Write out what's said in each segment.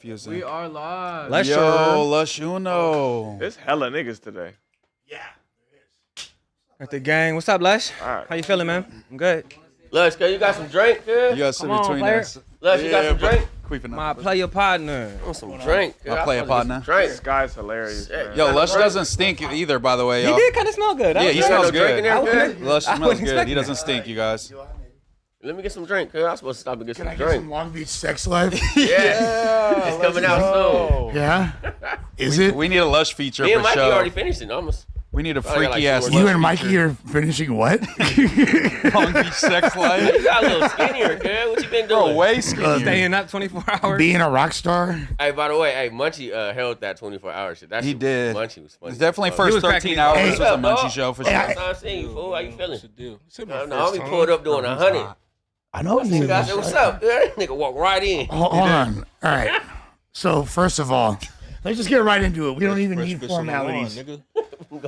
We are live. Let's Uno. There's hella niggas today. Yeah, there is. At the gang. What's up, Lesh? Right. How you feeling, man? I'm good. Lesh, you got some drink, kid? You got some Come on, between player. us. Lesh, you got some drink? My player partner. I want some drink. My player partner. Drink. This guy's hilarious. Man. Yo, Lush doesn't stink either, by the way, He y'all. did kind of smell good. Yeah, he smells good. Lush I smells wouldn't good. expect He that. doesn't stink, you guys. Let me get some drink, kid. I'm supposed to stop and get Can some I get drink. some Long Beach sex life? Yeah. It's coming out soon. Yeah? Is it? We need a Lush feature Me and for Mikey sure. already finished it, almost. We need a Probably got freaky like ass 2 You Lush and Mikey feature. are finishing what? Long Beach sex life. You got a little skinnier, kid. What you been doing? Bro, way skinnier. Staying up 24 hours. Being a rock star? Hey, by the way, Munchie held that 24-hour shit. That He shit, did. Munchie was funny. It's definitely He first was cracking 13 me. hours Hey, was a Munchie show for sure. Hey, First time seeing you, fool. How you feeling? No, No, we pulled up doing 100. I know. Nigga, I said, what's up? That nigga walked right in. Hold on. All right. So, first of all, let's just get right into it. We don't even need formalities. Go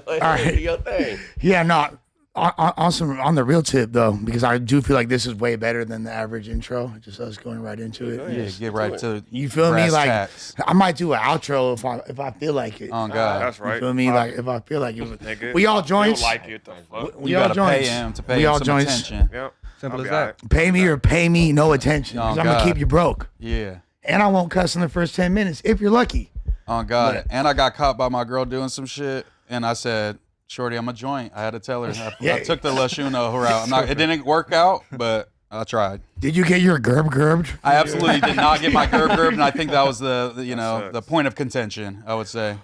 ahead, All right. do your thing. Yeah, no. On the real tip, though, because I do feel like this is way better than the average intro. Just us going right into it. Yeah, get right to You feel me? brass Like tacks. I might do an outro if I feel like it. Oh, God. That's You right. feel me? Like if I feel like it. Nigga, We all you joints. like it, the fuck? We You all gotta pay joints. him to pay We him all some joints. attention. Yep. Simple I'll as be that. alright. Pay me or pay me no attention. Oh, Because I'm gonna God. keep you broke. Yeah. And I won't cuss in the first 10 minutes if you're lucky. Oh, God. But- And I got caught by my girl doing some shit, and I said, Shorty, I'm a joint. I had to tell her. I Yeah. took the Lush Uno route. It didn't work out, but I tried. Did you get your gerbed? I absolutely did not get my gerb, and I think that was the sucks. the point of contention, I would say.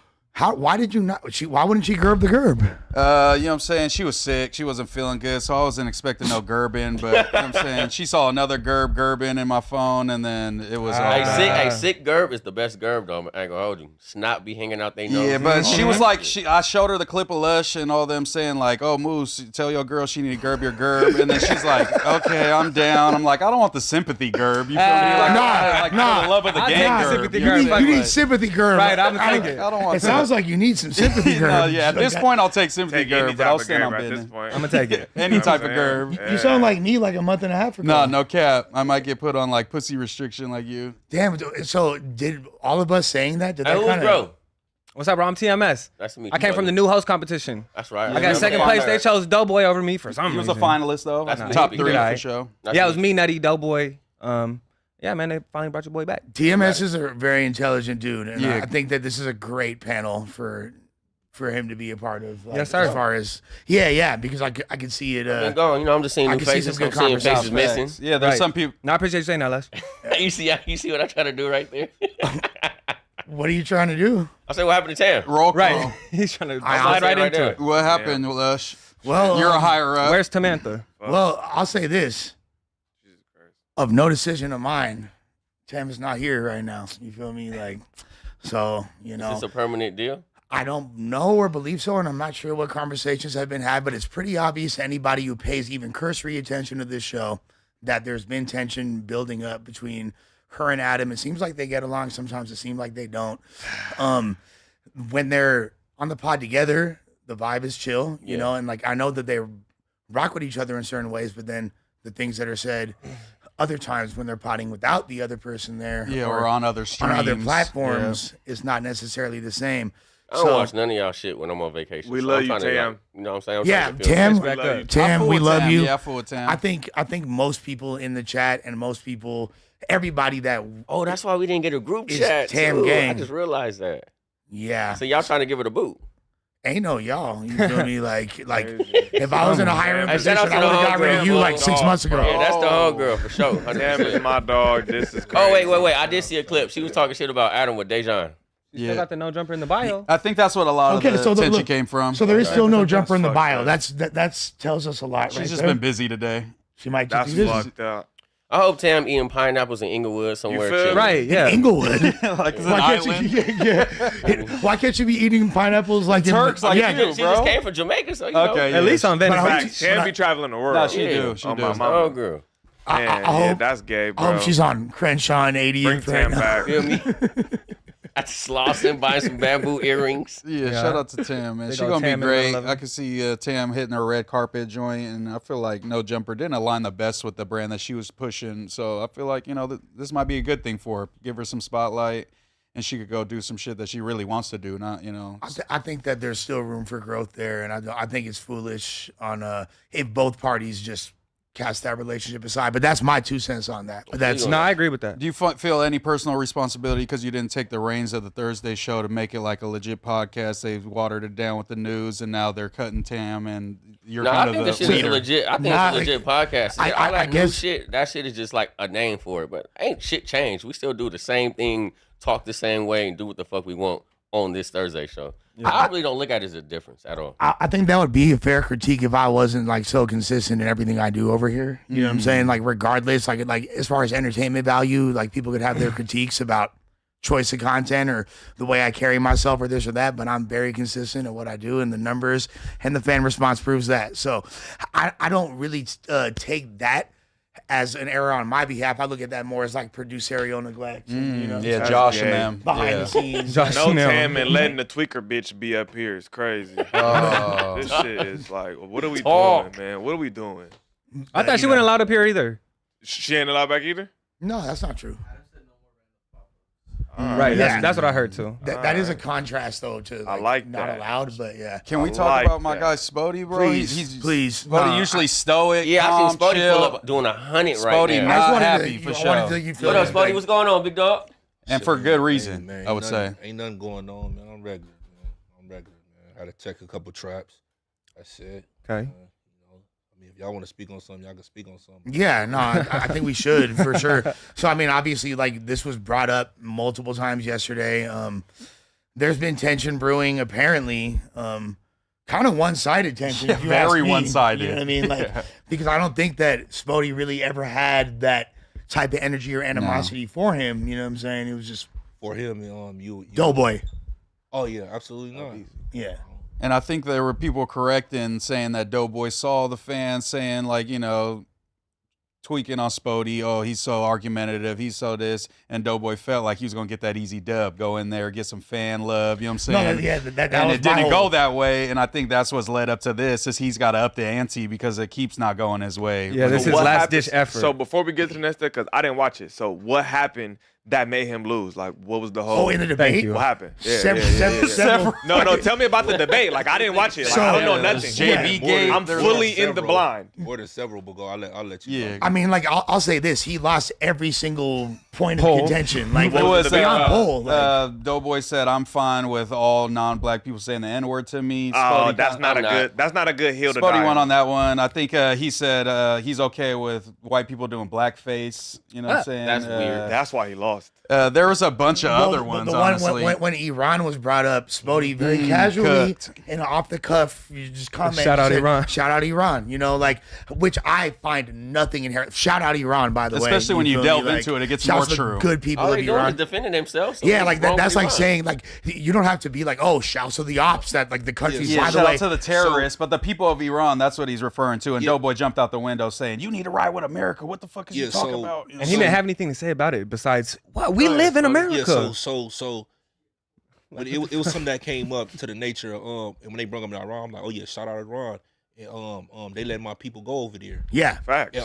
Why did you not? Why wouldn't she gerb the gerb? You know what I'm saying? She was sick. She wasn't feeling good, so I wasn't expecting no gerbing, but you know what I'm saying? She saw another gerbing in my phone, and then it was all Hey, bad. sick Gerb is the best Gerb, though. I ain't gonna hold you. Snot be hanging out they nose. Yeah, but she was like, I showed her the clip of Lush and all them saying like, "Oh, Moose, tell your girl she need to gerb your gerb," and then she's like, "Okay, I'm down." I'm like, I don't want the sympathy gerb. You feel me? Like, for the love of the I'll game take gerb. sympathy you gerb. know? You need Right. sympathy gerb. Right, I'm gonna take it. I don't want It sounds like you need some sympathy gerb. No, yeah, at this Like, point, I'll take sympathy Take any gerb, but type I'll of stand on gerb at this business. point. I'm going to take it. Any You know type what of I'm gerb. saying? You sound like me like a month and a half ago. No cap. I might get put on like pussy restriction like you. Damn. So did all of us saying that? Did Hey, that who's kind bro? What's up, bro? I'm TMS. Nice to meet you. I came from the new host competition. That's right. I got second place. They chose Doughboy over me for some He was a reason. finalist though. That's Top me. 3 Yeah. for sure. Yeah, it was me, Nutty, Doughboy. Yeah, man, they finally brought your boy back. TMS is a very intelligent dude, and Yeah. I think that this is a great panel for him to be a part of. Like, Yes, sir. As far as because I can see it. Been going. You know, I'm just seeing I new can see some faces. good I'm seeing faces conversation. missing. Yeah, there's Right. some people. No, I appreciate you saying that, Les. You see what I try to do right there? What are you trying to do? I said, what happened to Tam? Roll call. Right. He's trying to I'll slide say right it right into there. it. What happened, Lush? Well, You're a higher up. Where's Tamantha? Well, I'll say this: Jesus Christ. of no decision of mine, Tam is not here right now. You feel me? Like, so you Is know, this a permanent deal? I don't know or believe so, and I'm not sure what conversations have been had, but it's pretty obvious to anybody who pays even cursory attention to this show that there's been tension building up between her and Adam. It seems like they get along. Sometimes it seems like they don't. When they're on the pod together, the vibe is chill, you know, and like I know that they rock with each other in certain ways, but then the things that are said other times when they're potting without the other person there, Yeah, or on other on streams. other platforms, is not necessarily the same. I don't watch none of y'all shit when I'm on vacation. We so love I'm you, trying to, Tam. like, you know what I'm saying? I'm Yeah, trying to feel Tam, safe. Back up. Tam, fool we with love Tam. you. Yeah, I fool with Tam. I think most people in the chat and most people, everybody that Oh, that's why we didn't get a group It's chat. Tam too. gang. I just realized that. yeah, So y'all trying to give it a boot. ain't no y'all. You feel me? Like Crazy. if I was in a hiring Hey, position, shout out I to would the have got rid of homegirl, you bro. like 6 months ago. Yeah, that's the homegirl for sure. Tam is 100%. my dog. This is crazy. Oh, wait. I did see a clip. She was talking shit about Adam with Dejan. You still got the no jumper in the bio. I think that's what a lot Okay, of the so tension look, came from. So there is still no jumper in the fucked bio. up. That's tells us a lot. She's right just there. been busy today. She might That's just be busy. fucked up. I hope Tam eating pineapples in Inglewood somewhere. You feel chilling. me? Right, yeah. Inglewood. Like it's an Why can't island. you? Yeah. Why can't you be eating pineapples like Turks in, like yeah, you. She bro. just came from Jamaica, so you know. Okay, At least on But I Venice. hope Facts. Tam be traveling the world. No, she Yeah. do. She On do. my mama. Oh, girl. I Yeah, hope, that's gay, I bro. hope she's on Crenshaw and 80th Bring right Tam now. back. Feel me? I slossing, buying some bamboo earrings. Yeah, Yeah. shout out to Tam, man. Big She old gonna Tam be in great. 111. I can see Tam hitting her red carpet joint, and I feel like No Jumper didn't align the best with the brand that she was pushing. So I feel like this might be a good thing for her. Give her some spotlight. and she could go do some shit that she really wants to do. Not, you know. I think that there's still room for growth there, and I think it's foolish on if both parties just cast that relationship aside. But that's my 2 cents on that. But that's No, I agree with that. Do you feel any personal responsibility because you didn't take the reins of the Thursday show to make it like a legit podcast? They've watered it down with the news, and now they're cutting Tam, and you're No, kind I think of this the shit is leader. legit. I think it's a legit podcast. I All that new guess- shit, that shit is just like a name for it. But ain't shit changed. We still do the same thing, talk the same way, and do what the fuck we want on this Thursday show. I really don't look at it as a difference at all. I think that would be a fair critique if I wasn't like so consistent in everything I do over here. You know what I'm saying? Like regardless, like as far as entertainment value, like people could have their critiques about choice of content or the way I carry myself or this or that, but I'm very consistent at what I do, and the numbers and the fan response proves that. So I don't really take that as an error on my behalf. I look at that more as like producerial neglect. You know, Yeah, Josh and gay. them. behind Yeah. the scenes. Josh No Snell. Tam and letting the tweaker bitch be up here is crazy. Oh. This shit is like, what are we Talk. doing, man? What are we doing? I thought she wasn't allowed up here either. She ain't allowed back either? No, that's not true. Right. Yeah. That's what I heard too. That is a contrast though to I like not that. allowed, but yeah. Can we I talk like about my that. guy Spody, bro? Please, please. Spody Nah, usually stoic, Yeah, I calm, seen Spody chill. pull up doing 100 right Spody now. not I just wanted happy to, for I wanted sure. to you feel What up, that Spody? way. What's going on, big dog? And for good reason, Man, I would say. ain't nothing going on, man. I'm regular, man. I'm regular, man. Had to check a couple traps. That's it. Okay. You know, I mean, if y'all want to speak on something, y'all can speak on something. Yeah, no, I think we should for sure. So I mean, obviously, like this was brought up multiple times yesterday. There's been tension brewing, apparently. Kind of one-sided tension. if you ask very me. one-sided. You know what I mean? Like because I don't think that Spody really ever had that type of energy or animosity for him. You know what I'm saying? It was just For him, you Doughboy. Oh yeah, absolutely not. Yeah. And I think there were people correct in saying that Doughboy saw the fans saying, like, you know, tweaking on Spody. Oh, he's so argumentative. He's so this. And Doughboy felt like he was going to get that easy dub. Go in there, get some fan love. You know what I'm No, saying? yeah, that And was it my didn't whole- go that way. And I think that's what's led up to this is he's got to up the ante because it keeps not going his way. Yeah, this So is what last happened- ditch effort. So before we get to the next step, because I didn't watch it. So what happened that made him lose? Like, what was the whole? Oh, in the debate? you. What happened? Yeah, Several- yeah, yeah, yeah. several- No, tell me about the debate. Like, I didn't watch it. Like, So- I don't know Yeah, nothing. JB gave. I'm there's fully a- in the blind. More than several, but go. I'll let you. Yeah. know. I mean, like I'll say this: he lost every single point Poll. of contention. Like What was the debate beyond about? poll. Like, Doughboy said, "I'm fine with all non-black people saying the N-word to me." Oh, Spody that's got- not a I'm good. That's not a good hill to Spody die. went on that one. I think he said he's okay with white people doing blackface. You know what I'm saying? That's weird. That's why he lost. There was a bunch of other the ones, one honestly. when Iran was brought up, Spody very casually cooked. and off the cuff, you just comment. Shout out said, Iran. Shout out Iran. You know, like which I find nothing inherent. Shout out Iran, by the way. Especially when you feel me? delve Like, into it, it gets shouts more to true. Good people All of they doing is Iran. defending themselves. So Yeah, what's like wrong that's with like Iran? saying like you don't have to be like, oh, shouts to the ops that like the country's Yeah, by the shout way. out to the terrorists, but the people of Iran, that's what he's referring to. And Doughboy jumped out the window saying, "You need to ride with America. What the fuck is you Yeah, talking so- about?" You know And he what didn't I'm have anything to say about it besides, "Well, we live in America." Yeah, so when it was something that came up to the nature of and when they brought him to Iran, I'm like, oh yeah, shout out Iran. And they let my people go over there. Yeah. Facts.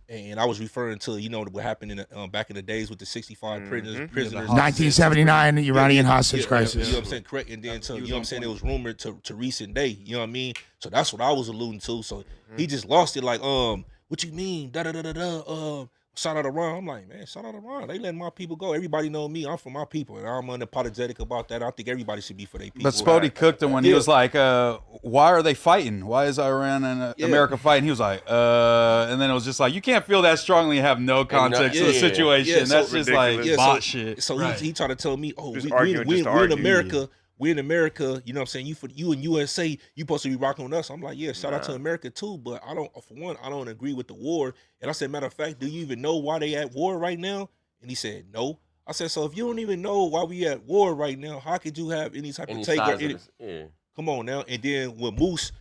And I was referring to what happened in back in the days with the 65 prisoners. 1979 Iranian hostage You crisis. know what I'm saying? Correct. And then to, you know what I'm saying, it was rumored to recent day. You know what I mean? So that's what I was alluding to. So he just lost it like, what you mean? Da da da da da. Shout out Iran. I'm like, man, shout out Iran. They letting my people go. Everybody know me. I'm from my people, and I'm unapologetic about that. I think everybody should be for their people. But Spody cooked him when he Yeah. was like, why are they fighting? Why is Iran and America fighting? He was like, and then it was just like, you can't feel that strongly and have no context to the yeah. situation. Yeah, so That's just like ridiculous. bot shit. So he tried to tell me, oh, Just we arguing just to in argue. America. We're in America, you know what I'm saying? You in USA, you supposed to be rocking with us. I'm like, yeah, shout out to America too, but I don't agree with the war. And I said, matter of fact, do you even know why they at war right now? And he said, no. I said, so if you don't even know why we at war right now, how could you have any type of take? Come on now. And then when Moose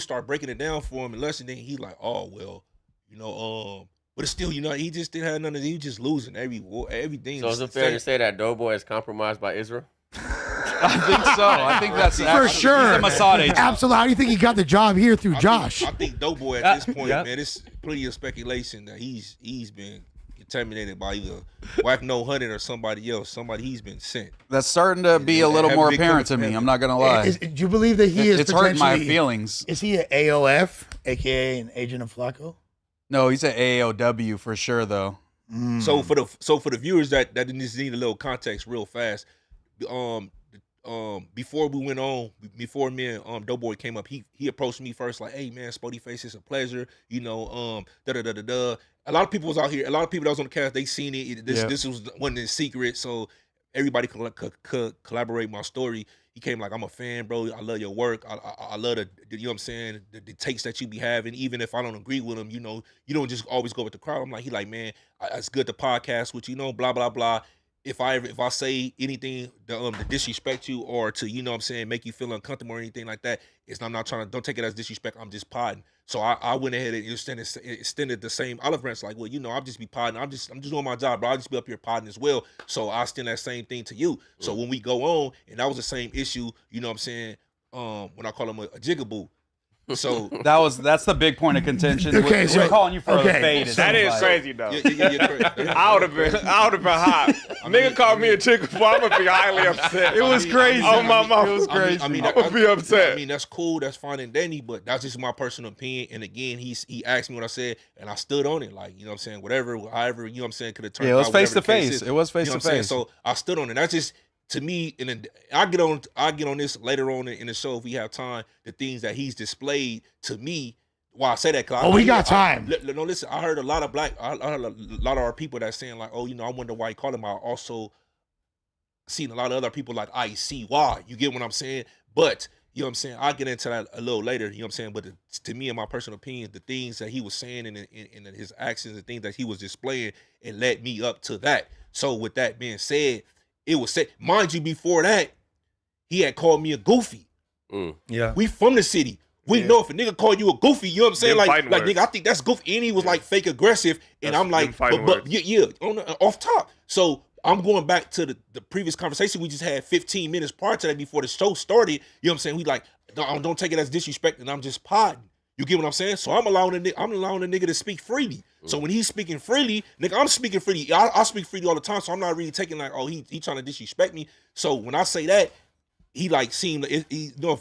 started breaking it down for him and lesson, then he like, oh well, but it's still, he just didn't have none of it. He was just losing everything. So is it fair to say that Doughboy is compromised by Israel? I think so. I think that's For sure. He's a Mossad agent. Absolutely. How do you think he got the job here through Josh? I think Doughboy at this point, yeah. man, it's plenty of speculation that he's been, contaminated by either Whack No Hunting or somebody else. Somebody he's been sent. That's starting to be a little more apparent to me. I'm not gonna lie. Do you believe that he is? It's hurting my potentially- feelings. Is he an AOF, aka an agent of Flacco? No, he's an AOW for sure, though. So for the viewers that just need a little context real fast. Before we went on, before me and Doughboy came up, he approached me first like, "Hey man, Spotty Face, it's a pleasure." You know, da da da da da. A lot of people was out here. A lot of people that was on the cast, they seen it. This wasn't a secret, so everybody could collaborate my story. He came like, "I'm a fan, bro. I love your work. I love the you know what I'm saying, the takes that you be having. Even if I don't agree with them, you know, you don't just always go with the crowd." I'm like, he like, "Man, it's good to podcast with you know, blah blah blah. If I say anything to disrespect you or to, you know what I'm saying, make you feel uncomfortable or anything like that, I'm not trying to, don't take it as disrespect. I'm just podding." So I went ahead and extended the same olive branch. Like, well, you know, I'll just be podding. I'm just doing my job, bro. I'll just be up here podding as well. So I extend that same thing to you. So when we go on, and that was the same issue, you know what I'm saying, when I call him a jigaboo. So that's the big point of contention. Okay, We're calling you for a fade. That is crazy though. Yeah. I would have been hot. Nigga called me a chicken before. I'm gonna be highly upset. It was crazy. Oh my mama, it was crazy. I'm gonna be upset. I mean, that's cool, that's fine and dandy, but that's just my personal opinion. And again, he asked me what I said, and I stood on it. Like, you know what I'm saying, whatever, however, you know what I'm saying, could have turned out. Yeah, it was face to whatever the case face. is. It was face You know to what I'm saying? face. So I stood on it. That's just, to me, and then I get on this later on in the show if we have time. The things that he's displayed to me. Why I say that? Cause we got time. No, listen. I heard a lot of our people that saying like, "Oh, you know, I wonder why he called him." I also seen a lot of other people like, "I see why." You get what I'm saying? But you know what I'm saying. I'll get into that a little later. You know what I'm saying? But to me, in my personal opinion, the things that he was saying and his actions and things that he was displaying, it led me up to that. So with that being said, it was said, mind you, before that, he had called me a goofy. Yeah. We from the city. We know if a nigga call you a goofy, you know what I'm saying? Them Like fighting nigga, I think that's goofy. And he was like fake aggressive. And That's I'm like, them fighting but words. yeah, off top. So I'm going back to the previous conversation we just had 15 minutes prior to that before the show started. You know what I'm saying? We like, don't take it as disrespect, and I'm just podding. You get what I'm saying? So I'm allowing the nigga to speak freely. So when he's speaking freely, nigga, I'm speaking freely. I speak freely all the time, so I'm not really taking like, oh, he trying to disrespect me. So when I say that, he like seemed,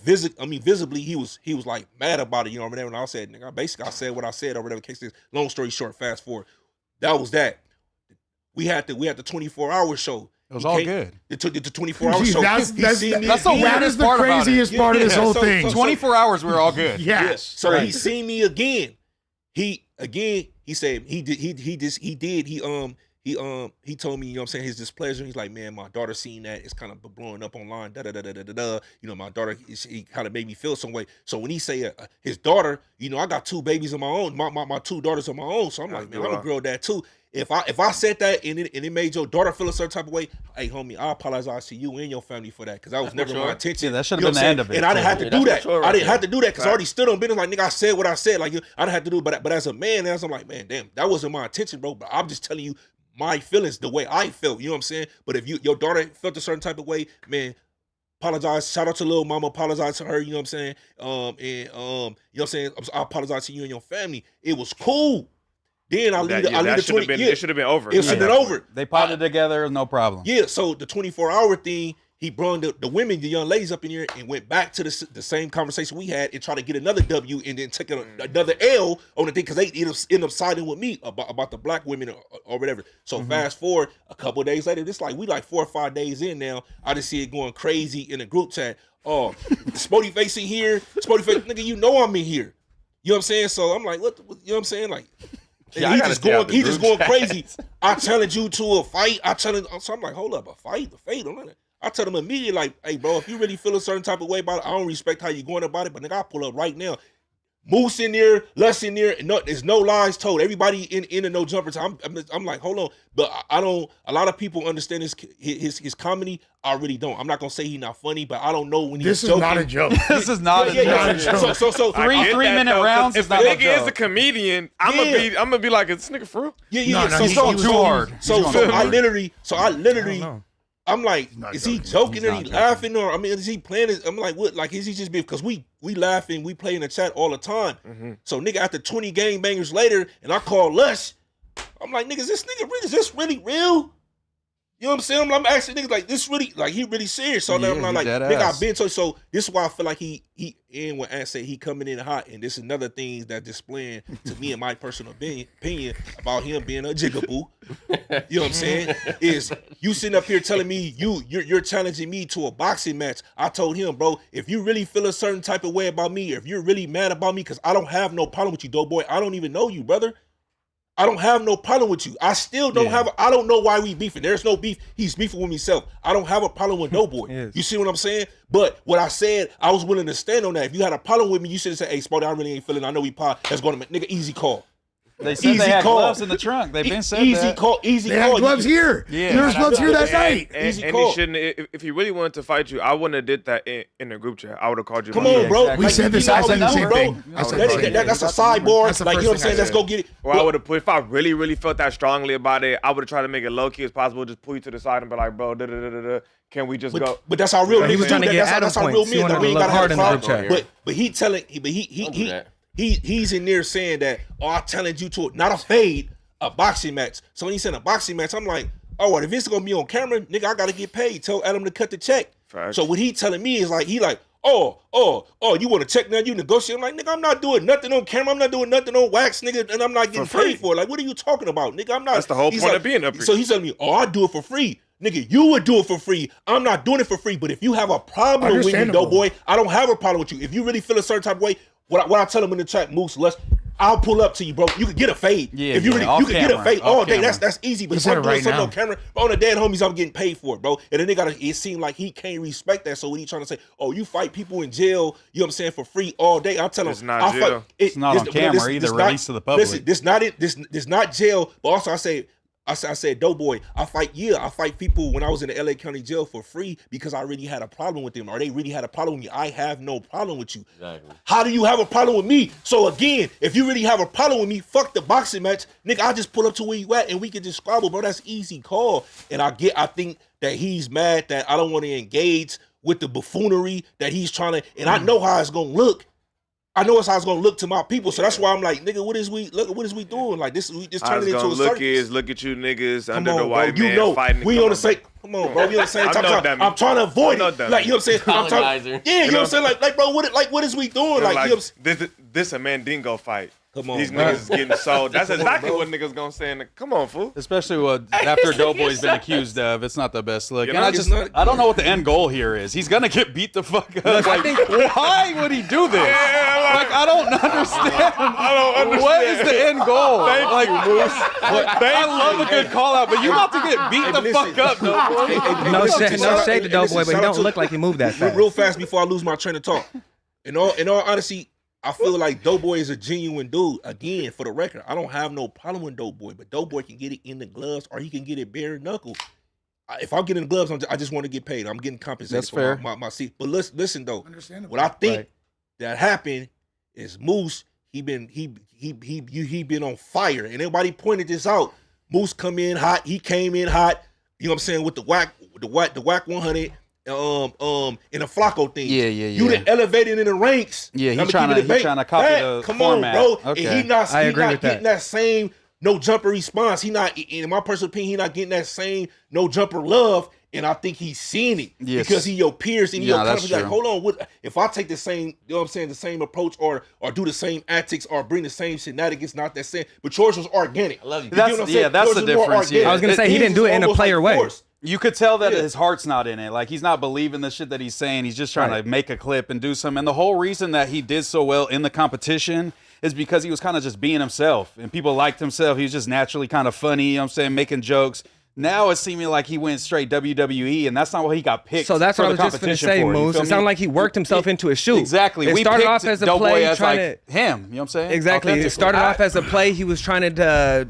visibly he was like mad about it, you know what I mean? And I said, nigga, I said what I said or whatever case is. Long story short, fast forward. That was that. We had the 24-hour show. It was all good. The 24-hour show. That's the That is the craziest part of this whole thing. 24 hours, we were all good. Yes. So he seen me again. He said he told me, you know what I'm saying, his displeasure. He's like, man, my daughter seen that. It's kind of blowing up online. Da da da da da da. You know, my daughter, he kind of made me feel some way. So when he say his daughter, you know, I got two babies of my own, my two daughters of my own. So I'm like, man, I'm a girl dad too. If I said that and it made your daughter feel a certain type of way, hey homie, I apologize to you and your family for that, because that was never my intention. Yeah, that should You have know been what the I'm end of it. And I didn't have to do that. I didn't have to do that because I already stood on business. Like, nigga, I said what I said. Like, I didn't have to do it. But as a man, I'm like, man, damn, that wasn't my intention, bro. But I'm just telling you my feelings, the way I felt. You know what I'm saying? But if your daughter felt a certain type of way, man, apologize. Shout out to little mama. Apologize to her. You know what I'm saying? You know what I'm saying? I apologize to you and your family. It was cool. Then I leave the 20. It should have been over. It should have been over. They potted together, no problem. Yeah. So the 24-hour thing, he brought the women, the young ladies up in here and went back to the same conversation we had and tried to get another W and then take another L on the thing, because they end up siding with me about the black women or whatever. So fast forward a couple of days later, it's like we like 4 or 5 days in now. I just see it going crazy in the group chat. Oh, Spotty Face in here. Spotty Face, nigga, you know I'm in here. You know what I'm saying? So I'm like, what you know what I'm saying? Like, Yeah, he just going crazy. I challenge you to a fight. So I'm like, hold up, a fight? A fate? I tell him immediately, like, hey, bro, if you really feel a certain type of way about it, I don't respect how you going about it, but nigga, I pull up right now. Moose in there, Lus in there, and there's no lies told. Everybody in the no jumpers. I'm like, hold on, but I don't. A lot of people understand his comedy. I really don't. I'm not gonna say he's not funny, but I don't know when he's joking. This is not a joke. This is not a joke. So Three 3-minute rounds. If the nigga is a comedian, I'm gonna be like, is this nigga for real? Yeah. No, So he's going too hard. So I literally. I'm like, not is he joking. joking or he laughing, or I mean, is he playing? I'm like, what? Like, is he just because we laughing, we play in the chat all the time. So nigga, after 20 game bangers later, and I call Lush, I'm like, nigga, is this really real? You know what I'm saying? I'm asking niggas like, this really, like, he really serious. So now I'm like, nigga, I've been told. So this is why I feel like and when Ant said he coming in hot, and this is another thing that displaying to me and my personal opinion about him being a jigaboo. You know what I'm saying? Is you sitting up here telling me you're challenging me to a boxing match. I told him, bro, if you really feel a certain type of way about me, or if you're really mad about me, because I don't have no problem with you, Doughboy. I don't even know you, brother. I don't have no problem with you. I still don't I don't know why we beefing. There's no beef. He's beefing with himself. I don't have a problem with Doughboy. Yes. You see what I'm saying? But what I said, I was willing to stand on that. If you had a problem with me, you should have said, hey, Spotty, I really ain't feeling. I know we pot. That's going to make nigga easy call. They said they had gloves in the trunk. They've been said Easy that. call. They had gloves here. Yeah. There's gloves here that night. And he shouldn't. If he really wanted to fight you, I wouldn't have did that in the group chat. I would have called you. Come on, bro. Exactly. We said this. I said the same thing. That's a sideboard. Like, you know what I'm saying? Let's go get it. Or I would have put, if I really felt that strongly about it, I would have tried to make it low key as possible. Just pull you to the side and be like, bro, can we just go? But that's how real He was niggas trying do to that. get Adam That's how real points. He men. wanted That to we ain't look gotta have hard a in the group problem. chat. But he's in there saying that, oh, I challenge you to not a fade, a boxing match. So when he said a boxing match, I'm like, oh, what if it's gonna be on camera, nigga, I gotta get paid. Tell Adam to cut the check. Facts. So what he telling me is like, oh, you want to check now? You negotiate? I'm like, nigga, I'm not doing nothing on camera. I'm not doing nothing on wax, nigga, and I'm not getting paid for it. Like, what are you talking about, nigga? I'm not. That's the whole He's point like, of being up here. So he's telling me, oh, I do it for free. Nigga, you would do it for free. I'm not doing it for free. But if you have a problem with me, Understandable. Doughboy, I don't have a problem with you. If you really feel a certain type of way, what I tell him in the chat, Moose, I'll pull up to you, bro. You could get a fade. Yeah, if you really, off you could get a camera, fade off all day. camera. That's easy. But He if said I'm it doing right something now. on camera, on the dead homies, I'm getting paid for it, bro. And then it seemed like he can't respect that. So when he trying to say, oh, you fight people in jail, you know what I'm saying, for free all day, I'm telling him, It's not jail. It's not on camera either, released to the public. Listen, this not it. This not jail. But also, I said, Doughboy, I fight people when I was in the LA County jail for free because I really had a problem with them, or they really had a problem with me. I have no problem with you. Exactly. How do you have a problem with me? So again, if you really have a problem with me, fuck the boxing match, nigga. I just pull up to where you at and we can just squabble, bro. That's easy call. And I think that he's mad that I don't want to engage with the buffoonery that he's trying to, and I know how it's gonna look. I know it's how it's gonna look to my people, so that's why I'm like, nigga, what is we doing? Like this, we just How turning it's into a gonna circus. look at you niggas Come under on, the white bro. man fighting. We on the same. Come on, bro. We on the same I'm time. no dummy. I'm trying to avoid I'm no it. dummy. Like, you know what I'm saying? I'm trying, Colonizer. yeah, you know what I'm saying? Like, bro, what is we doing? Like, you know what I'm saying? this a Mandingo fight. Come on, These bro. niggas is getting sold. That's Come on, exactly bro. what niggas gonna say. Come on, fool. Especially after Doughboy's been accused of, it's not the best look. You And know, I don't know what the end goal here is. He's gonna get beat the fuck up. Like, why would he do this? I don't understand. I don't understand. What is the end goal? Thank you, Moose. I love a good call out, but you about to get beat the fuck up, Doughboy. No Shout shade to out- Doughboy, but he shout out don't to- look like he moved that fast. Real fast before I lose my train of thought. In all honesty, I feel like Doughboy is a genuine dude. Again, for the record, I don't have no problem with Doughboy, but Doughboy can get it in the gloves or he can get it bare knuckle. If I'm getting the gloves, I just want to get paid. I'm getting compensated That's for fair. my seat. But listen though, Understandable. what I think Right. that happened is Moose. He been on fire, and everybody pointed this out. Moose come in hot. He came in hot. You know what I'm saying, with the whack 100. In the Flacco thing. Yeah. You done elevated in the ranks. Yeah, he I'ma tryna- keep it a he bank. tryna copy the Come format. on, bro. Okay. And he not I agree with getting that same no jumper response. He not, in my personal opinion, he not getting that same no jumper love. And I think he's seeing it Yes. because he your peers and he Yeah, your that's company. Like, true. hold on, what if I take the same, you know what I'm saying, the same approach or do the same antics or bring the same shenanigans, not that same. But yours was organic. I love you. get what I'm That's- saying? yeah, that's Yours the was more difference, yeah. organic. I was gonna say, he His didn't do was it in a almost player way. forced. You could tell that Yeah. his heart's not in it. Like, he's not believing the shit that he's saying. He's just trying to make a clip and do something. And the whole reason that he did so well in the competition is because he was kind of just being himself. And people liked himself. He was just naturally kind of funny, you know what I'm saying, making jokes. Now it's seeming like he went straight WWE, and that's not what he got picked. So that's for what I the was just going to competition say, for, you Moose. feel It me? sounded like he worked himself into a shoot. Exactly. It We started picked off as a Doughboy play as trying like to... him. You know what I'm saying? Exactly. It Authentically. started off as a play. He was trying to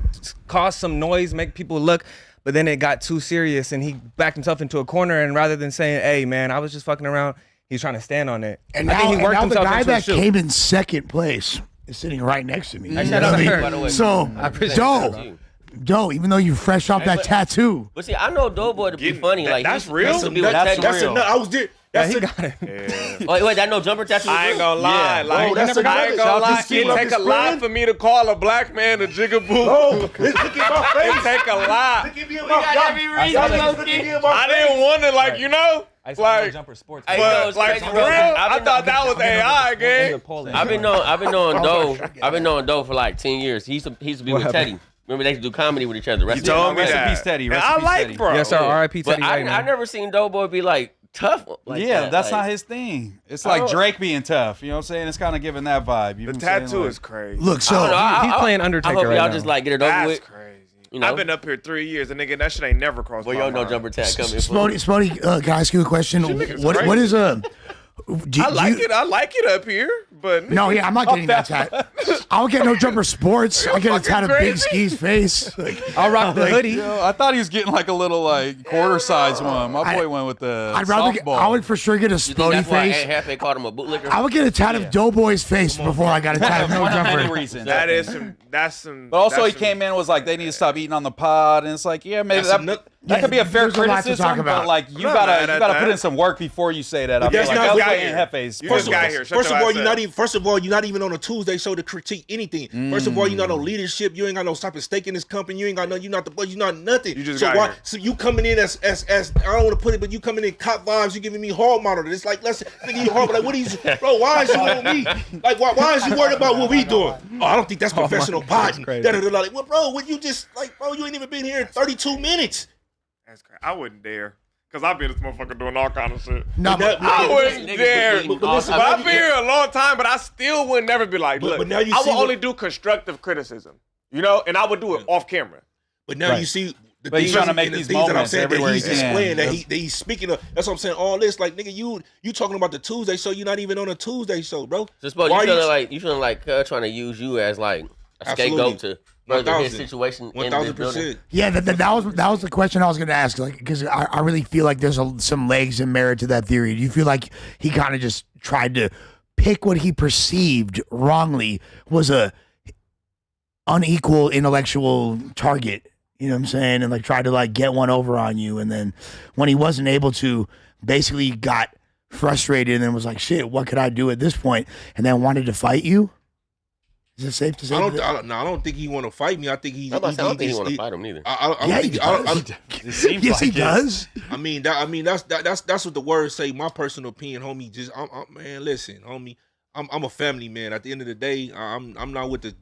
cause some noise, make people look, but then it got too serious, and he backed himself into a corner. And rather than saying, "Hey, man, I was just fucking around," he's trying to stand on it. And I now, think he worked and now the himself guy into a that shoot. came in second place is sitting right next to me. You know shout what out I to mean? her, by the way. So, I appreciate Doe, even though you're fresh off that tattoo, But see, I know Doughboy to be funny. Like that's he's real? used to be with That's Teddy. That's real. enough. I was there. Yeah, he got it. Yeah. Wait, that no jumper tattoo? I ain't gonna lie. Yeah. Like, Oh, that's I ain't gonna lie. It take a lot for me to call a black man a jigaboo. Oh, look at my face. It take a lot. Look at me in my I didn't want to, like, you know? Like, jumper sports. Hey, you know, but it's like crazy, for bro. real, I thought that was AI, gang. I've been knowing Doe for like 10 years. He used to be with Teddy. Remember they used to do comedy with each other. You told me Rest in that. peace, Teddy. And Rest in I peace, like, Teddy. bro. Yes, sir. R.I.P. But Teddy White, I never seen Doughboy be like tough. Like Yeah, that's like, not his thing. It's like don't- Drake being tough. You know what I'm saying? It's kind of giving that vibe. You The know what I'm saying? tattoo Like- is crazy. Look, so He's playing Undertaker I hope right y'all now. just like get it over That's with. crazy. You know? I've been up here 3 years, and nigga, that shit ain't never crossed Well, my y'all know mind. jumper tat coming. Spody, can I ask you a question? nigga's What crazy. is I like it. I like it up here, but No, yeah, I'm not getting that tat. I don't get no jumper sports. I get a tat of Big crazy. Ski's face. Like, I'll rock the hoodie. Yo, I thought he was getting like a little like quarter size one. My boy went with the I'd rather get, softball. I would for sure get a You think Spody that's why face. Aunt Hefe called him a bootlicker? I would get a tat of Doughboy's face before I got a tat of no One of many jumper. reasons. that is some. That's some. But also, he that's came in and was like, they need to stop eating on the pod, and it's like, yeah, maybe That's that could be a fair there's a lot to criticism, talk about. but like you I'm not mad gotta at put that. in some work before you say that. I mean, that's like not that's what what I Aunt hear. Hefe's. You just got here. Shut First of your all, ass you're up. not even. First of all, you're not even on a Tuesday show to critique anything. First of all, you're not no leadership. You ain't got no type of stake in this company. You ain't got no. You're not the boss. You're not nothing. You just so got why? here. So you coming in as I don't want to put it, but you coming in cop vibes. You giving me hard model. It's like let's nigga you hard. Like what are you, bro? Why is you on me? Like why is you worried about what we doing? Oh, I don't think that's professional potting. Like well, bro, what you just like, bro? You ain't even been here in 32 minutes. That's crazy. I wouldn't dare. Cause I've been this motherfucker doing all kind of shit. No, but I wouldn't Niggas dare. between But all listen, types I've of been here a long time, but I still would never be like, look, but now you I see will what- only do constructive criticism. You know, and I would do it off camera. But now you see the But he's things trying to make and the these things that I'm moments saying that everywhere he's he can. displaying that he's speaking of. That's what I'm saying. All this, like nigga, you talking about the Tuesday show? You're not even on a Tuesday show, bro. Just but Why you are feeling like trying to use you as like a Absolutely. scapegoat to further his 1000. situation in this building. 1000%. yeah, that was the question I was going to ask. Like, because I really feel like there's some legs and merit to that theory. Do you feel like he kind of just tried to pick what he perceived wrongly was a unequal intellectual target? You know what I'm saying? And like tried to like get one over on you, and then when he wasn't able to, basically got frustrated and then was like, "Shit, what could I do at this point?" And then wanted to fight you. Is it safe to say? I that? don't think he want to fight me. I think he. I don't think he just- want to fight him neither. I don't Yeah, think he I don't- does. It seems Yes, like he it. does. I mean that's what the words say. My personal opinion, homie. Just man, listen, homie. I'm a family man. At the end of the day, I'm not with the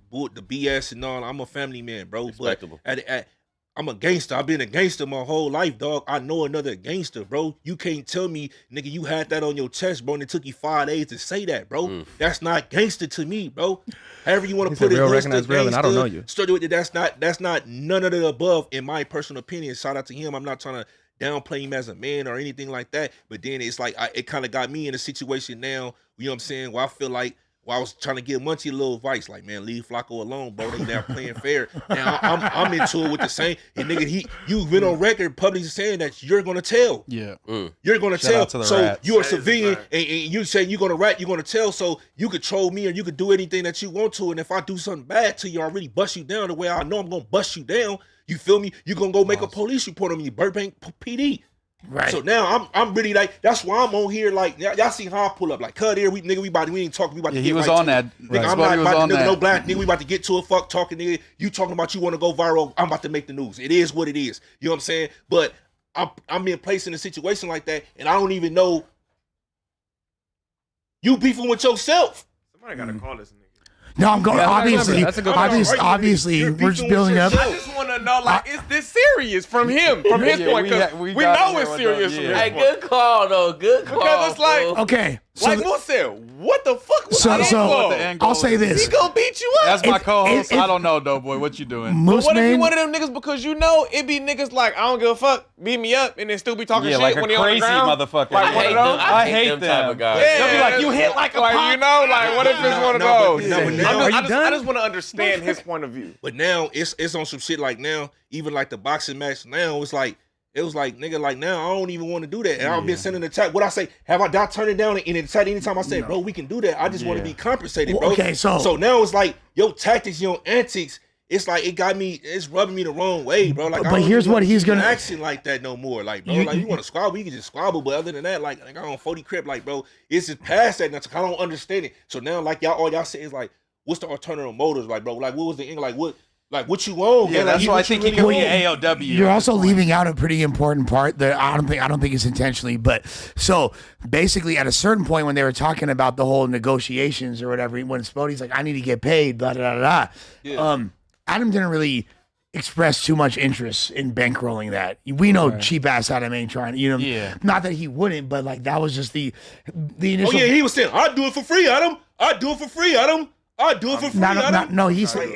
BS and all. I'm a family man, bro. Respectable. But I'm a gangster. I've been a gangster my whole life, dog. I know another gangster, bro. You can't tell me, nigga, you had that on your chest, bro, and it took you 5 days to say that, bro. That's not gangster to me, bro. However you want to He put said it, real, gangster, recognize real, and I don't know gangster, you. Started with it. That's not none of the above, in my personal opinion. Shout out to him. I'm not trying to downplay him as a man or anything like that. But then it's like it kind of got me in a situation now. You know what I'm saying? Where I feel like. Well, I was trying to give Munchie a little advice, like, man, leave Flacco alone, bro. They not playing fair. Now I'm into it with the same. And nigga, you went on record publicly saying that you're gonna tell. Yeah. You're gonna Shout tell. out to the So rats. you're a That is a civilian, fact. and you say you're gonna rat, you're gonna tell. So you could troll me, or you could do anything that you want to. And if I do something bad to you, I really bust you down the way I know I'm gonna bust you down. You feel me? You're gonna go make a police report on me, Burbank PD. Right. So now I'm really like, that's why I'm on here. Like y'all see how I pull up. Like cut here, we ain't talking. We about to Yeah, get he was right on to that. it. Right. Nigga, I'm Spotty not was about on to, nigga, that. no black nigga. We about to get to a fuck talking nigga. You talking about you want to go viral? I'm about to make the news. It is what it is. You know what I'm saying? But I'm being placed in a situation like that, and I don't even know. You beefing with yourself. Somebody gotta call this nigga. No, I'm going. Yeah, Obviously, that's a good obviously, point. obviously, You're we're just beefing building with up. I just want to know, like, is this serious from him, from his Yeah, point? Because we we got know here it's with serious the- from yeah. his Hey, point. good call though. Good call. Because it's like, fool. Okay, so like Moose said, what the fuck was So- that so- for? What the angle I'll say is. this: He gonna beat you up. As my If- co-host, if- I don't know, Doughboy. What you doing? Moose What if you Man. one of them niggas because you know it be niggas like, I don't give a fuck, beat me up, and then still be talking Yeah, shit like a when he on the crazy ground? motherfucker. Like I one hate of those? them. I hate type them. of guys. Yeah, They'll be like, you hit like a pop. you know, like what if it's one of No, those? but now- Are you I done? just want to understand his point of view. But now it's on some shit like now, even like the boxing match now, it was like, nigga, like now I don't even want to do that. And I've been sending the chat. What I say, have I not turned it down in the chat anytime I say, bro, we can do that. I just want to be compensated, bro. Okay, so- now it's like your tactics, your antics it's like it's rubbing me the wrong way, bro. Like, but here's what he's gonna acting like that no more. Like, bro, like you want to squabble, you can just squabble. But other than that, like I don't 40 crip, like, bro, it's just past that. That's, I don't understand it. So now, like all y'all say is like, what's the alternative motives, like, bro? Like, what was the end? Like, what you own? Yeah, man? that's Like, why I what think you he could really be own? AOW. You're also leaving out a pretty important part that I don't think it's intentionally, but so basically at a certain point when they were talking about the whole negotiations or whatever, when Spodie's like, I need to get paid, blah blah blah. Yeah. Adam didn't really express too much interest in bankrolling that. We know cheap ass Adam ain't trying, not that he wouldn't, but like that was just the initial. Oh yeah, he was saying, I'd do it for free, Adam. I'd do it for free, Adam. I'd do it for free, Adam. No, he said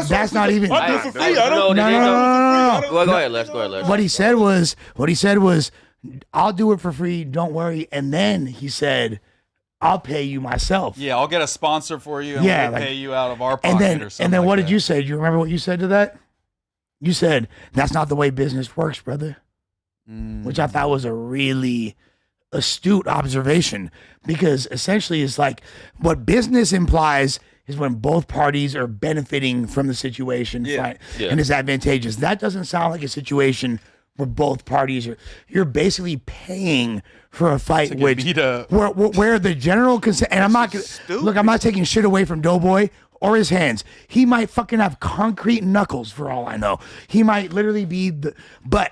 that's not even. I'd do it for free, Adam. No. No. Go ahead, Les. What he said was, I'll do it for free, don't worry. And then he said, I'll pay you myself. Yeah, I'll get a sponsor for you and we'll pay you out of our pocket or something. And then what like did you say? Do you remember what you said to that? You said, that's not the way business works, brother. Which I thought was a really astute observation, because essentially it's like what business implies is when both parties are benefiting from the situation and it's advantageous. That doesn't sound like a situation where both parties you're basically paying for a fight where the general consent, and I'm not taking shit away from Doughboy or his hands. He might fucking have concrete knuckles for all I know. He might literally be but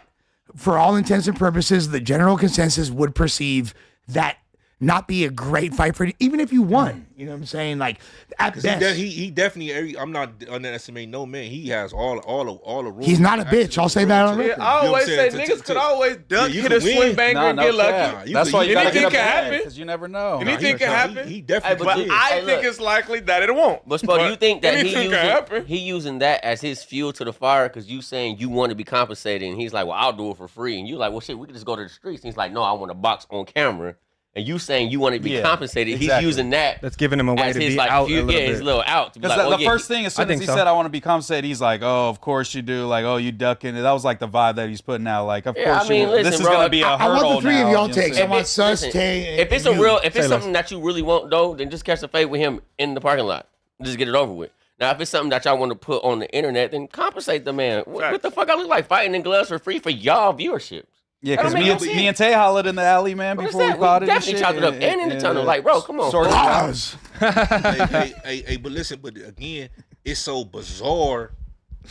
for all intents and purposes, the general consensus would perceive that not be a great fight for even if you won. You know what I'm saying? Like at best, he definitely. I'm not underestimating no man. He has all the rules. He's not a bitch. I'll say that on record. I always say niggas could always duck, hit a swing banger, and get lucky. That's why you gotta Anything get can up happen. because you never know. Anything can happen. He definitely. But did. I think it's likely that it won't. But Spot, do you think that anything can happen. he using that as his fuel to the fire? Because you saying you want to be compensated, and he's like, well, I'll do it for free. And you like, well, shit, we can just go to the streets. And he's like, no, I want to box on camera. And you saying you want to be compensated, exactly. He's using that. That's giving him a way as to his, be like, out few, a little bit. his little out. To be Because like, the first thing, as soon as he said, I want to be compensated, he's like, oh, of course you do. Like, oh, you ducking it. That was like the vibe that he's putting out. Like, of course you do. This is going to be a hurdle now. I want the three of y'all takes. I If want it- Sus, listen, Tay, If it's if it's something that you really want though, then just catch a fade with him in the parking lot. Just get it over with. Now, if it's something that y'all want to put on the internet, then compensate the man. What the fuck I look like fighting in gloves for free for y'all viewership? Yeah, because me and Tay hollered in the alley, man, before we potted and definitely shit. chopped it up and in the tunnel. Like, bro, come on. Pause. hey, but listen, but again, it's so bizarre.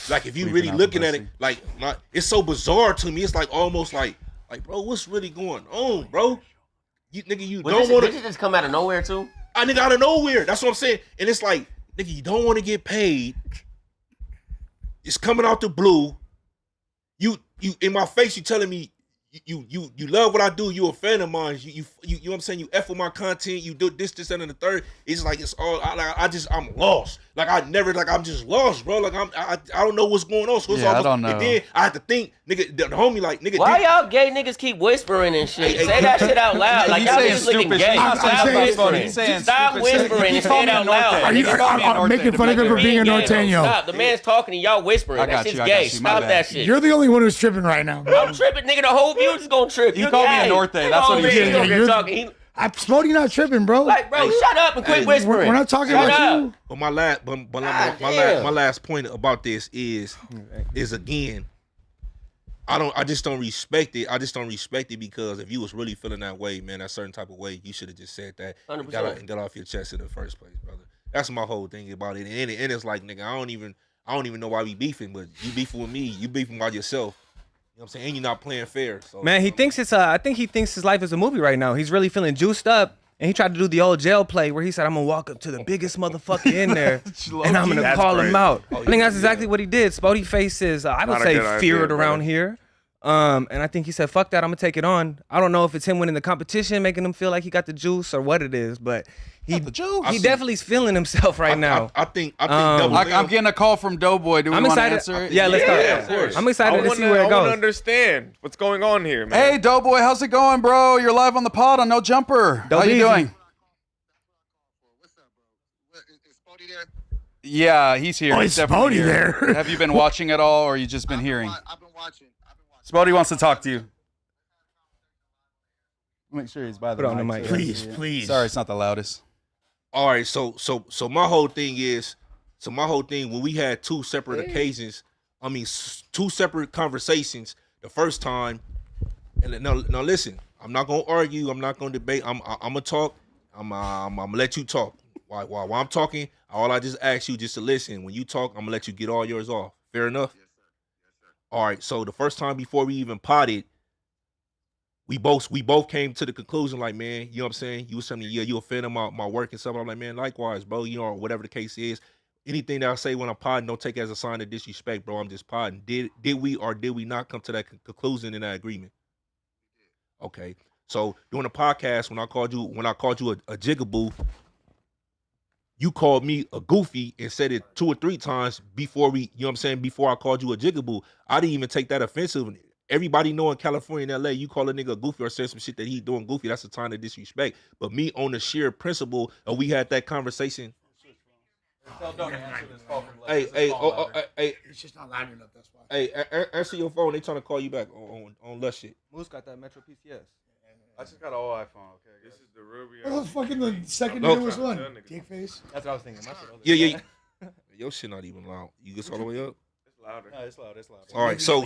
Like, if you really looking at it, like, it's so bizarre to me. It's like almost like, bro, what's really going on, bro? You don't want Did it just come out of nowhere too? nigga, out of nowhere. That's what I'm saying. And it's like, nigga, you don't want to get paid. It's coming out the blue. You in my face, you telling me you love what I do. You a fan of mine. You know what I'm saying? You F with my content. You do this, and the third. It's like it's all. I'm lost. Like I'm just lost, bro. Like I don't know what's going on. So it's I don't know. And then I have to think, nigga, the homie, like, nigga. Why y'all gay niggas keep whispering and shit? Say that shit out loud. Like, y'all saying niggas looking stupid gay. shit. He's not Stop saying whispering. he's saying Stop stupid shit. whispering and say it out loud. I'm making fun of him for being a Norteño. Stop. The man's talking and y'all whispering. I That got shit's you, I gay. got you. My Stop bad. that shit. You're the only one who's tripping right now. I'm tripping, nigga. The whole view is gonna trip. He called me a Norte. That's what he said. You're- Talking. Spodie not tripping, bro. Like, bro, shut up and quit whispering. We're not talking Shut about up. you. But my last point about this is again, I just don't respect it. I just don't respect it because if you was really feeling that way, man, that certain type of way, you should have just said that 100%. and got off your chest in the first place, brother. That's my whole thing about it. And it's like, nigga, I don't even know why we beefing, but you beefing with me, you beefing by yourself. You know what I'm saying? And you're not playing fair. So, Man, he thinks it's I think he thinks his life is a movie right now. He's really feeling juiced up. And he tried to do the old jail play where he said, I'm gonna walk up to the biggest motherfucker in there and I'm gonna call him out. I think that's exactly what he did. Spodie faces, I would Not a say, good feared idea, around brother. here. And I think he said, fuck that, I'm gonna take it on. I don't know if it's him winning the competition, making him feel like he got the juice or what it is, but he definitely is feeling himself right now. I think I'm getting a call from Doughboy. Do we I'm want to excited. answer it? Yeah, let's Yeah, go. of course. I'm excited to see where it I want to goes. understand what's going on here, man. Hey, Doughboy, how's it going, bro? You're live on the pod on No Jumper. How you Easy. doing? What's up, bro? Is Spodie there? Yeah, he's here. Oh, He's is definitely Spodie here. there? Have you been watching at all, or you just been hearing? I've been watching. Spodie wants to talk to you. Make sure he's by the Put it on the mic. mic. so- Please, please. Sorry, it's not the loudest. All right, so my whole thing is, So my whole thing, when we had two separate occasions, two separate conversations. The first time, and now listen, I'm not gonna argue. I'm not gonna debate. I'm gonna talk. I'm gonna let you talk. While I'm talking, all I just ask you just to listen. When you talk, I'm gonna let you get all yours off. Fair enough? Yes, sir. Yes, sir. All right. So the first time before we even potted, we both came to the conclusion, like, man, you know what I'm saying? You was telling me, yeah, you a fan of my work and stuff. I'm like, man, likewise, bro. You know, whatever the case is. Anything that I say when I'm podding, don't take it as a sign of disrespect, bro. I'm just podding. Did we or did we not come to that conclusion in that agreement? Okay. So during the podcast, when I called you a jigaboo, you called me a goofy and said it 2 or 3 times before we, you know what I'm saying, before I called you a jigaboo. I didn't even take that offensive. Everybody know in California and LA, you call a nigga a goofy or say some shit that he doing goofy, that's a sign of disrespect. But me on the sheer principle, we had that conversation. Hey, It's just not loud enough. That's why. hey, answer your phone. They trying to call you back on less shit. Moose got that Metro PCS. I just got an old iPhone. Okay, This is the Ruby. What was fucking the second No. newest one? Tell niggas. Dick face. That's what I was thinking. My shit over Yeah. Your shit not even loud. You get all the way up. It's louder. No, it's loud. It's loud. All right. So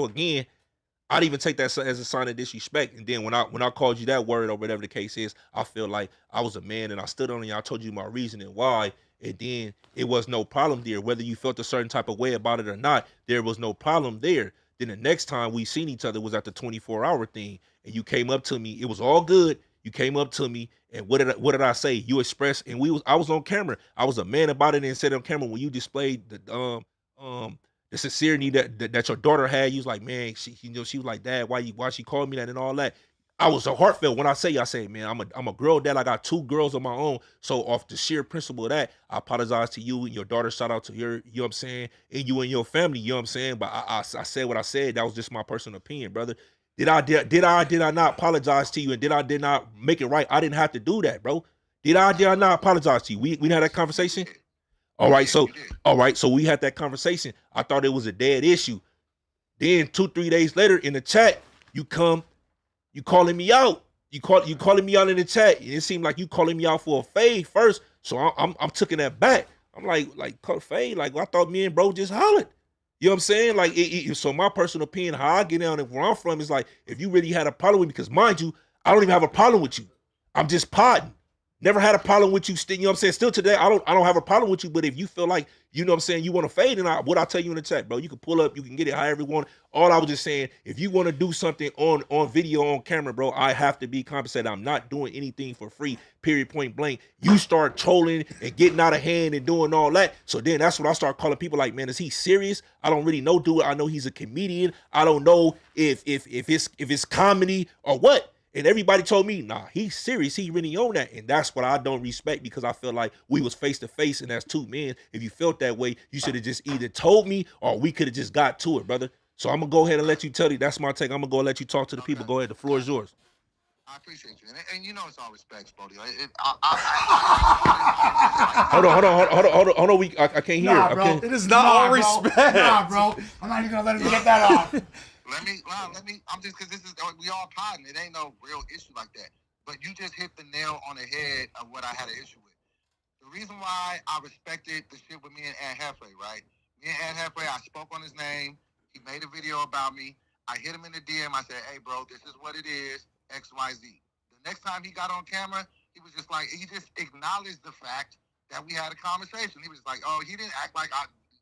again, I didn't even take that as a sign of disrespect. And then when I called you that word or whatever the case is, I feel like I was a man and I stood on it. I told you my reason and why. And then it was no problem there. Whether you felt a certain type of way about it or not, there was no problem there. Then the next time we seen each other was at the 24-hour thing. And you came up to me. It was all good. You came up to me. And what did I say? You expressed, and I was on camera. I was a man about it and said on camera when you displayed the sincerity that your daughter had. You was like, man, she was like, Dad, why she called me that and all that. I was so heartfelt when I say, man, I'm a girl dad. I got 2 girls of my own. So off the sheer principle of that, I apologize to you and your daughter. Shout out to your, you know what I'm saying, and you and your family, you know what I'm saying. But I said what I said. That was just my personal opinion, brother. Did I not apologize to you and did I not make it right? I didn't have to do that, bro. Did I not apologize to you? We had that conversation. All right, so we had that conversation. I thought it was a dead issue. Then 2-3 days later in the chat, you calling me out. You calling me out in the chat. It seemed like you calling me out for a fade first. So I'm taking that back. I'm like fade. Like I thought me and bro just hollered. You know what I'm saying? Like so my personal opinion, how I get down and where I'm from is like if you really had a problem with me, because mind you, I don't even have a problem with you. I'm just podding. Never had a problem with you. You know what I'm saying? Still today, I don't have a problem with you. But if you feel like, you know what I'm saying, you want to fade, and what I tell you in the chat, bro, you can pull up, you can get it however you want. All I was just saying, if you want to do something on video, on camera, bro, I have to be compensated. I'm not doing anything for free, period, point blank. You start trolling and getting out of hand and doing all that. So then that's when I start calling people like, man, is he serious? I don't really know, dude. I know he's a comedian. I don't know if it's comedy or what. And everybody told me, nah, he's serious. He really on that. And that's what I don't respect because I feel like we was face to face and as 2 men. If you felt that way, you should have just either told me or we could have just got to it, brother. So I'm going to go ahead and let you tell you. That's my take. I'm going to go let you talk to the people. Go ahead. The floor is yours. I appreciate you. And you know it's all respect, Spody. Hold on. I can't hear. Nah, bro. It is not all respect. Nah, bro. I'm not even gonna let him get that off. Let me. I'm just because this is we all podding. It ain't no real issue like that. But you just hit the nail on the head of what I had an issue with. The reason why I respected the shit with me and Ant Halfway, right? Me and Ant Halfway, I spoke on his name. He made a video about me. I hit him in the DM. I said, "Hey, bro, this is what it is. X, Y, Z." The next time he got on camera, he was just like, he just acknowledged the fact that we had a conversation. He was like, oh, he didn't act like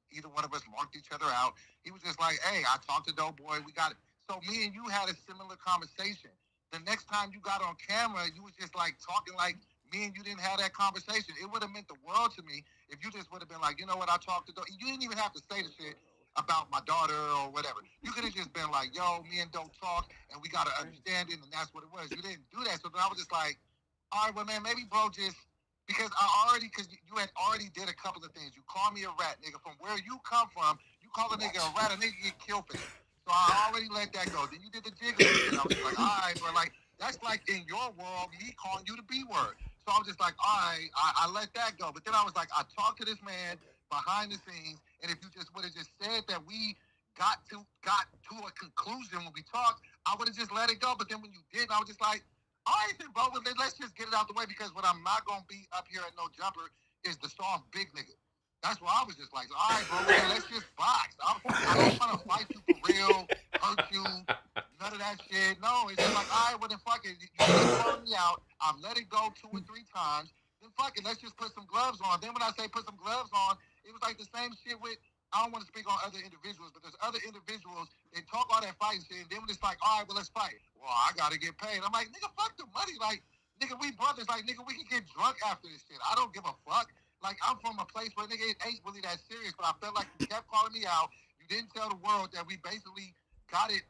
either one of us marked each other out. He was just like, hey, I talked to Doughboy, we got it. So me and you had a similar conversation. The next time you got on camera, you was just like talking like me and you didn't have that conversation. It would have meant the world to me if you just would have been like, you know what, I talked to Doe. You didn't even have to say the shit about my daughter or whatever. You could have just been like, yo, me and Doe talk and we got to understand it, and that's what it was. You didn't do that. So then I was just like, all right, well, man, maybe bro just, because you had already did a couple of things. You called me a rat, nigga. From where you come from, you call a nigga a rat, a nigga get killed for it. So I already let that go. Then you did the jiggle shit. I was like, all right, bro, like, that's like in your world, me calling you the B word. So I was just like, all right, I let that go. But then I was like, I talked to this man behind the scenes, and if you just would have just said that we got to a conclusion when we talked, I would have just let it go. But then when you did, I was just like, all right, then, bro, let's just get it out the way, because what I'm not going to be up here at no jumper is the soft big nigga. That's why I was just like, all right, bro, man, let's just box. I don't want to fight you for real, hurt you, none of that shit. No, it's just like, all right, well, then fuck it. You called me out. I've let it go 2 or 3 times. Then fuck it, let's just put some gloves on. Then when I say put some gloves on, it was like the same shit with, I don't want to speak on other individuals, but there's other individuals, they talk all that fighting shit, and then when it's like, all right, well, let's fight. Well, I got to get paid. I'm like, nigga, fuck the money. Like, nigga, we brothers. Like, nigga, we can get drunk after this shit. I don't give a fuck. Like, I'm from a place where, nigga, it ain't really that serious, but I felt like you kept calling me out. You didn't tell the world that we basically got it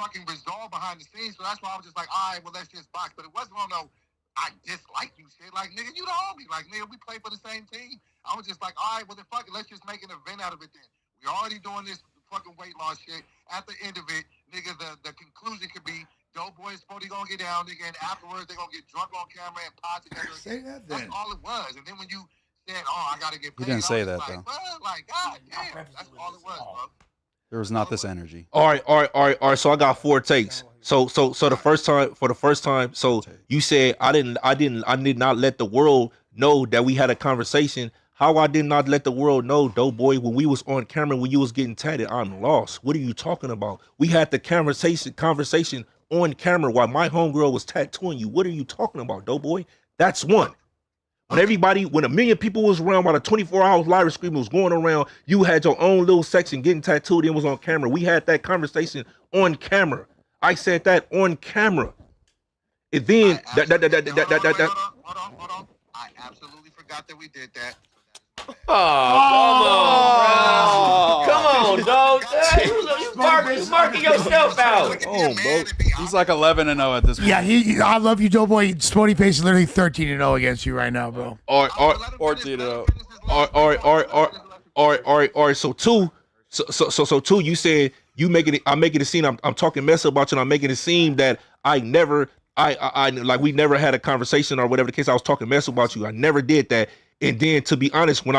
fucking resolved behind the scenes, so that's why I was just like, all right, well, let's just box. But it wasn't on no, I dislike you shit. Like, nigga, you the homie. Like, nigga, we play for the same team. I was just like, all right, well, then fuck it. Let's just make an event out of it then. We're already doing this fucking weight loss shit. At the end of it, nigga, the conclusion could be Doughboy and Spot gonna get down, nigga, and afterwards they're gonna get drunk on camera and pot together. Say that then. That's all it was. And then when you said, oh, I gotta get paid, He didn't say that, like, though. Well, like, God damn, that's all it was, bro. There was not this energy. All right. So I got 4 takes. So the first time, so you said I did not let the world know that we had a conversation. How I did not let the world know, Doughboy, when we was on camera, when you was getting tatted, I'm lost. What are you talking about? We had the conversation on camera while my homegirl was tattooing you. What are you talking about, Doughboy? That's one. When a million people was around, while the 24 hours live stream was going around, you had your own little section getting tattooed and was on camera. We had that conversation on camera. I said that on camera. And then Hold on. I absolutely forgot that we did that. Oh, come on, dog. You marking yourself out. Oh, bro. He's like 11-0 at this point. Yeah, I love you, Doughboy. Sporty Face is literally 13-0 against you right now, bro. All right. 14-0. All right. So two, you said I'm making it seem I'm talking mess about you, and I'm making it seem that I like we never had a conversation or whatever the case. I was talking mess about you. I never did that. And then, to be honest, once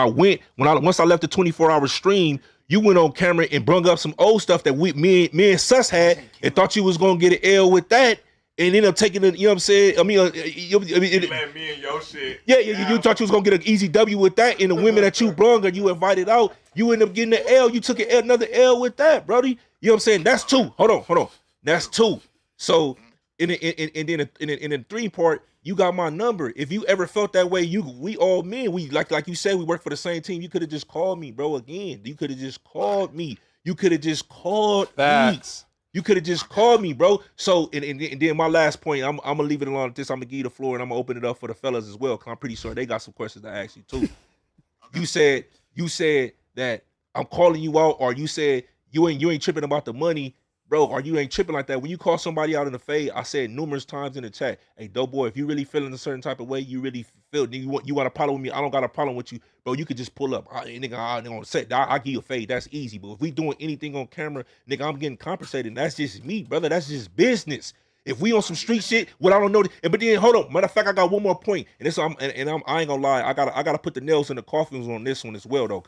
I left the 24-hour stream, you went on camera and brung up some old stuff that me and Sus had, and thought you was gonna get an L with that, and ended up taking it. You know what I'm saying? I mean, me and your shit. Yeah, you thought you was gonna get an easy W with that, and the women that you brung or you invited out, you ended up getting an L. You took another L with that, brody. You know what I'm saying? That's 2. Hold on. That's 2. So in the 3 part, you got my number. If you ever felt that way, we all men. We like you said, we work for the same team. You could have just called me, bro. Again, you could have just called me. You could have just called me. You could have just called me, bro. So and then my last point, I'm gonna leave it alone at this. I'm gonna give you the floor and I'm gonna open it up for the fellas as well, because I'm pretty sure they got some questions to ask you too. You said that I'm calling you out, or you said you ain't tripping about the money. Bro, or you ain't tripping like that. When you call somebody out in the fade, I said numerous times in the chat, hey, Doughboy, if you really feeling a certain type of way, you really feel, you want a problem with me, I don't got a problem with you, bro, you could just pull up. I give you a fade, that's easy. But if we doing anything on camera, nigga, I'm getting compensated. That's just me, brother. That's just business. If we on some street shit, what I don't know, but then hold on. Matter of fact, I got one more point, and I ain't gonna lie, I gotta put the nails in the coffins on this one as well, though.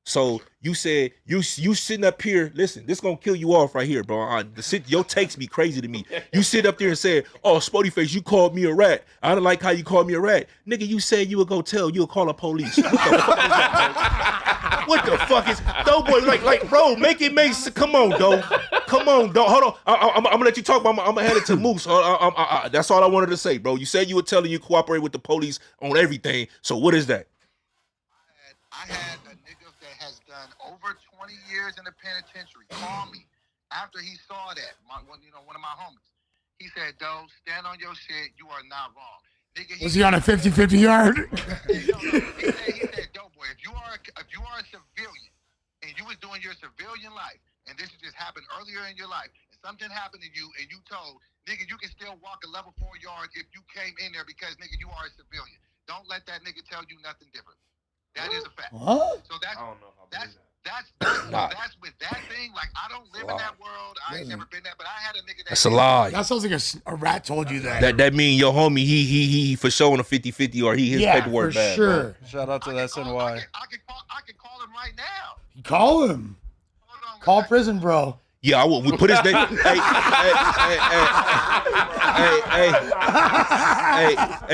So you said you sitting up here. Listen, this gonna kill you off right here, bro. Your takes be crazy to me. You sit up there and say, "Oh, Spotty Face, you called me a rat. I don't like how you called me a rat, nigga." You said you would go tell. You'll call the police. What the fuck is Doughboy? Like, bro, make it make sense. Come on, Dough. Hold on. I'm gonna let you talk. I'm gonna hand it to Moose. That's all I wanted to say, bro. You said you were telling you cooperate with the police on everything. So what is that? I had a nigga that has done over 20 years in the penitentiary call me after he saw that. One of my homies. He said, "Doe, stand on your shit. You are not wrong." Nigga, was he on a 50-50 yard? He said, "Doughboy, if you are a civilian and you was doing your civilian life, and this just happened earlier in your life, and something happened to you, and you told, nigga, you can still walk a level 4 yard if you came in there because, nigga, you are a civilian. Don't let that nigga tell you nothing different. That is a fact." What? So that's I don't know how that's with that thing. Like, I don't live in that world. I ain't never been there, but I had a nigga that. That's a lie. That sounds like a rat told you that. That mean your homie, he for sure on a 50-50, or his paperwork for bad. Sure. Bro. Shout out to that SNY. I can call him right now. Call him. Hold on, Call prison, bro. Yeah, I will. We put his name.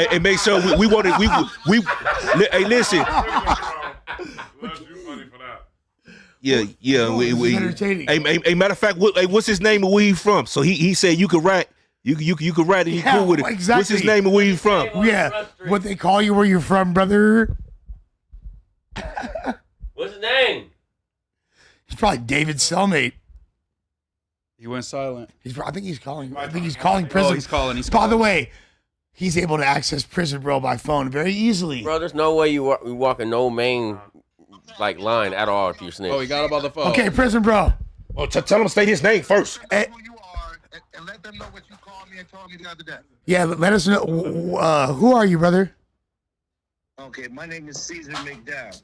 Hey, make sure we want it. Hey, listen. Yeah. This is entertaining. Hey, matter of fact, what's his name and where he from? So he said you could rap. You could rap and he cool with it. Exactly. What's his name and where he from? Yeah. What they call you where you're from, brother? What's his name? He's probably David's cellmate. He went silent. I think he's calling prison. Oh, he's calling. By the way, he's able to access prison, bro, by phone very easily. Bro, there's no way you walking no main line at all if you snitch. Oh, he got him on the phone. Okay, prison, bro. Oh, tell him to say his name first. Who you are, and let them know what you called me and told me the other day. Yeah, let us know. Who are you, brother? Okay, my name is Caesar McDowell.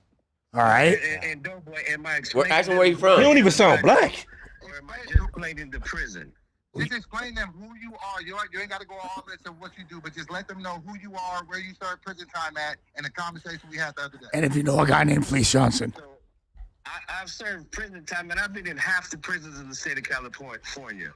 All right. And Doughboy, am I We're explaining? asking where you from. He don't even sound black. Or am I just explaining the prison? Just explain them who you are. You ain't got to go all this of what you do, but just let them know who you are, where you served prison time at, and the conversation we had the other day. And if you know a guy named Fleece Johnson. So, I've served prison time, and I've been in half the prisons in the state of California.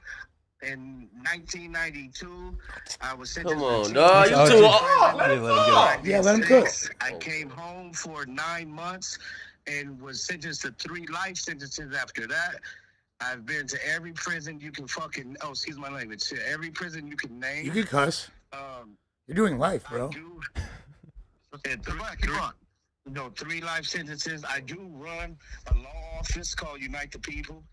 In 1992, I was sentenced. Come on, to dog. You too old. Yeah, let him cook. I came home for 9 months and was sentenced to 3 life sentences after that. I've been to every prison you can excuse my language. To every prison you can name. You can cuss. You're doing life, bro. And 3 life sentences. I do run a law office called Unite the People.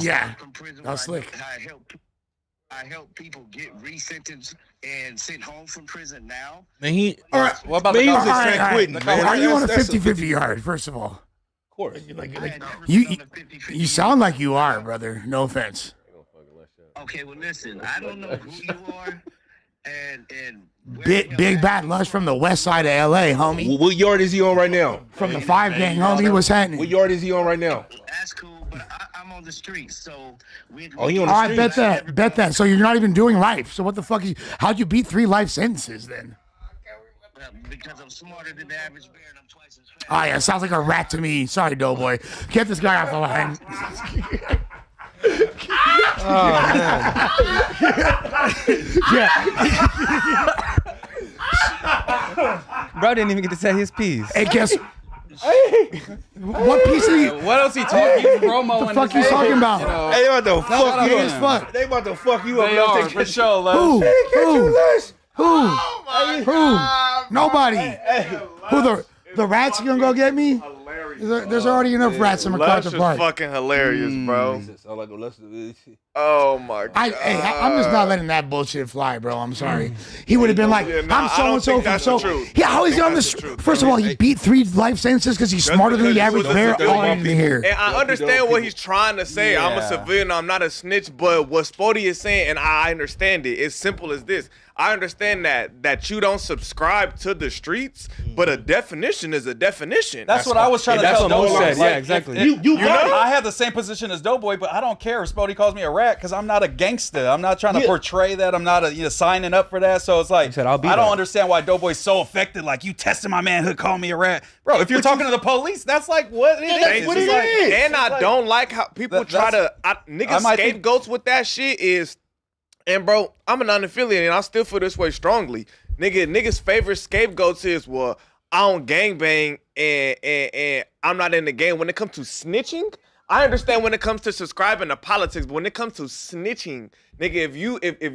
Yeah, from prison. that was slick. I help people get resentenced and sent home from prison now. Man, All right. What about Man, the he conversation? was just quitting, man. Are you on a That's 50-50 yard, first of all? Of course. You sound like you are, brother. No offense. Okay, well, listen, I don't know who you are, and Big Bad Lush from the west side of L.A., homie. What yard is he on right now? From the 5 gang, homie. What's happening? What yard is he on right now? that's cool, but I'm on the streets, so he on the All right, bet that. So you're not even doing life. So what the fuck? How'd you beat 3 life sentences then? because I'm smarter than the average bear and I'm twice as fast. Oh yeah, sounds like a rat to me. Sorry, Doughboy. Get this guy off the line. Bro didn't even get to say his piece. Hey, guess what piece of you? What else he talking? He's promoing. The fuck you talking about? Hey, they about to fuck you as fuck. They about to fuck you up. They are for sure, Les. Who? Who? Oh Who? Nobody. Who the rats gonna go get me? There's already enough rats in MacArthur Lush is Park. fucking hilarious, bro. Oh my god. I'm just not letting that bullshit fly, bro. I'm sorry. He would have been like, Yeah, nah, I'm so and so from that's so. the truth. Yeah, how I is he think on that's this? the truth, First of all, he beat 3 life sentences because he's smarter than the average bear. All I need to hear. And I understand what he's trying to say. I'm a civilian. I'm not a snitch. But what Spotty is saying, and I understand it. It's simple as this. I understand that you don't subscribe to the streets, but a definition is a definition. That's what I was trying to That's tell what Mo Doughboy. said. Yeah, exactly. I have the same position as Doughboy, but I don't care if Spotty calls me a rat because I'm not a gangster. I'm not trying to portray that. I'm not signing up for that. So it's like, said, I'll be I don't that. understand why Doughboy's so affected. Like, you testing my manhood, call me a rat. Bro, if you're talking to the police, that's like what it is. That's what It's it like- is. And I don't like how people try to niggas might think- scapegoats with that shit is. And bro, I'm a non-affiliated and I still feel this way strongly. Niggas' favorite scapegoats is, well, I don't gangbang and I'm not in the game. When it comes to snitching, I understand when it comes to subscribing to politics, but when it comes to snitching, nigga, if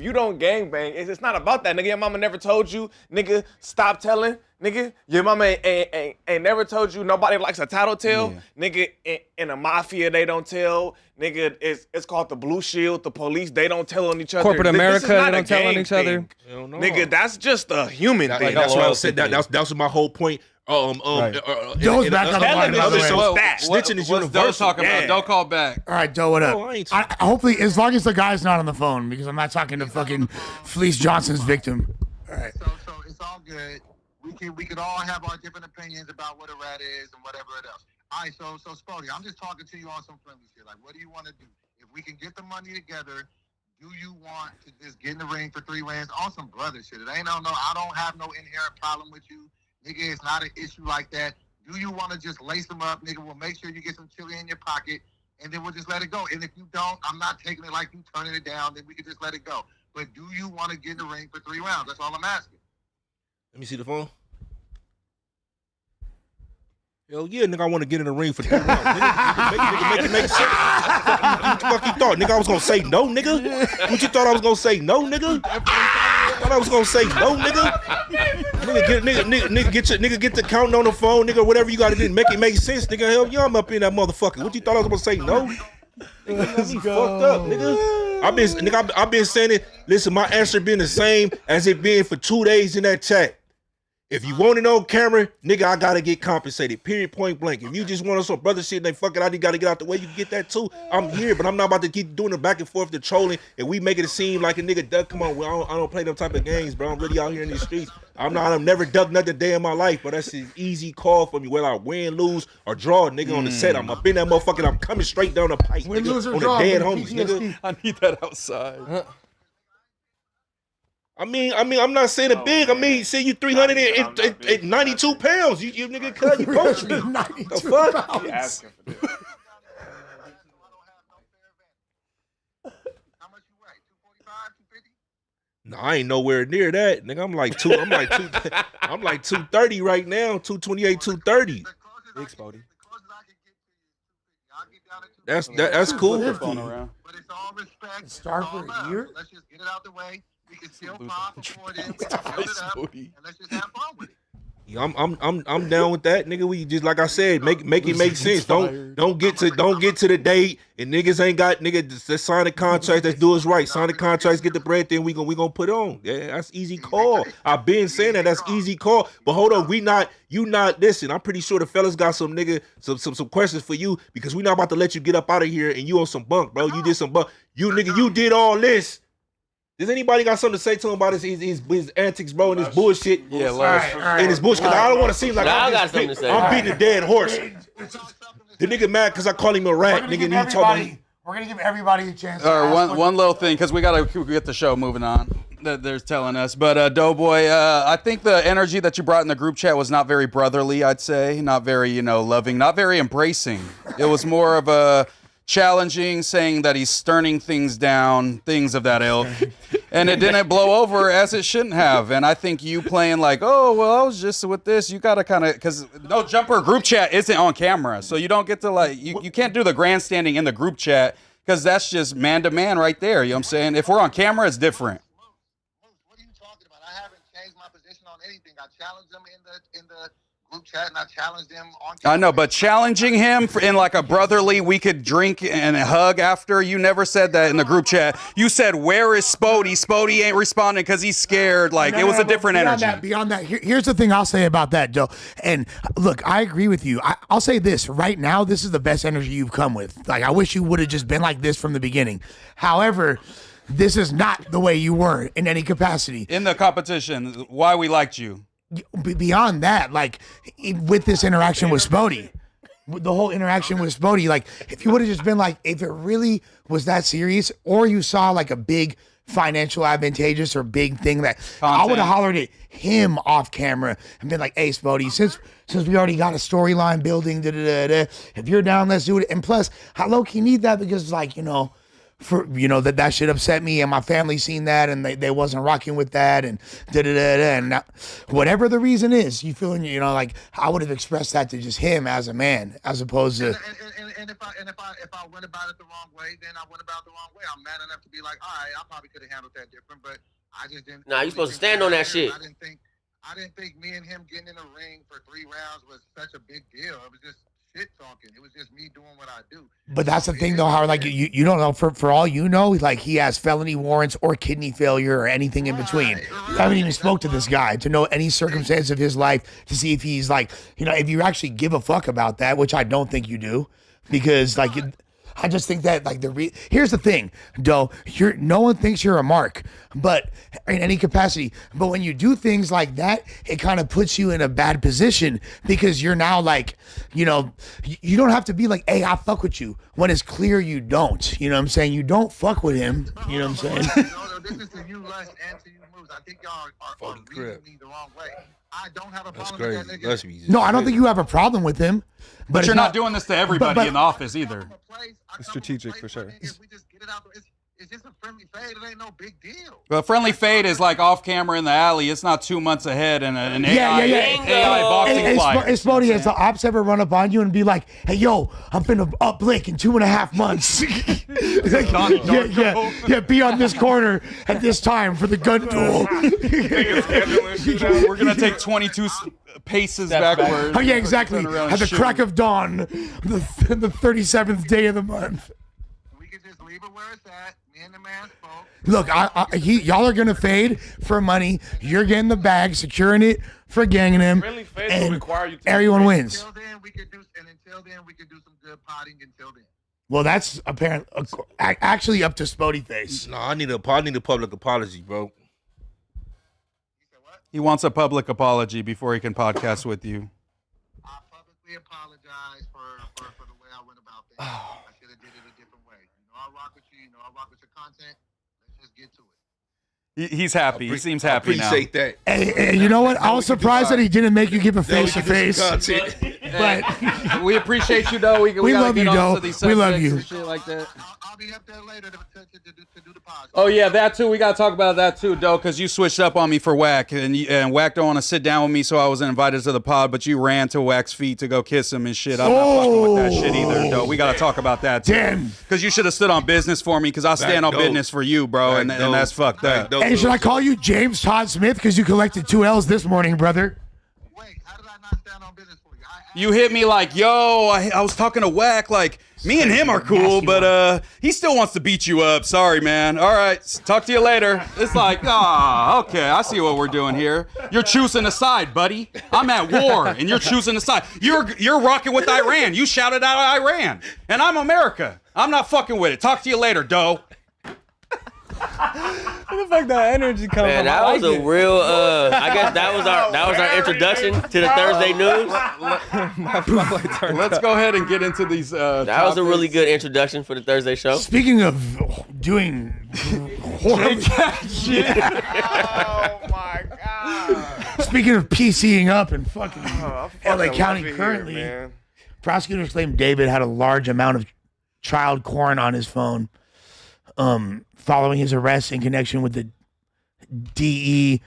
you don't gangbang, it's not about that. Nigga, your mama never told you, nigga, stop telling. Nigga, your mama ain't never told you nobody likes a tattletale. Yeah. Nigga, in the mafia, they don't tell. Nigga, it's called the Blue Shield. The police, they don't tell on each other. Corporate America, This is not they a don't tell on gang each other. thing. Nigga, that's just a human thing. That's what I said. That's my whole point. Joe's back on the line, by the way. Snitching is What's Doe universal. talking about? Doe call back. All right, Joe, what up? Oh, I ain't- Hopefully, as long as the guy's not on the phone, because I'm not talking to fucking Fleece Johnson's victim. All right. So it's all good. We could all have our different opinions about what a rat is and whatever else. All right, so Spotty, I'm just talking to you on some friendly shit. Like, what do you want to do? If we can get the money together, do you want to just get in the ring for 3 rounds on some brother shit? It ain't I don't have no inherent problem with you. Nigga, it's not an issue like that. Do you want to just lace them up? Nigga, we'll make sure you get some chili in your pocket, and then we'll just let it go. And if you don't, I'm not taking it like you turning it down, then we can just let it go. But do you want to get in the ring for 3 rounds? That's all I'm asking. Let me see the phone. Hell yeah, nigga, I want to get in the ring for 3 rounds. Nigga, make it make sense. What the fuck you thought? Nigga, I was gonna say no, nigga? What you thought I was gonna say no, nigga? Thought I was gonna say no, nigga? Nigga, get the counting on the phone, nigga, whatever you gotta do, make it make sense, nigga. Hell yeah, I'm up in that motherfucker. What you thought I was gonna say no? Nigga, got me fucked up, nigga. I've been saying it. Listen, my answer been the same as it been for 2 days in that chat. If you want it on camera, nigga, I gotta get compensated. Period, point blank. If you just want some brother shit, then fuck it, I gotta get out the way. You can get that too. I'm here, but I'm not about to keep doing the back and forth, the trolling, and we make it seem like a nigga duck. Come on, I don't play them type of games, bro. I'm really out here in these streets. I've never ducked nothing day in my life, but that's an easy call for me. Whether I win, lose, or draw, nigga, on the set, I'm up in that motherfucker. I'm coming straight down the pipe, Win, nigga, lose, or on draw, the dead with homies, nigga. I need that outside. I mean, I'm not saying it big. I mean, say you 392 pounds. You nigga cut, you poached me. 92 The fuck? pounds. Asking for this. How much you weigh? 245, 250? No, I ain't nowhere near that, nigga. I'm like 230 right now. 228, 230. Big Spody. That's cool. Phone around. But it's all respect. Start it's all for a love. year? Let's just get it out the way. We can still pop before then. We can build it up, and let's just have fun with it. Yeah, I'm down with that, nigga. We just like I said, make it make sense. Don't get to the date and niggas ain't got let's sign the contract. Let's do us right. Sign the contracts, get the bread. Then we gonna put it on. Yeah, that's easy call. I've been saying that. That's easy call. But hold on, you not listen. I'm pretty sure the fellas got some questions for you because we not about to let you get up out of here and you on some bunk, bro. You did some bunk. You did all this. Does anybody got something to say to him about his antics, bro, and his bullshit? Yeah, and his bullshit. Cause I don't want to seem like I'm beating a dead horse. The nigga mad because I call him a rat, nigga. And he talking. We're gonna give everybody a chance. All right, one little thing, because we gotta get the show moving on. That they're telling us, but Doughboy, I think the energy that you brought in the group chat was not very brotherly. I'd say not very, loving, not very embracing. It was more of a challenging, saying that he's sturning things down, things of that ilk. And it didn't blow over as it shouldn't have. And I think you playing like, oh, well, I was just with this. You got to kind of, because No Jumper group chat isn't on camera. So you don't get to you can't do the grandstanding in the group chat because that's just man to man right there. You know what I'm saying? If we're on camera, it's different. What are you talking about? I haven't changed my position on anything. I challenged them in the group chat and I challenged them on camera. I know, but challenging him in like a brotherly, we could drink and hug after, you never said that in the group chat. You said, where is Spody? Spody ain't responding because he's scared. Like, it was a different energy. Beyond that, here's the thing I'll say about that, Joe. And look, I agree with you. I'll say this. Right now, this is the best energy you've come with. Like, I wish you would have just been like this from the beginning. However, this is not the way you were in any capacity. In the competition, why we liked you. Beyond that, like with this interaction with Spody, the whole interaction with Spody, like if you would have just been like, if it really was that serious, or you saw like a big financial advantageous or big thing that I would have hollered at him off camera and been like, hey Spody, since we already got a storyline building, if you're down, let's do it. And plus, I low-key need that because like, that shit upset me and my family seen that and they wasn't rocking with that and and now, whatever the reason is, you feeling, like I would have expressed that to just him as a man as opposed to. And if I went about it the wrong way, then I went about it the wrong way. I'm man enough to be like, all right, I probably could have handled that different, but I just didn't. Nah, you supposed to stand on that shit. I didn't think me and him getting in the ring for 3 rounds was such a big deal. It was just shit talking. It was just me doing what I do. But that's the thing though, Howard, like you don't know, for all you know, like he has felony warrants or kidney failure or anything in between. You haven't even spoke to this guy to know any circumstance of his life to see if he's like, if you actually give a fuck about that, which I don't think you do, because like I just think that like here's the thing, Doe, no one thinks you're a mark, but in any capacity. But when you do things like that, it kind of puts you in a bad position because you're now like, you don't have to be like, hey, I fuck with you when it's clear you don't. You know what I'm saying? You don't fuck with him. You know what I'm saying? No, this is to you, Les, and to you, Moose. I think y'all are reading me the wrong way. I don't have a problem with that nigga. No, I don't think you have a problem with him. But you're not doing this to everybody in the office either. It's strategic for sure. If we just get it out, It's just a friendly fade. It ain't no big deal. But friendly fade is like off camera in the alley. It's not 2 months ahead and an AI boxing fight. It's funny. Has the ops ever run up on you and be like, "Hey, yo, I'm finna up Blake in 2.5 months." Yeah, be on this corner at this time for the gun duel. We're gonna take 22 paces backwards. Oh yeah, exactly. At the crack of dawn, the 37th day of the month. We can just leave it where it's at. Me and the man spoke. Look, y'all are gonna fade for money. You're getting the bag, securing it for ganging him, Friendly fade will and require you to everyone wins. Until then, we can do some good potting. Until then. Well, that's apparently actually up to Spody Face. No, I need a public apology, bro. He wants a public apology before he can podcast with you. I publicly apologize for the way I went about things. I should have did it a different way. You know, I rock with you. You know, I rock with your content. Let's just get to it. He's happy. He seems happy now. Appreciate that. Hey, you know what? I was surprised that he didn't make you give a face to face. But We appreciate you, though. We love you, though. We love you. Shit like that. I'll be up there later to do the podcast. Oh yeah, that too. We gotta talk about that too, Doe, because you switched up on me for Wack, and Wack don't want to sit down with me, so I wasn't invited to the pod. But you ran to Wack's feet to go kiss him and shit. I'm not fucking with that shit either, Doe. We gotta talk about that too. Damn. Because you should have stood on business for me, because I stand on Doe. business for you, bro, and that's fucked up. hey, should I call you James Todd Smith because you collected 2 L's this morning, brother? Wait, how did I not stand on business for you? You hit me like, yo, I was talking to Wack, like, me and him are cool, but he still wants to beat you up. Sorry, man. All right, talk to you later. It's like, okay, I see what we're doing here. You're choosing a side, buddy. I'm at war, and you're choosing a side. You're rocking with Iran. You shouted out Iran, and I'm America. I'm not fucking with it. Talk to you later, Doe. Where the fuck that energy come Man, from? that was a real. I guess that was our introduction to the Thursday news. Let's go ahead and get into these. That was a really good introduction for the Thursday show. Speaking of doing horrible shit. Oh my god. Speaking of PCing up and fucking LA County love it currently, here, man. prosecutors claim David had a large amount of child porn on his phone following his arrest in connection with the DE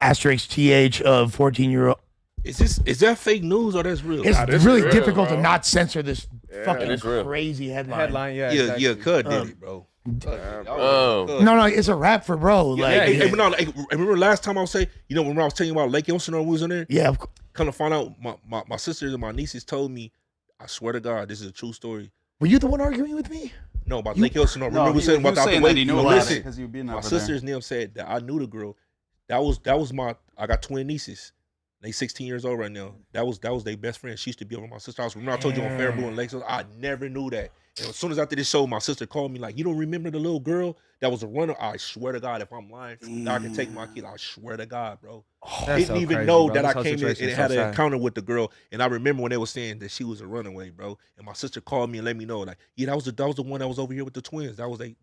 *TH of 14-year-old. Is that fake news or that's real? It's really real, difficult bro. to not censor this fucking it's real. crazy headline. Headline, yeah. Yeah, exactly. yeah, Cud did it, bro. No, it's a rap for bro. Like, remember last time I was saying, when I was telling you about Lake Elsinore was on there? yeah, of course. Come to find out, my sisters and my nieces told me, I swear to God, this is a true story. Were you the one arguing with me? No, about Lake Elsinore. Remember we saying about the saying way that he knew you about listen. it because you've been My over there. sisters and them said that I knew the girl. That was my. I got twin nieces. They 16 years old right now. That was their best friend. She used to be over my sister's house. Remember I told you on Fairblue and Lakes? I never knew that. And as soon as after this show, my sister called me like, you don't remember the little girl that was a runner? I swear to God, if I'm lying, I can take my kid. I swear to God, bro. That's Didn't so even crazy, know bro. that This I whole came in situation and is had so an sad. encounter with the girl. And I remember when they were saying that she was a runaway, bro. And my sister called me and let me know, like, yeah, that was the one that was over here with the twins. That was a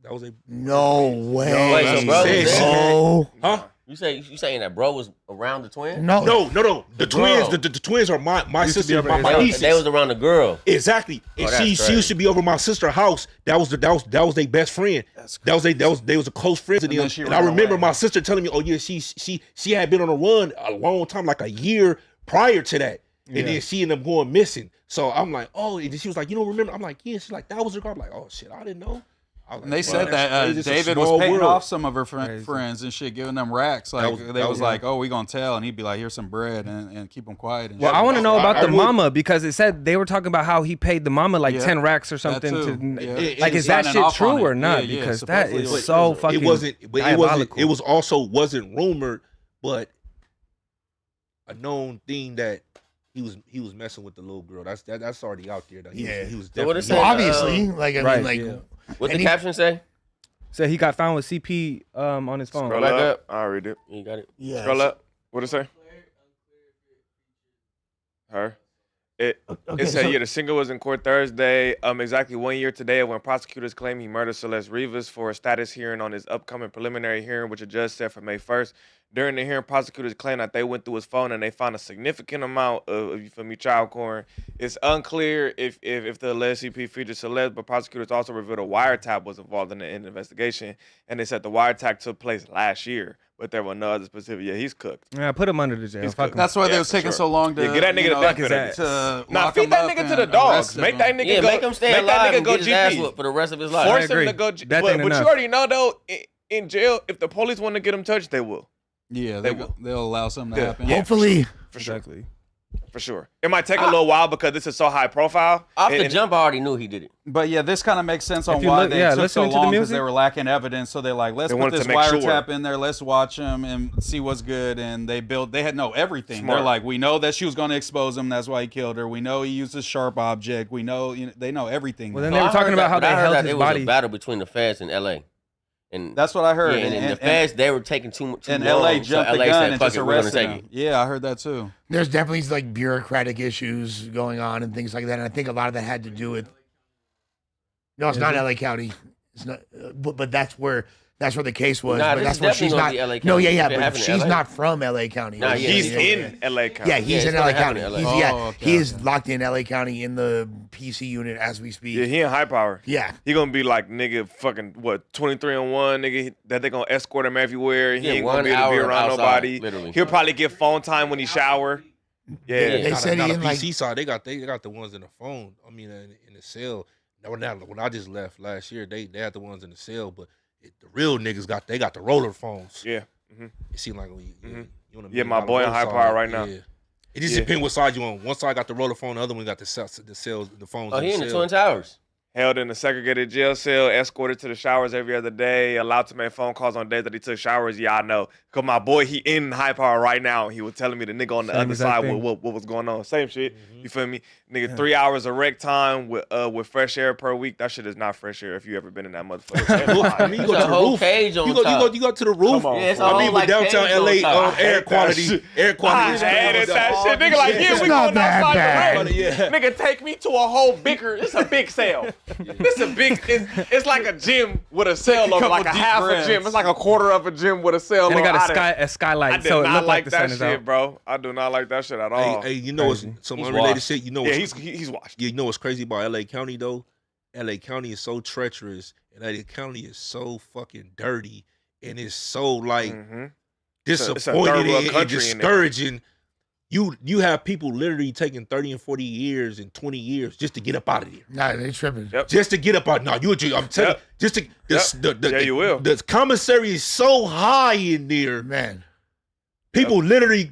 No way. Wait, so bro was there? Oh. huh? You saying that bro was around the twin? No. No. The twins, girl. the twins are my Used to be sister, over my his house. nieces. They was around the girl. Exactly. And that's she crazy. used to be over my sister's house. That was their best friend. They was a close friend to And then them. she And ran I remember away. my sister telling me, oh yeah, she had been on a run a long time, like a year prior to that. And then she ended up going missing. So I'm like, oh, and she was like, you don't remember? I'm like, yeah. She's like, that was her girl. I'm like, oh shit, I didn't know. I was And like, they wow, said that's that crazy. It's a David was small paying world. off some of her friends and shit, giving them racks. Like was- they that was was- like, "Oh, we gonna tell," and he'd be like, "Here's some bread," and keep them quiet. And Well, shit. I want to know about I the would- mama because it said they were talking about how he paid the mama like Yeah, 10 racks or that something. too. To, Yeah. like, is that Signing shit off on true it. or not? Yeah, Because that supposedly is it was. so fucking. It wasn't. diabolical. It was also wasn't rumored, but a known thing that he was messing with the little girl. That's already out there. Though. He was So what definitely. it Well, said, obviously, like I right, mean, yeah. What the And he- caption say? Said he got found with CP on his phone. Scroll back up. up. I'll read it. You got it. yeah. Scroll up. What it say? Her. It said, the singer was in court Thursday, exactly 1 year today when prosecutors claim he murdered Celeste Rivas for a status hearing on his upcoming preliminary hearing, which a judge set for May 1st. During the hearing, prosecutors claimed that they went through his phone and they found a significant amount of, you feel me, child porn. It's unclear if the alleged CP featured Celeste, but prosecutors also revealed a wiretap was involved in the investigation, and they said the wiretap took place last year, but there were no other specific. Yeah, he's cooked. Yeah, put him under the jail. Fuck him. That's why they was taking so long to get that nigga the benefit to Now feed that nigga to the dogs. Make that nigga go. Make him stay alive and get his ass whooped for the rest of his life. Force him to go. But you already know though, in jail, if the police want to get him touched, they will. Yeah, they'll allow something to happen. Yeah, hopefully. For sure. Exactly. For sure. It might take a little while because this is so high profile. Off the jump, I already knew he did it. But yeah, this kind of makes sense on why they took so long because they were lacking evidence. So they're like, let's put this wiretap in there. Let's watch him and see what's good. And they had everything. Smart. They're like, we know that she was going to expose him. That's why he killed her. We know he used a sharp object. We know, they know everything. Well, then they were talking about how they held his body. It was a battle between the feds and L.A. And that's what I heard. Yeah, and the feds, they were taking too long. And LA jumped the gun and just arrested him. Yeah, I heard that too. There's definitely like bureaucratic issues going on and things like that. And I think a lot of that had to do with. No, it's not LA County. It's not, but that's where the case was. Nah, but that's where she's not. No, but she's not from LA County. Nah, he's in LA County. Yeah, he's in LA County. He is locked in LA County in the PC unit as we speak. Yeah, he in high power. Yeah, he gonna be like nigga, fucking what 23-on-1 nigga that they gonna escort him everywhere. He ain't gonna be able to be around nobody. Literally. He'll probably get phone time when he shower. Yeah, they said he in like PC side. They got the ones in the phone. I mean, in the cell. When I just left last year, they had the ones in the cell, but the real niggas got the roller phones. Yeah. It seemed like you want to my boy on high power right now. Yeah. It just depends what side you on. One side got the roller phone, the other one got the phones. Oh, he in the Twin Towers. Held in a segregated jail cell, escorted to the showers every other day, allowed to make phone calls on days that he took showers. Yeah, I know. Because my boy, he in high power right now. He was telling me the nigga on the other side what was going on. Same shit. You feel me? Nigga, 3 hours of rec time with fresh air per week. That shit is not fresh air if you ever been in that motherfucker. I mean, you go to the roof. Cage on top. You go to the roof. I mean, with downtown LA, air quality. Air quality. I hated that shit. Nigga, like, yeah, we going outside the rec. Nigga, take me to a whole bigger. It's a big cell. It's a big. It's like a gym with a cell over, like a half a gym. It's like a quarter of a gym with a cell. And it got a skylight. I did not like that shit, bro. I do not like that shit at all. Hey, you know what's some unrelated shit? You know, he's washed. You know what's crazy about LA County though? LA County is so treacherous, and LA County is so fucking dirty, and it's so like disappointing and discouraging. You have people literally taking 30 and 40 years and 20 years just to get up out of there. Nah, they tripping. Yep. Just to get up out. No, I'm telling you, just to you will. The commissary is so high in there, man. People literally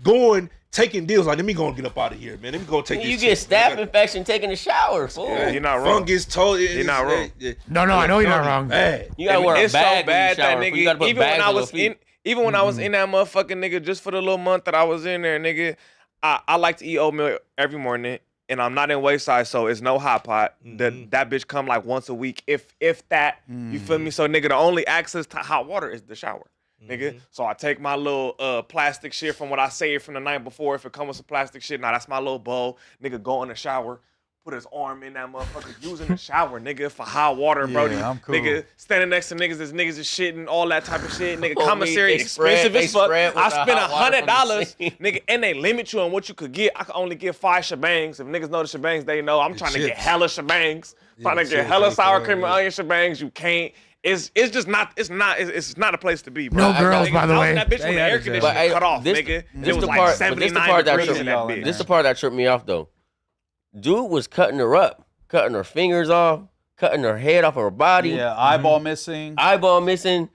taking deals like, let me go and get up out of here, man. Let me go take this. You get staph infection taking a shower, fool. Yeah, you're not wrong. Fungus told you. You're not wrong. No, I know you're not wrong. Bad. You gotta wear a bag. So bad that nigga. nigga. Even when I was in that motherfucking nigga, just for the little month that I was in there, nigga. I like to eat oatmeal every morning, and I'm not in Wayside, so it's no hot pot. That bitch come like once a week, if that. You feel me? So nigga, the only access to hot water is the shower, nigga. So I take my little plastic shit from what I saved from the night before. If it comes with some plastic shit, that's my little bowl. Nigga, go in the shower. Put his arm in that motherfucker, using the shower, nigga, for hot water, brody. I'm cool. Nigga, standing next to niggas is shitting, all that type of shit. Nigga, commissary expensive as fuck. I spent $100, nigga, and they limit you on what you could get. I could only get 5 shebangs. If niggas know the shebangs, they know. I'm trying to get hella shebangs. Trying to get hella sour cream and onion shebangs. You can't. It's just not. It's not a place to be, bro. No girls, by the way. That bitch when the air conditioning cut off, nigga. It was like 79 degrees in that bitch. This is the part that tripped me off though. Dude was cutting her up, cutting her fingers off, cutting her head off of her body. Yeah, eyeball missing.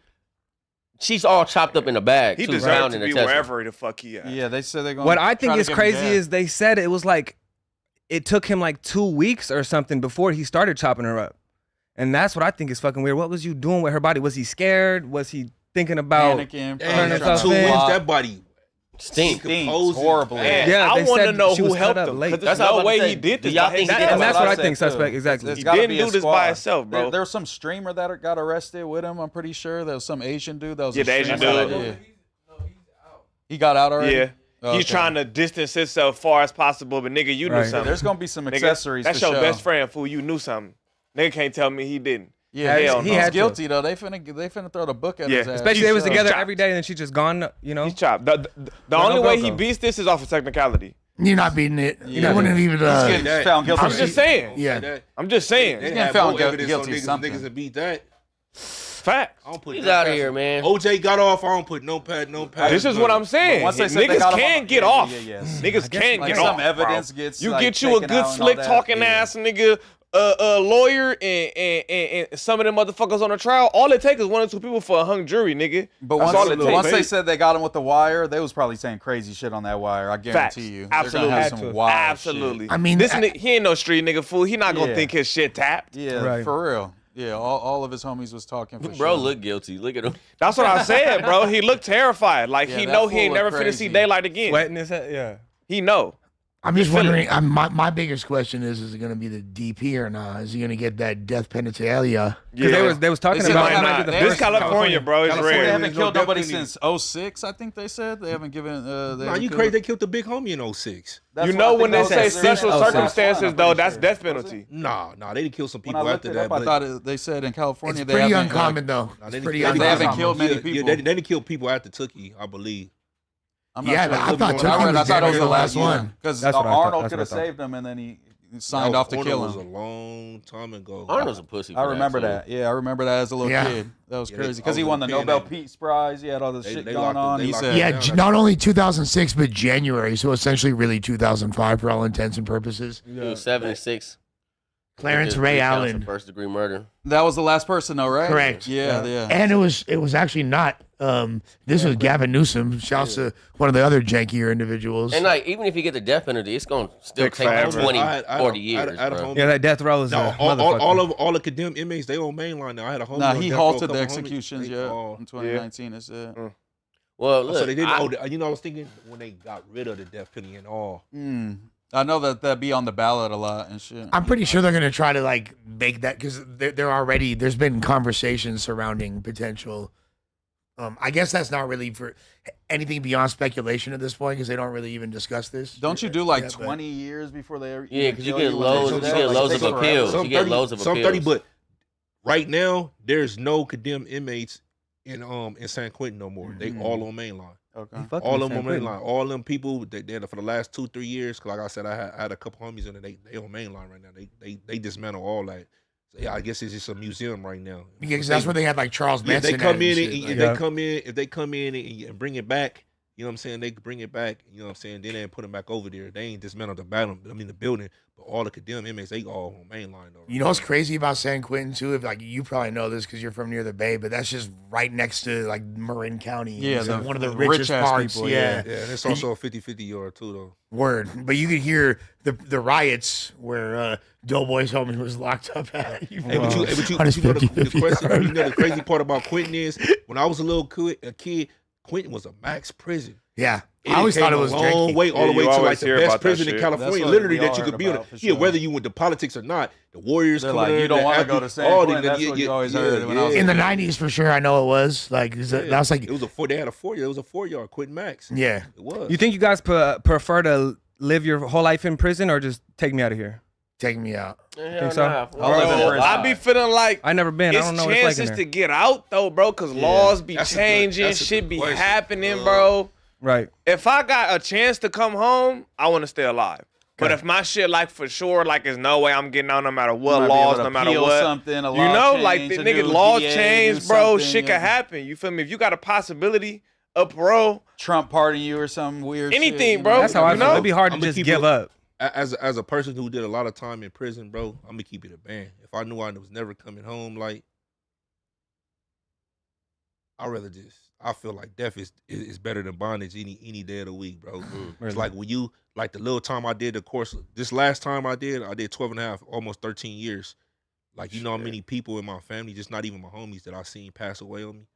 She's all chopped up in a bag. He deserved to be wherever the fuck he at. Yeah, they said they're going. What I think is crazy is they said it was like, it took him like 2 weeks or something before he started chopping her up, and that's what I think is fucking weird. What was you doing with her body? Was he scared? Was he thinking about panicking? turning himself in? That body. Stinks horribly. Yeah, I want to know who helped him. There's no way he did this. Y'all think and that's what I think suspect, exactly. He didn't do this by himself, bro. There was some streamer that got arrested with him, I'm pretty sure. There was some Asian dude that was the Asian dude. He got out already? Yeah. He's trying to distance himself far as possible, but nigga, you knew something. There's gonna be some accessories. That's for your sure. best friend, fool. You knew something. Nigga can't tell me he didn't. Yeah, he he's had guilty though. They finna throw the book at his ass. Especially they was together chopped. every day, and then she just gone. You know, He's chopped. The only way he beats this is off of technicality. You're not beating it. Yeah. You wouldn't even. He's getting found guilty. I'm just saying. Yeah. I'm just saying. They getting have found more evidence guilty on of something. niggas that beat that. Fact. I don't put He's no out of past here, him. man. OJ got off. I don't put no pad. This is what I'm saying. Once they said they Niggas got him can on- get yeah, off. yeah. Niggas can Like get some off. evidence bro. gets. You like, get you a taken good out and all slick that. talking Yeah. ass nigga, lawyer, and some of them motherfuckers on the trial. All it takes is 1 or 2 people for a hung jury, nigga. But That's all it takes. once they said they got him with the wire, they was probably saying crazy shit on that wire. I guarantee Facts. you. Absolutely. They're gonna have some wild Absolutely. shit. I mean, this nigga, he ain't no street nigga fool. He not gonna Yeah. think his shit tapped. Yeah, Right. for real. Yeah, all of his homies was talking for Bro, sure. look guilty. Look at him. That's what I said, bro. He looked terrified. Like Yeah, he that know he ain't fool never look finna see crazy. daylight again. sweating his head. Yeah. He know. I'm just wondering. My biggest question is it going to be the DP or not? Is he going to get that death penitencia? Because they was talking They said about why it might not? be the They- This first California, bro. It's California, they rare. haven't There's no killed nobody definitely- since 06, I think they said. They haven't given. Nah, you crazy? They killed the big homie in 06. You know when they say said special since 06. circumstances, though, that's death penalty. Nah, they didn't kill some When people I looked after it that. up, I thought they said in California It's they pretty haven't, uncommon though. It's pretty they uncommon. haven't killed many Yeah, people. they didn't kill people after Tookie, I believe. I'm Yeah, sure. I thought When Tookie I read, was I thought it was damn the near last the one one. because That's what I thought. Arnold That's could what have I thought. saved him, and then he signed off to Arnold kill was a him. long time ago. Arnold's a pussy. I remember that. Yeah, I remember that as a little Yeah. kid. That was Yeah, crazy I because he was won the in the pen, Nobel they- Peace Prize. He had all this they shit locked going it- on. they He locked said, it Yeah, down. not only 2006 but January, so essentially really 2005 for all intents and purposes. He was 76. Clarence Just Ray 3 counts of Allen, First degree murder. that was the last person, though, right? Correct. Yeah. and it was actually not. This was Gavin Newsom. Shouts to one of the other jankier individuals. And like, even if you get the death penalty, it's gonna still Take take forever. 20, I had 40 a years, bro. Yeah, that death row is No, a motherfucker. all the condemned inmates, they on mainline now. I had a homie. Nah, on he death row, a halted the couple homies, executions. they Yeah, all- in 2019. It said. Well, look, So they didn't. I- You know, I was thinking when they got rid of the death penalty and all. I know that be on the ballot a lot and shit. I'm pretty sure they're gonna try to like make that because they're already. There's been conversations surrounding potential. I guess that's not really for anything beyond speculation at this point because they don't really even discuss this. Don't you do like Yeah, but- 20 years before they? Yeah, because you kill get when loads, they you do that? get Like, loads it of takes forever. appeals. Some You get loads of some appeals. 30, but right now there's no condemned inmates in San Quentin no more. They all on mainline. Okay. All of them on mainline. All them people they for the last 2-3 years. Cause like I said, I had a couple homies in it. They on mainline right now. They dismantle all that. So yeah, I guess it's just a museum right now. Because that's where they had like Charles Yeah, Manson. they come at in and and, shit, if like- they come in and bring it back, you know what I'm saying? They could bring it back, you know what I'm saying? Then they put them back over there. They ain't dismantled the the building, but all the condemned inmates, they all on mainline though. You know what's crazy about San Quentin too? If like you probably know this because you're from near the Bay, but that's just right next to like Marin County. Yeah, It's, like, the one of the rich richest ass parts. people, yeah. Yeah, and it's also a 50-50 yard too though. Word. But you could hear the riots where Doughboy's homie was locked up at. Hey, but you know On his the 50-50 question, yard. you know the crazy part about Quentin is when I was a kid, Quentin was a max prison. Yeah. I always thought it was a long janky. way, all Yeah, the way you to always like the hear best about that prison in shit. California, That's what literally we that all you could heard be on. about, for Yeah, sure. whether you went to politics or not, the Warriors They're coming like, in, you don't the wanna athletes, go to San all Quentin, the- that's what you always heard when I was In the 90s for sure, I know it was. Like that was like it was they had a 4 yard. It was a 4 yard Quentin Max. yeah. It was. You think you guys prefer to live your whole life in prison or just take me out of here? Take me out. Hell so? nah. I'll live in Bro, prison. I be feeling like I never been. I it's don't know what it's like in chances there. to get out though, bro, because laws be That's a good- changing, that's a shit good be question. happening, bro. Right. If I got a chance to come home, I want to stay alive. But if my shit like for sure, like there's no way I'm getting out no matter what might be laws, able to no matter appeal what. something, a You law know, like change, the a nigga new laws DA change, do bro. something, Shit yeah. can happen. You feel me? If you got a possibility of parole, Trump pardon you or some weird Anything, shit, you bro. know? That's how I You feel. know? It'd be hard to I'ma just keep give it- up. as a person who did a lot of time in prison, bro, I'm gonna keep it a band. If I knew I was never coming home, like I feel like death is better than bondage any day of the week, bro. It's like when you like the little time I did the course. This last time I did 12 and a half, almost 13 years. Like you know how many people in my family, just not even my homies, that I seen pass away on me.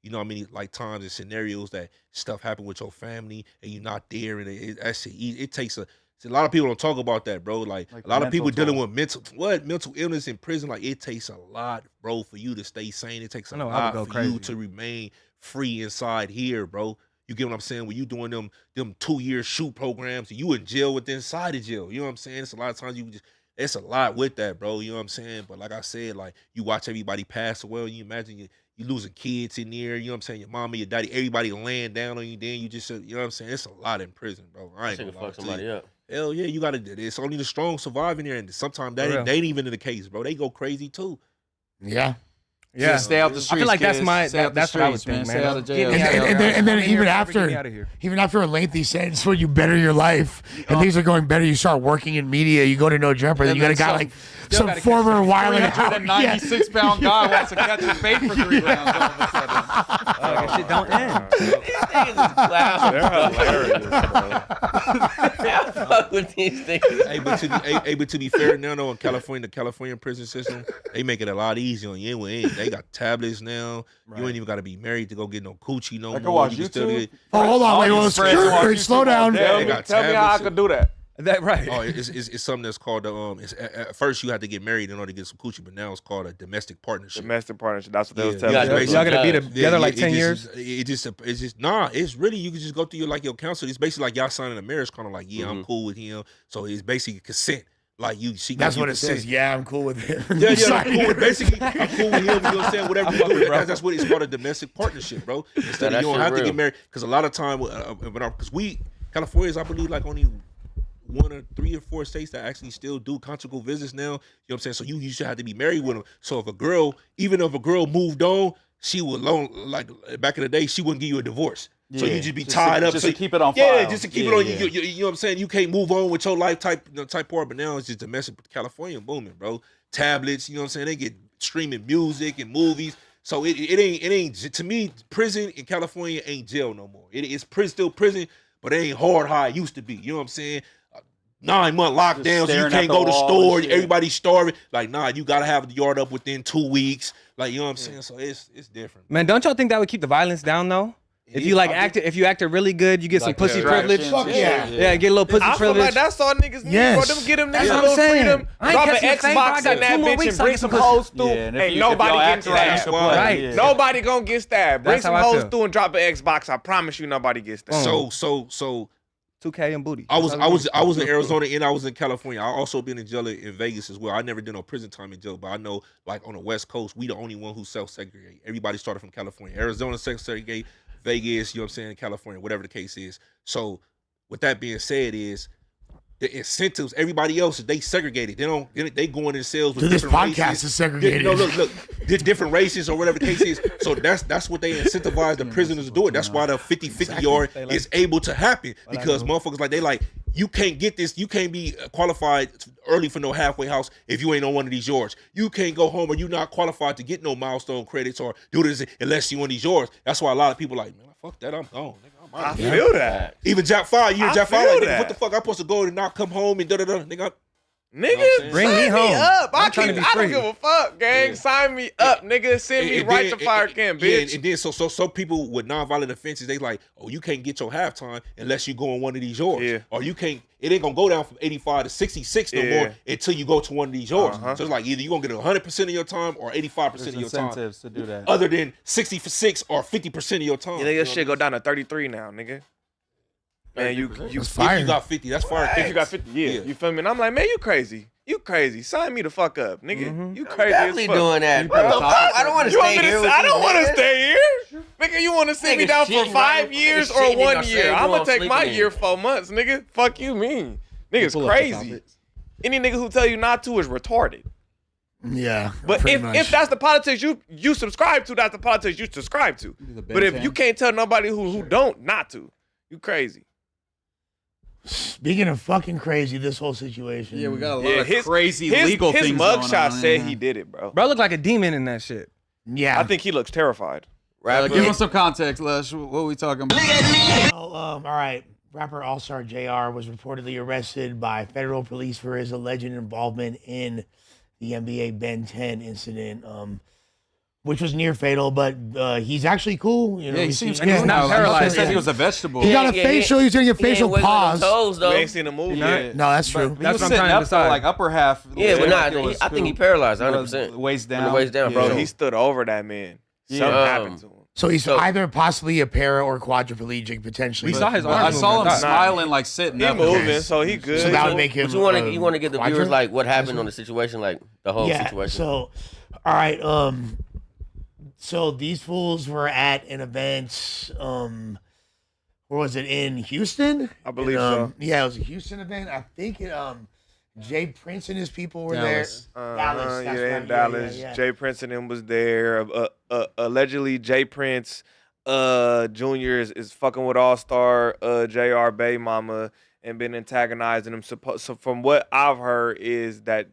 You know how many like times and scenarios that stuff happen with your family and you're not there, and it takes a lot of people don't talk about that, bro. Like a lot of people mental dealing toll. with mental illness in prison. Like it takes a lot, bro, for you to stay sane. It takes a I know, I would lot go for crazy. you to remain free inside here, bro. You get what I'm saying? When you doing them 2-year shoot programs, and you in jail with inside of jail. You know what I'm saying? It's a lot of times it's a lot with that, bro. You know what I'm saying? But like I said, like you watch everybody pass away, and you imagine you losing kids in there. You know what I'm saying? Your mama, your daddy, everybody laying down on you. Then you just, you know what I'm saying? It's a lot in prison, bro. I ain't gonna fuck somebody up. Hell yeah, you gotta do this. It's only the strong survive in there, and sometimes they ain't even in the case, bro. They go crazy too. Yeah. Yeah, stay out the streets. I feel like kids. that's what I would think, man. Stay out of jail. And then even after a lengthy sentence where you better your life and things are going better, you start working in media, you go to No Jumper, then you got a guy like some former Wild a 96-pound guy wants to catch a bait for 3 rounds all of a sudden. That shit don't end. These niggas is clowns. They're hilarious, bro. Fuck with these niggas. But to be fair, now though, in California, the California prison system, they make it a lot easier on you. They got tablets now. Right. You ain't even got to be married to go get no coochie no more. I can watch YouTube. Hold on, wait, slow down. Tell me how I could do that. That right? Oh, it's something that's called at first you had to get married in order to get some coochie, but now it's called a domestic partnership. Domestic partnership. That's what they was telling me. Y'all gonna be together like 10 years? It's really you can just go through your counsel. It's basically like y'all signing a marriage, kind of like I'm cool with him. So it's basically consent. Like that's what it says. Yeah, I'm cool with him. Yeah, I'm cool with basically. I'm cool with him. You know what I'm saying? Whatever you do, that's what it's called, a domestic partnership, bro. Instead of you don't have to get married, because a lot of time, because California is, I believe, like only 1 or 3 or 4 states that actually still do conjugal visits now. You know what I'm saying? So you should have to be married with them. So if a girl moved on, she would like back in the day, she wouldn't give you a divorce. So you just be tied up. Just to keep it on file. Yeah, just to keep it on you. You know what I'm saying? You can't move on with your life type part, but now it's just domestic. California booming, bro. Tablets, you know what I'm saying? They get streaming music and movies. So it ain't to me, prison in California ain't jail no more. It's still prison, but it ain't hard how it used to be. You know what I'm saying? 9-month lockdowns, so you can't go to the store, everybody's starving. Like, nah, you gotta have the yard up within 2 weeks. Like, you know what I'm saying? So it's different. Man, don't y'all think that would keep the violence down though? If you acted really good, you get some pussy privilege. Fuck yeah. Yeah, get a little pussy privilege. I feel like that's all niggas need, bro. Them get them niggas a little freedom. Drop an Xbox in that bitch and bring some hoes through. Ain't nobody getting stabbed. Right. Nobody gonna get stabbed. Bring some hoes through and drop an Xbox. I promise you nobody gets stabbed. So 2K and booty. I was in Arizona and I was in California. I also been in jail in Vegas as well. I never did no prison time in jail, but I know like on the West Coast, we the only one who self-segregate. Everybody started from California. Arizona self-segregate, Vegas, you know what I'm saying, California, whatever the case is. So with that being said is the incentives, everybody else, they segregated. They going in cells with this different podcast races. is segregated. No, look, different races or whatever the case is. So that's what they incentivize the prisoners to do it. That's why the 50-50 yard is able to happen, because motherfuckers you can't get this, you can't be qualified early for no halfway house if you ain't on one of these yards. You can't go home or you're not qualified to get no milestone credits or do this unless you on these yards. That's why a lot of people like, man, fuck that, I'm gone. I feel that. Even Jack 5, like, nigga, what the fuck? I'm supposed to go and not come home and da-da-da. Nigga, bring me home. Up. I don't give a fuck, gang. Sign me up, nigga. Send me right to fire camp, bitch. And then so some people with nonviolent offenses, they like, oh, you can't get your halftime unless you go on one of these yards. Yeah. Or you can't, it ain't gonna go down from 85 to 66 no more until you go to one of these yards. So it's like either you're gonna get 100% of your time or 85% of your time. Incentives to do that. Other than 60 for 6 or 50% of your time. Yeah, your shit go down to 33 now, nigga. Man, you if you got 50, that's fire. If you got 50, yeah. You feel me? And I'm like, man, you crazy. You crazy. Sign me the fuck up, nigga. You crazy definitely as fuck. doing that, bro. I don't want to stay here. I don't want to stay here. Nigga, you want to sit me down for 5 years or 1 year? I'm going to take my year 4 months, nigga. Fuck you mean. Nigga's crazy. Any nigga who tell you not to is retarded. Yeah. But if that's the politics you subscribe to, that's the politics you subscribe to. But if you can't tell nobody who don't not to, you crazy. Speaking of fucking crazy, this whole situation. Yeah, we got a lot of crazy legal things. His mugshot said he did it, bro. Bro looked like a demon in that shit. Yeah. I think he looks terrified. Right, give us some context, Lush. What are we talking about? All right. Rapper Allstar Jr was reportedly arrested by federal police for his alleged involvement in the NBA Ben 10 incident, which was near fatal, but he's actually cool. You know, he seems cool. He's not paralyzed. He said he was a vegetable. He got a facial. He's gonna get facial pause. You ain't seen the movie yet. No, that's true. That's what I'm trying to decide. Like upper half. Yeah, but I think he paralyzed 100%. Waist down. From the waist down, bro. So he stood over that man. Something happened to him. So he's either possibly a para or quadriplegic potentially. We saw his I arms saw him moving. smiling, like sitting He up. moving, so he good. So that would make him. But you want to give the viewers like what happened on the situation, like the whole situation. So, all right. So these fools were at an event. Where was it, in Houston? I believe so. Yeah, it was a Houston event. I think it. Jay Prince and his people were Dallas. there. Dallas, that's in right. Dallas. Yeah. Jay Prince and him was there. Allegedly, Jay Prince Jr. is fucking with Allstar Jr. Bay Mama and been antagonizing him. So from what I've heard is that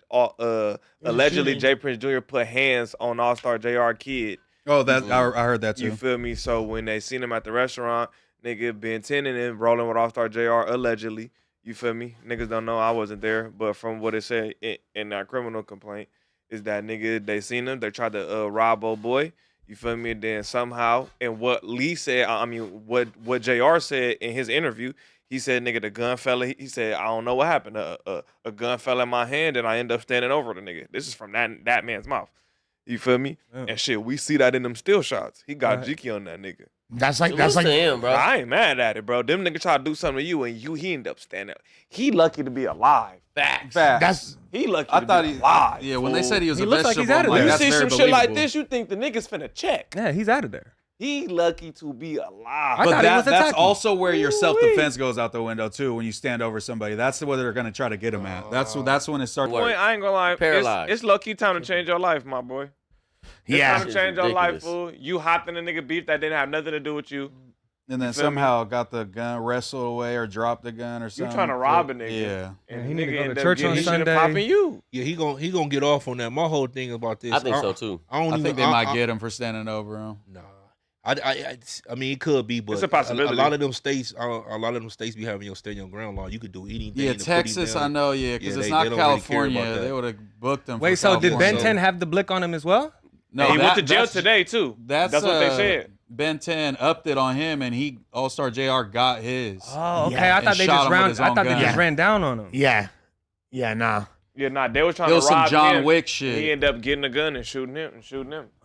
allegedly Jay Prince Jr. put hands on Allstar Jr. kid. Oh, that I heard that too. You feel me? So when they seen him at the restaurant, nigga been tending and rolling with Allstar Jr. allegedly. You feel me? Niggas don't know I wasn't there, but from what it said in that criminal complaint is that nigga, they seen him, they tried to rob old boy. You feel me? And then somehow, and what Lee said, what JR said in his interview, he said, nigga, the gun fell. He said, I don't know what happened. A gun fell in my hand and I ended up standing over the nigga. This is from that man's mouth. You feel me? Yeah. And shit, we see that in them still shots. He got Jiki on that nigga. That's like him, bro. I ain't mad at it, bro. Them niggas try to do something to you and he end up standing up. He lucky to be alive. Facts. He lucky to be alive. Yeah, when they said he was he a looks like vegetable, he's out of there. You that's see very some shit like believable. this, you think the niggas finna check. Yeah, he's out of there. He lucky to be alive. I But thought he was that's attacking. also where your self-defense goes out the window too. When you stand over somebody, that's what they're gonna try to get him at. That's when it starts. Boy, I ain't gonna lie. Paralyzed. It's low key time to change your life, my boy. It's Yeah. time to change your life, ridiculous. fool. You hopped in a nigga beef that didn't have nothing to do with you. And then You feel me? somehow got the gun wrestled away or dropped the gun or You something. trying to rob a nigga. Yeah. And he the need to nigga go to end up church getting on shit Sunday. and popping you. Yeah, he gonna get off on that. My whole thing about this, I think so too. I think they might get him for standing over him. Nah, I mean it could be, but It's a possibility. A lot of them states be having your stand your ground law. You could do anything. Yeah, to put him Texas, down. I know, yeah, because Yeah, it's they not don't really care California. about that. They would have booked him. Wait, for so did California. Ben 10 have the blick on him as well? No, And he went to jail that's- today too. That's what they said. Ben 10 upped it on him, and All-Star JR got his. Oh, okay. Yeah, I thought and they shot just him with his own gun. just ran down on him. Yeah. Nah. Yeah, nah, they was trying It to was some rob John him. Wick shit. He ended up getting a gun and shooting him.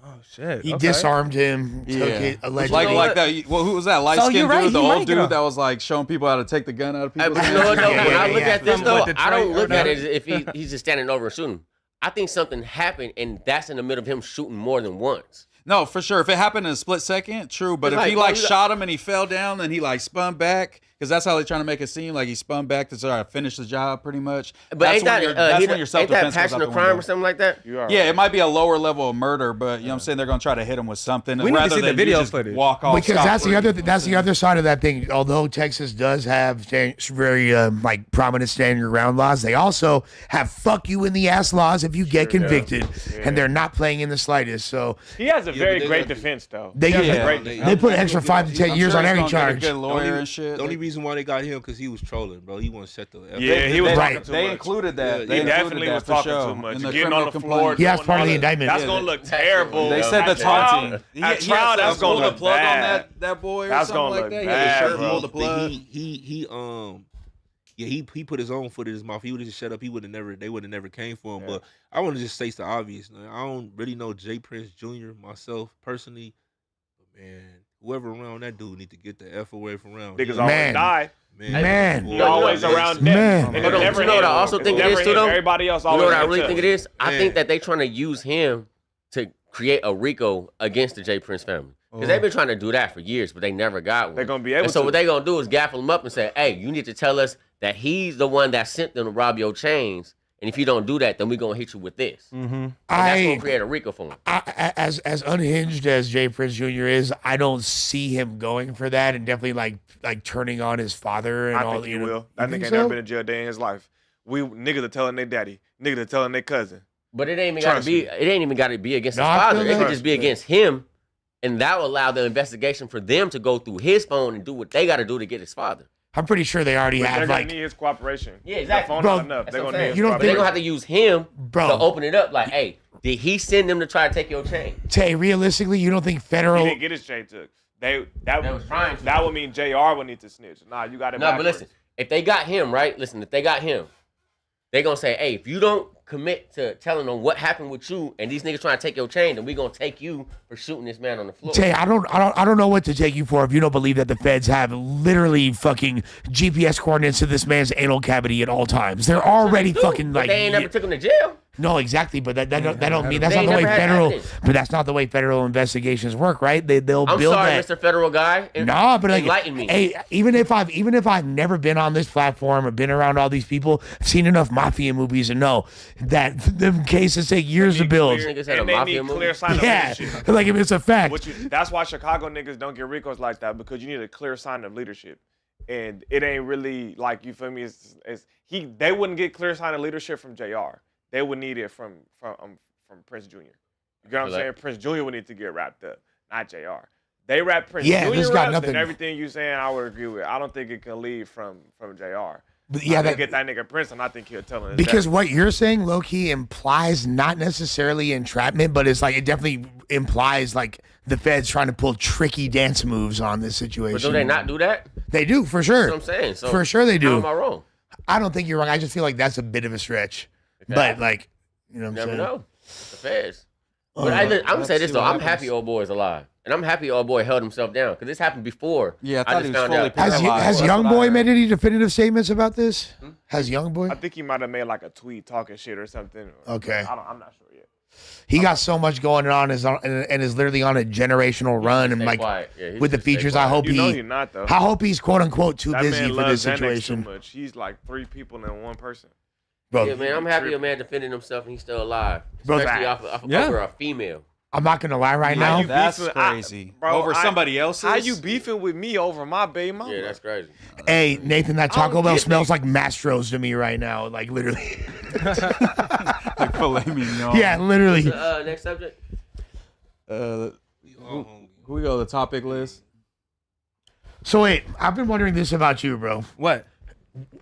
Oh shit. He okay. disarmed him. Took Yeah, it allegedly. like that. Well, who was that? Light So skinned you're right, dude, the he old might get dude off. that was like showing people how to take the gun out of Hey, people's but you know what, though? Yeah, When I look yeah. at this, From though, what Detroit I don't look or at it as if he's just standing over and shooting. I think something happened, and that's in the middle of him shooting more than once. No, for sure. If it happened in a split second, true. But It's if like, he bro, like you shot him and he fell down, then he like spun back, because that's how they're trying to make it seem like he spun back to try to finish the job, pretty much. But that's ain't that when your ain't that self-defense goes out passion the of crime window. or something like that? You are Yeah, it might be a lower level of murder, but you know what I'm saying, they're gonna try to hit him with something. We need to rather see the than video you just footage. walk off. Because that's the scot-free. other side of that thing. Although Texas does have very like prominent stand your ground laws, they also have fuck you in the ass laws if you get convicted, and they're not playing in the slightest. So He has a very but they great got the- defense though. they give Yeah. they put an extra 5 to 10 I'm years sure on he's every gonna get a charge. good lawyer and shit. The only reason why they got him because he was trolling, bro. He wanted to set the. Yeah, he was Right. talking too They much. included that. Yeah, They He included definitely that was for talking sure. too much. In the Getting criminal on the complaint. floor. Yeah, that's doing part of all the that. indictment. That's Yeah. gonna look terrible. They said the At trial- taunting. At trial, that's gonna pull the look plug on bad. that boy or That's something gonna like look that. He bad, had the shirt bro. pulled the plug. He put his own foot in his mouth. He would have just shut up. They would have never came for him. But I want to just say the obvious. I don't really know Jay Prince Jr. myself personally, but man, whoever around that dude need to get the F away from around. Niggas him. always die. Man. He always around death. Man. And it Hold on, never you know what I hit him. also think it Never is, too, hit him. though? Everybody else You know always what I hit really him. think it is? I Man. think that they trying to use him to create a RICO against the J. Prince family. Because they've been trying to do that for years, but they never got one. They're gonna be able and so to. what they gonna do is gaffle him up and say, hey, you need to tell us that he's the one that sent them to rob your chains. And if you don't do that, then we're gonna hit you with this. Mm-hmm. And that's gonna create a RICO for him. As unhinged as Jay Prince Jr. is, I don't see him going for that and definitely like turning on his father and I all. think he you know. will. That You nigga think ain't so? never been in jail a day in his life. Niggas are telling their daddy. Niggas are telling their cousin. But it ain't even gotta Trust be. me. It ain't even gotta be against No, his I father. feel It could that. just be against him, and that will allow the investigation for them to go through his phone and do what they got to do to get his father. I'm pretty sure they already But they're have gonna like need his cooperation. Yeah, exactly. The phone Bro, not enough. That's They're what I'm gonna need saying. his You don't But they're think- gonna have to use him Bro. to open it up. Like, hey, did he send them to try to take your chain? Tay. Realistically, you don't think He federal? didn't get his chain took. That was trying to. That would mean JR would need to snitch. Nah, you got it. No, but backwards. listen, if they got him, right? Listen, if they got him, they gonna say, hey, if you don't commit to telling them what happened with you and these niggas trying to take your chain, then we gonna take you for shooting this man on the floor. Jay, I don't know what to take you for if you don't believe that the feds have literally fucking GPS coordinates to this man's anal cavity at all times. They're already fucking like. They ain't never took him to jail. No, exactly, but that don't mean that's They not the way never had federal. evidence. But that's not the way federal investigations work, right? They'll I'm build sorry, that. Mr. Federal Guy. Nah, but like, enlighten me. hey, even if I've never been on this platform or been around all these people, I've seen enough mafia movies to know that them cases take years to build. Niggas had a And they mafia need movie. clear sign of Yeah, leadership. like if it's a fact. That's why Chicago niggas don't get Ricos like that, because you need a clear sign of leadership. And it ain't really like, you feel me? They wouldn't get clear sign of leadership from JR. They would need it from Prince Jr. You get what I'm saying? Prince Jr. would need to get wrapped up, not JR. They wrap Prince this Jr. got up, nothing. then everything you saying I would agree with. I don't think it can leave from JR. But yeah, I get that nigga Prince, and I think he'll tell him. Because what you're saying, low key, implies not necessarily entrapment, but it's like it definitely implies like the feds trying to pull tricky dance moves on this situation. But do they not do that? They do, for sure. That's what I'm saying. So for sure they do. How am I wrong? I don't think you're wrong. I just feel like that's a bit of a stretch. But like, you know what I'm Never saying? know. The feds. But I'm gonna say this though. I'm happy old boy is alive, and I'm happy old boy held himself down because this happened before. Yeah, I thought he just was found fully out. paralyzed. Has That's Young what I Boy heard. made any definitive statements about this? Has Young Boy? I think he might have made like a tweet talking shit or something. Okay. I'm not sure yet. He got so much going on and is literally on a generational run and Stay like quiet. Yeah, he with the should stay features. I quiet. hope You know he. he's not though. I hope he's quote unquote too That busy man for loves this Xanax situation. too much. He's like 3 people in one person. Bro, Yeah, man, I'm happy a man defending himself and he's still alive, Bro, especially that- off Yeah. over a female. I'm not gonna lie right How now. you That's beefing- crazy. bro, Over somebody else's? How you beefing with me over my baby mama? Yeah, that's crazy. Hey, Nathan, that I Taco don't Bell get smells like Mastro's to me right now. Like literally. Like filet mignon. Yeah, literally. Next subject. Who we go to the topic list? So wait, I've been wondering this about you, bro. What?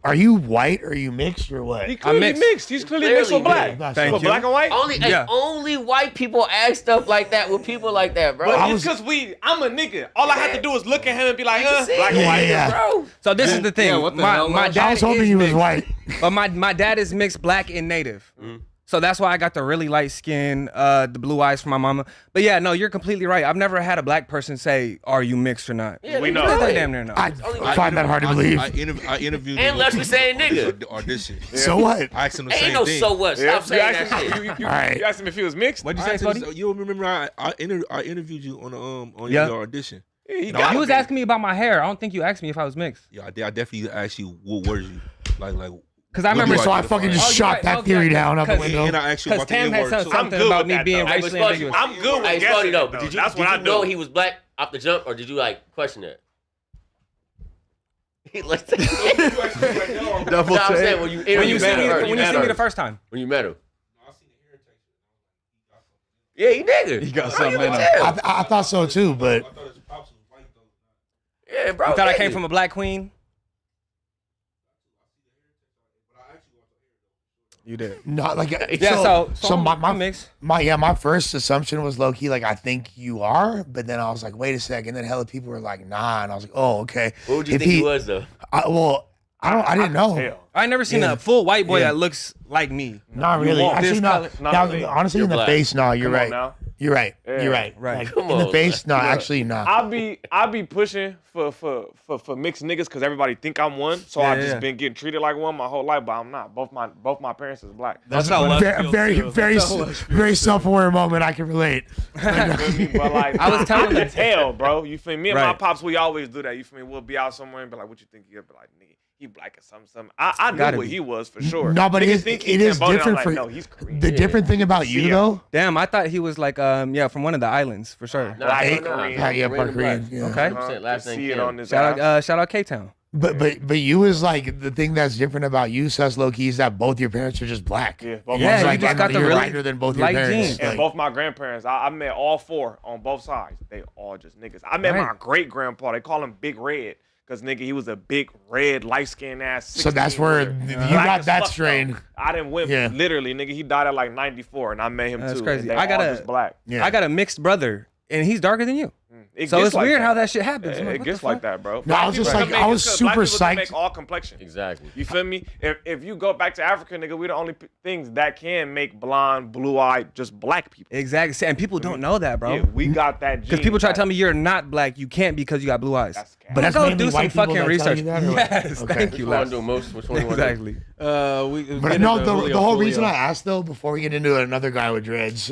Are you white? Or are you mixed or what? He clearly mixed. He's clearly mixed with black. mixed. Thank With you. black and white? Yeah. Only white people ask stuff like that with people like that, bro. But I it's was- because I'm a nigga. All I have to do is look at him and be like, See, black and Yeah, white. yeah. bro. So this is the thing. Yeah, what the my, hell, my Lars? dad I was hoping is he was mixed, white. but my dad is mixed black and native. So that's why I got the really light skin, the blue eyes from my mama. But yeah, no, you're completely right. I've never had a black person say, "Are you mixed or not?" Yeah, We they know. do They it. damn near know. I white find that hard to believe. I interviewed And him Leslie saying nigga. audition. So what? I asked him the Ain't same no thing. so what. Yeah, Stop saying that asked shit. him, you All right. you asked him if he was mixed? What'd you I say, asked him, Spotty? you remember I interviewed you on Yeah. your audition. Yeah, he No, gotta You was be. asking me about my hair. I don't think you asked me if I was mixed. Yeah, I definitely asked you what were you like. Because I What remember. do So I identify fucking as? just Oh, you're shot right. that Okay. theory down out the Because- window. And I asked you Because about the Tam had N-word said too. something good about with me that, being though. Hey, but racially Spotty, ambiguous. I'm good with Hey, guessing. Spotty, though, it, but though. did you That's what I know do. he was black off the jump, or did you like question it? Like, Double I'm saying take. when you When interviewed you him see me, first, when you see me the first time. when you met him. Yeah, he nigga. He got Bro, something you in can him. tell. I thought so too, but Yeah, bro. You thought I nigga. came from a black queen? You did. not like Yeah. So my I'm mixed. my first assumption was low key like I think you are, but then I was like, wait a second. Then hella people were like, nah, and I was like, oh okay. What would you If think he was though? I didn't know. Hell. I ain't never seen Yeah. a full white boy Yeah. that looks like me. Not really. won't. Actually, This no. color- not Now, me. honestly, You're in the black. face, no, you're Come on right. now. You're right. Yeah. You're right. Right. Like, Come in the on, face, no, Look, actually, no. I be pushing for mixed niggas because everybody think I'm one, so I Yeah, just yeah. been getting treated like one my whole life, but I'm not. Both my parents is black. That's how Lush feels, Very, too. very, That's how Lush feels, very too. self-aware moment. I can relate. You feel me? But like, I was telling I him- can tell, bro. You feel me? Me and my Right. pops, we always do that. You feel me? We'll be out somewhere and be like, "What you think he is?" Be like, "Nigga, he black or something." I knew Gotta what be. he was for sure. No, but Niggas think he it is Cambodian. different I'm for like, no, he's Korean. the different thing about you Yeah. though. Damn, I thought he was like from one of the islands for sure. Black Hey, and Korean. yeah, Korean part and Korean. black. Yeah. Okay. 100% last You name see it Kim. on his Shout out K-Town. But you is like the thing that's different about you, sus low key, is that both your parents are just black. Yeah, both Yeah, my you like, just and got the you're really lighter than both your light parents. genes. And Like, both my grandparents, I met all 4 on both sides. They all just niggas. I met Right. my great grandpa. They call him Big Red because nigga, he was a big red, light skinned ass. So that's where 16-year. you Black got as that fuck, strain. though. I didn't win. Yeah. Literally, nigga, he died at like 94, and I met him That's too. crazy. And they I got all a- just black. Yeah. I got a mixed brother, and he's darker than you. So it's weird that. how that shit happens. Yeah, What it the gets fuck? like that, bro. No, I was just like, I was super Black psyched. Make all complexion. Exactly. You feel me? If you go back to Africa, nigga, we the only things that can make blonde, blue-eyed, just black people. Exactly. And people don't know that, bro. Yeah, we got that. Because people try to tell me you're not black, you can't because you got blue eyes. But that's go mainly do some white people fucking that tell research. you that, or what? Yes, Okay. thank Which you, one Les. do most? Which one you want to do? Exactly. But no, the whole reason I asked though, before we get into another guy with dreads,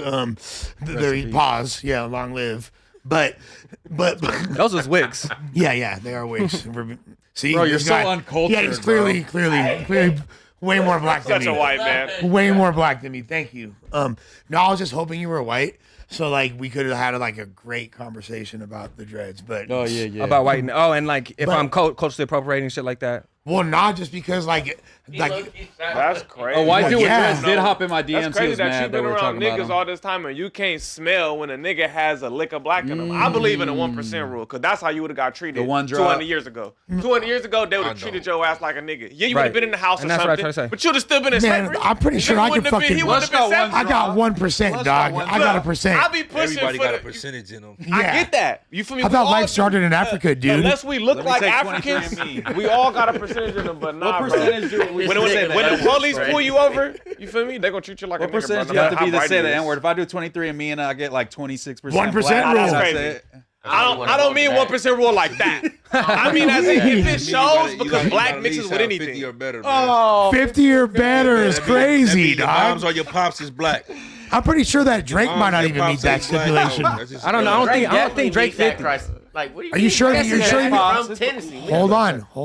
pause, yeah, long live. But Those was wigs. yeah, they are wigs. See, Bro, you're this so guy, uncultured, Yeah, he's clearly way more black than Such me. a white man. Way more black than me. Thank you. No, I was just hoping you were white, so like we could have had like a great conversation about the dreads. But About white. And like if But- I'm culturally appropriating shit like that. well, not just because like That's crazy. A white dude with Yeah. dreads did hop in my DMs. That's He crazy was that mad you've been we were around talking about niggas him. all this time and you can't smell when a nigga has a lick of black in him. I believe in the 1% rule because that's how you would have got treated The one 200 drop. years ago. 200 years ago, they would have treated your ass like a nigga. Yeah, you would Right. have been in the house And or that's what I'm something, trying to say. but you'd have still been in Man, slavery. I'm pretty sure Nigga I could wouldn't have been- fucking- He wouldn't have been Let's go one separate. I got 1%, Let's dog. go one I got a Look, percent. I be pushing Everybody for got a the, percentage in them. I Yeah. get that. You feel me? I We thought all life do. started in Africa, dude. Unless we look Let me like take Africans, 23andMe. we all got a percentage in them, but nah, What bro. percentage do we When say the the police N-word? pull you over, you feel me? They're gonna treat you like What a nigga, bro, percentage no do you have matter to be how to say bright the it is. N-word? If I do 23andMe and I get like 26% 1% black, rule. that's Crazy. it. I don't mean 1% rule like that. I mean as in if it shows because black mixes with 50 anything. or better, man. Oh, 50 or better is That mean crazy, your dog. moms or your pops is black. I'm pretty sure that Drake might not Your even meet pops that is black. stipulation. No, that's just- I don't know. I don't think Drake fit 50. Like, what do you Are you mean? sure that you're sure you from Tennessee? Hold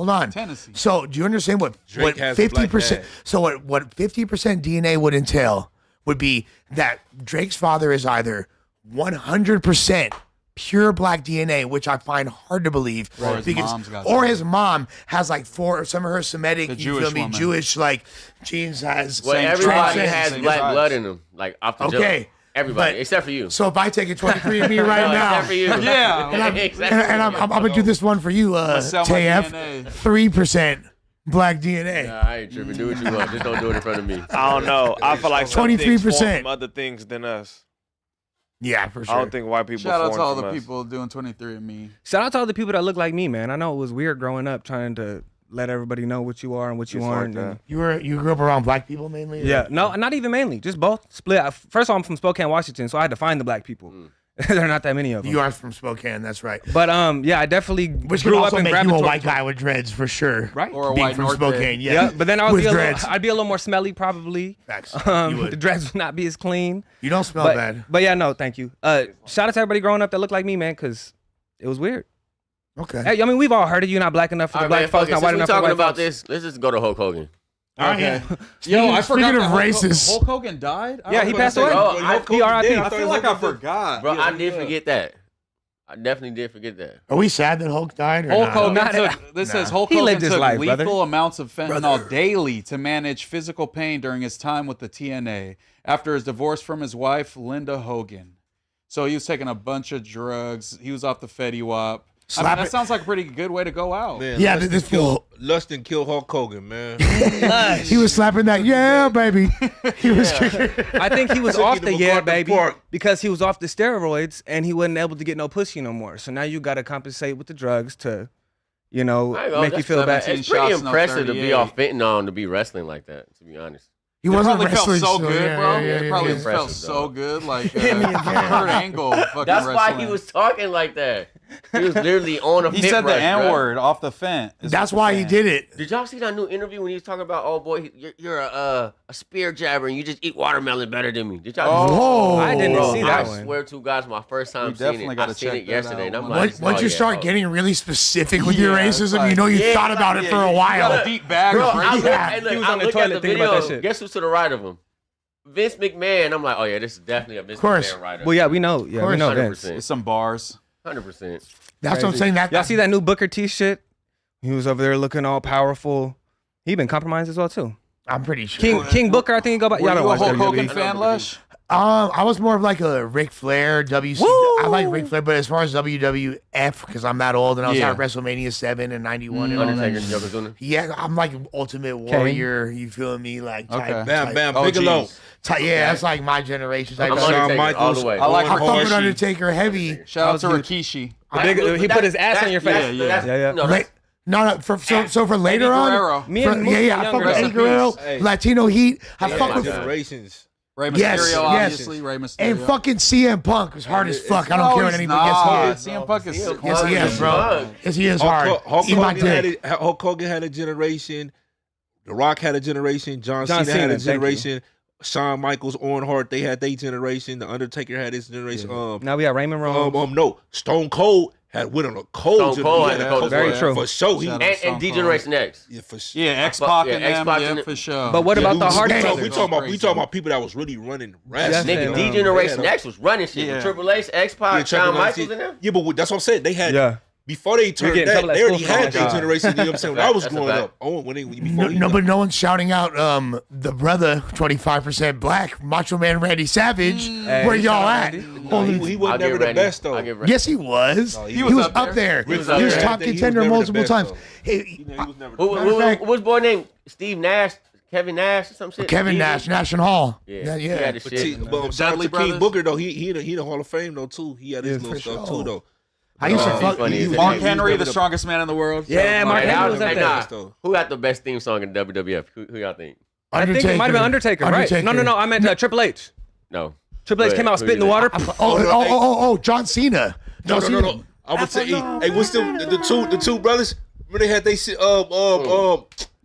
on. Tennessee. So do you understand what Drake has a 50%? black dad. So what 50% DNA would entail would be that Drake's father is either 100% pure black DNA, which I find hard to believe, Or his mom's got or some. his mom has like some of her Semitic, The you feel Jewish me, woman. Jewish like genes has. Well, Same everybody tribe, has same black tribes. blood in them, like off the jump. Okay, Everybody, but- except for you. So if I take a 23andMe right No, now, except for you. Yeah. Exactly. and I'm gonna do this one for you, sell my TF, DNA. 3% black DNA. Nah, I ain't tripping. Do what you want. Just don't do it in front of me. I don't know. I feel like some things 23%. form from other things than us. Yeah, for sure. I don't think white people Shout out to form all from the us. people doing 23andMe. Shout out to all the people that look like me, man. I know it was weird growing up trying to let everybody know what you are and what you It's like aren't. that. and- You grew up around black people mainly? or- Yeah, no, not even mainly, just both split. First of all, I'm from Spokane, Washington, so I had to find the black people. There are not that many of them. You are from Spokane, that's right. But yeah, I definitely Which could grew up also and make you a gravitated white guy with dreads for sure. right? Or a Being white from North Spokane, Bay. yeah. Yeah, but then I would With be dreads. I'd be a little more smelly probably. Facts. You would. The dreads would not be as clean. You don't smell But, bad. but yeah, no, thank you. Shout out to everybody growing up that looked like me, man, because it was weird. Okay. Hey, I mean, we've all heard it. You're not black enough for All the right, black man, folks, fuck it. not Since white we enough for talking white about folks. this, let's just go to Hulk Hogan. Okay. Yo, I forgot speaking that of Hulk- races. Hulk Hogan died? I Yeah, was he gonna passed say, away. Oh, When I- Hulk Hogan R.I.P. did, I feel like I forgot. Bro, I Yeah, did yeah. forget that. I definitely did forget that. Are we sad that Hulk died or Hulk not? Hogan Not- took, this says Hulk He Hogan lived his took life, lethal brother. amounts of fentanyl daily to manage physical pain during his time with the TNA after his divorce from his wife, Linda Hogan. So he was taking a bunch of drugs. He was off the Fetty Wap. I mean, Slap that it. sounds like a pretty good way to go out. Man, Yeah, Lust this and kill- fool. Lust and kill Hulk Hogan, man. He was slapping that, yeah, baby. He was. I think he was Took off you to the yeah, MacArthur baby, Park. because he was off the steroids and he wasn't able to get no pussy no more. So now you got to compensate with the drugs to, you know, I ain't gonna- make you that's feel bad. 17 It's pretty shots, no impressive to be 38. off fentanyl and to be wrestling like that, to be honest. He It wasn't probably felt wrestling so good, yeah, bro. yeah, It yeah, probably yeah. felt Impressive, so dog. good, like Kurt Angle. Fucking That's why he wrestling. was talking like that. He was literally on a He fit said the rush, N bro. word off the fence. is That's what why you're he saying. did it. Did y'all see that new interview when he was talking about, oh boy, you're a spear jabber and you just eat watermelon better than me? Did y'all? Whoa. I didn't Bro, see I that one. swear to God, it's my first time We seeing definitely it. I gotta seen check it that yesterday, out. and I'm Once- like, Once oh, you yeah, start oh. getting really specific with your Yeah, it's racism, like- you know you Yeah, thought about it Yeah, for a you got while. a deep bag Bro, of I look, Yeah. and look, He was I on the look toilet at the thinking about video. that shit. Guess who's to the right of him? Vince McMahon. I'm like, oh yeah, this is definitely a Vince course. McMahon writer. Well, yeah, we know. Yeah, we know 100%. Vince. With some bars. 100%. That's what I'm saying. That Y'all see that new Booker T shit? He was over there looking all powerful. He been compromised as well too. I'm pretty sure. King Booker, I think he go by. Were Y'all you don't a watch Hulk Hogan WWE. fan, Lush? I was more of like a Ric Flair, WC. I like Ric Flair, but as far as WWF, because I'm that old and I was Yeah. at WrestleMania 7 and 91 and all Undertaker, that. Yokozuna. Yeah, I'm like Ultimate Warrior. You feel me? Like type, Okay. Bam, type- bam, Oh, Bigelow. geez. Yeah, that's like my generation. Type I'm stuff. Shawn Undertaker all Michaels. the way. I like I fuck with Rikishi. Undertaker heavy. Shout out to That was Rikishi. He put his ass on your face. Yeah. No, for later on. Me and I fuck with Eddie Guerrero, Latino Heat. I fuck with Generations. Rey Mysterio, obviously. Rey Mysterio. And fucking CM Punk is hard as fuck. I don't care what anybody gets. CM Punk is Yes, he is, bro. Yes, he is hard. Hulk Hogan had a generation. The Rock had a generation. John Cena had a generation. Shawn Michaels, Owen Hart, they had their generation. The Undertaker had his generation. Now we got Raymond Rhodes. No, Stone Cold went on a cold generation. Very true. For sure. And D-Generation X. Yeah, for sure. Yeah, X-Pac and them, for sure. But what about the Hardy brothers? brothers? We talking about people that was really running wrestling. Nigga, D-Generation X was running shit. Triple H, X-Pac, Shawn Michaels in there. Yeah, but that's what I'm saying. They had before they turned that, they already had their generation. You know what I'm saying? When I was growing up, but no one's shouting out the brother 25% black Macho Man Randy Savage. Where y'all at? He was never the best though. Yes, he was. He was up there. He was top contender multiple times. What was boy named Steve Nash? Kevin Nash or some shit? Kevin Nash, National Hall. Yeah. He had his shit. Dudley King Booker though, he in the Hall of Fame though too. He had his little stuff too though. I used to fuck Mark Henry, the strongest man in the world. Yeah, Mark Henry was up there. Who got the best theme song in WWF? Who y'all think? I think it might have been Undertaker, right? No. I meant Triple H. No. Triple H came out spitting the water. John Cena. No. I would say, hey, what's the two brothers? Remember they had they shit.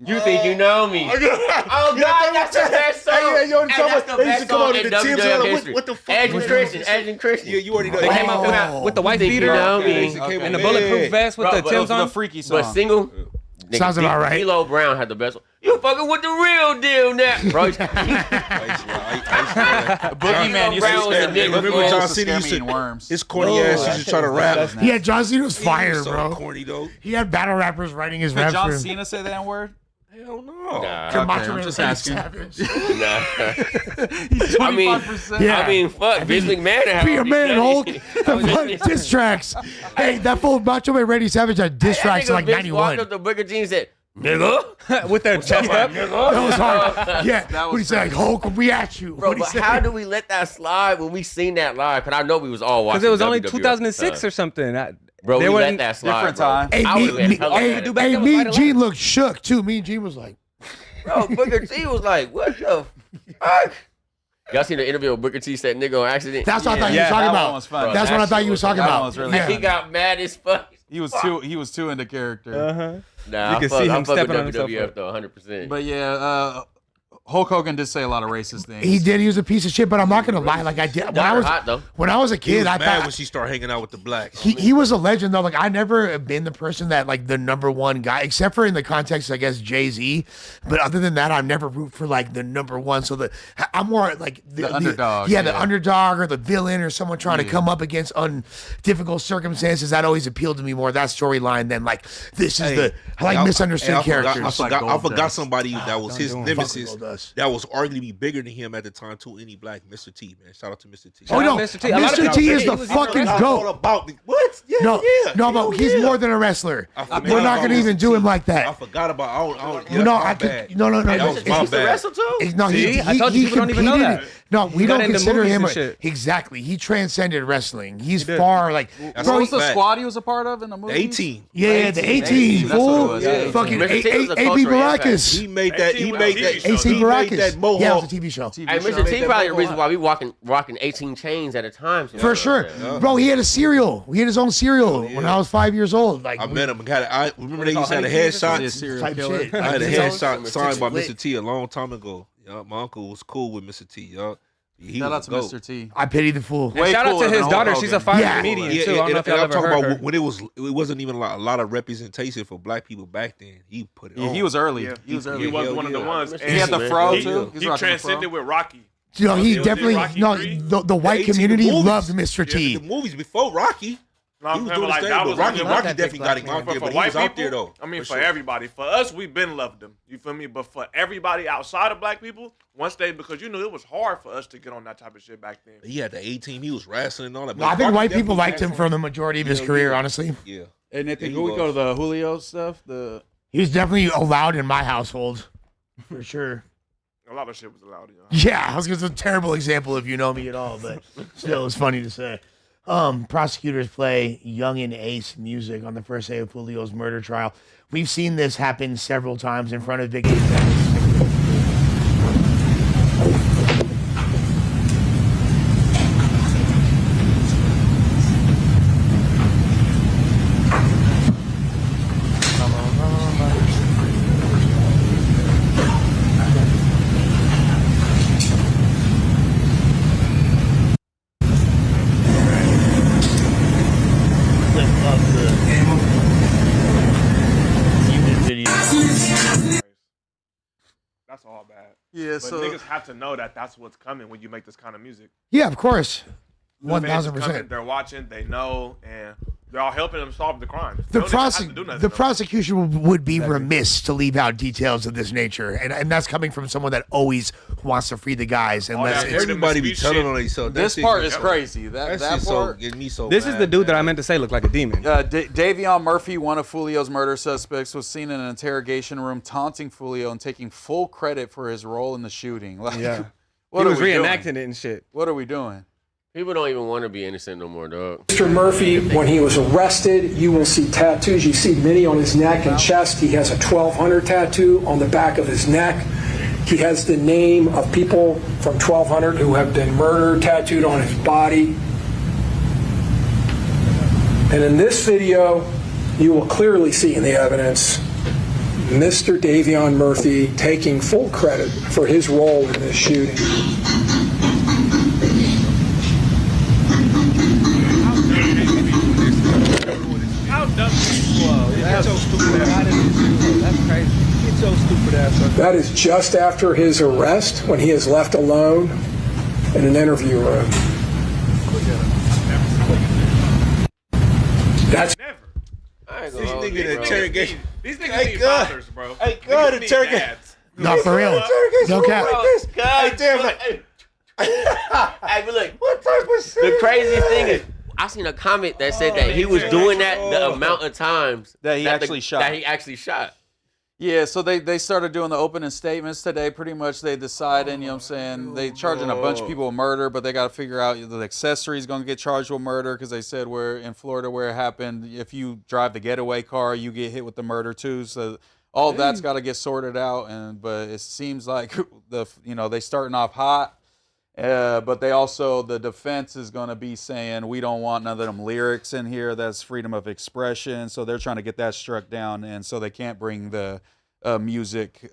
You think you know me? Oh God, that's the best song. Hey, yo, that's the best song in WWF history. What the fuck? Edge and Christian. Yeah, you already know. They came out with the white beater and the bulletproof vest with the Tim's on. The freaky song. But single. Sounds about right. D'Lo Brown had the best one. You fucking with the real deal now, bro. Boogeyman used to scare me. Remember John Cena used to worms. His corny ass used to try to rap. Yeah, John Cena was fire, bro. Corny though. He had battle rappers writing his raps for John him. Cena say that word? Hell no. I'm just asking. He's 25%. I mean, fuck. Vince McMahon. Be a man, Hulk. The diss tracks. Hey, that fool Macho Man Randy Savage had diss tracks in like 91. Walked up to Booker T and said, nigga. With their chest up. That was hard. Yeah. What he said, like, Hulk, we at you. Bro, but how do we let that slide when we seen that live? Because I know we was all watching. Because it was only WWF 2006 or something. Bro, we let that slide. Different time. Hey, Mean Gene looked shook, too. Mean Gene was like, bro, Booker T was like, what the fuck? Y'all seen the interview with Booker T said nigga on accident? That's what I thought you were talking about. Bro, that's what I thought you were talking about. Really he got mad as fuck. He was too into character. Nah, you can see him stepping on himself. WWF though, 100%. But yeah, Hulk Hogan did say a lot of racist things. He did. He was a piece of shit, but I'm not gonna lie. Like I did when I was a kid. I thought when she started hanging out with the blacks. He was a legend though. Like I never been the person that like the number one guy, except for in the context, I guess Jay-Z. But other than that, I've never root for like the number one. So I'm more like the underdog. Yeah, the underdog or the villain or someone trying to come up against difficult circumstances. That always appealed to me more. That storyline than like this is I like misunderstood characters. I forgot somebody that was his nemesis. That was arguably bigger than him at the time too. Any black, Mr. T, man. Shout out to Mr. T. Oh no, Mr. T is the fucking goat. About me. What? Yeah, no, but he's more than a wrestler. We're not gonna even do him like that. I forgot about. No. That was my bad. Wrestle too? No, I told you people don't even know that. No, we don't consider him exactly. He transcended wrestling. He's far like. What was the squad he was a part of in the movie? 18. Yeah, the 18. Fool. Fucking A.P. Baracus. He made that. A.C. Baracus. Mohawk. Yeah, it was a TV show. Hey, Mr. T probably the reason why we rocking 18 chains at a time. For sure, bro. He had a cereal. He had his own cereal when I was 5 years old. Like I met him. I remember they used to have a headshot. Type shit. I had a headshot signed by Mr. T a long time ago. My uncle was cool with Mr. T. Shout out to Mr. T. I pity the fool. Shout out to his daughter. She's a fire comedian too. I don't know if y'all ever heard her. When it wasn't even a lot of representation for black people back then. He put it on. He was early. He was early. He was one of the ones. He had the fro too. He transcended with Rocky. He definitely the white community loved Mr. T. The movies before Rocky. No, he was doing his thing, but Rocky definitely got him out there, but he was out there though. I mean, for everybody. For us, we've been loved them. You feel me? But for everybody outside of black people, because it was hard for us to get on that type of shit back then. He had the A-team. He was wrestling and all that. No, I think white people liked him for the majority of his career, honestly. Yeah. And I think we go to the Foolio stuff. He was definitely allowed in my household, for sure. A lot of shit was allowed. Yeah, I was going to say a terrible example if you know me at all, but still, it's funny to say. prosecutors play Young and Ace music on the first day of Foolio's murder trial. We've seen this happen several times in front of victims. That's all bad. Yeah, but so niggas have to know that that's what's coming when you make this kind of music. Yeah, of course. The fans is 1000%. coming, they're watching, they know, and they're all helping them solve the crime. The prosecution would be remiss to leave out details of this nature, and that's coming from someone that always wants to free the guys. Unless everybody be telling on themselves. This part is crazy. That part gets me so. This mad, is the dude that I man. meant to say looked like a demon. Davion Murphy, one of Foolio's murder suspects, was seen in an interrogation room taunting Foolio and taking full credit for his role in the shooting. Like, Yeah, what he are was we reenacting doing? it and shit. What are we doing? People don't even want to be innocent no more, dog. Mr. Murphy, when he was arrested, you will see tattoos. You see many on his neck and chest. He has a 1200 tattoo on the back of his neck. He has the name of people from 1200 who have been murdered tattooed on his body. And in this video, you will clearly see in the evidence Mr. Davion Murphy taking full credit for his role in this shooting. How dumb is That's so stupid. That's crazy. It's so stupid ass. That is just after his arrest, when he is left alone in an interview room. That's never. I ain't This gonna hold nigga you, in bro. interrogation. These niggas Hey, need God. fathers, bro. Hey, God, Niggas need interrogation. dads. Not for real. No cap. Hey, damn, like, Hey, but look, what type of shit? The craziest thing is, I seen a comment that said that he was doing that the amount of times That he actually shot. That he actually shot. Yeah, so they started doing the opening statements today. Pretty much they decided, you know what I'm saying, they charging a bunch of people with murder, but they got to figure out the accessory is going to get charged with murder because they said where in Florida where it happened, if you drive the getaway car, you get hit with the murder too. So all that's got to get sorted out. But it seems like they starting off hot. But they also, the defense is going to be saying, we don't want none of them lyrics in here. That's freedom of expression. So they're trying to get that struck down. And so they can't bring the music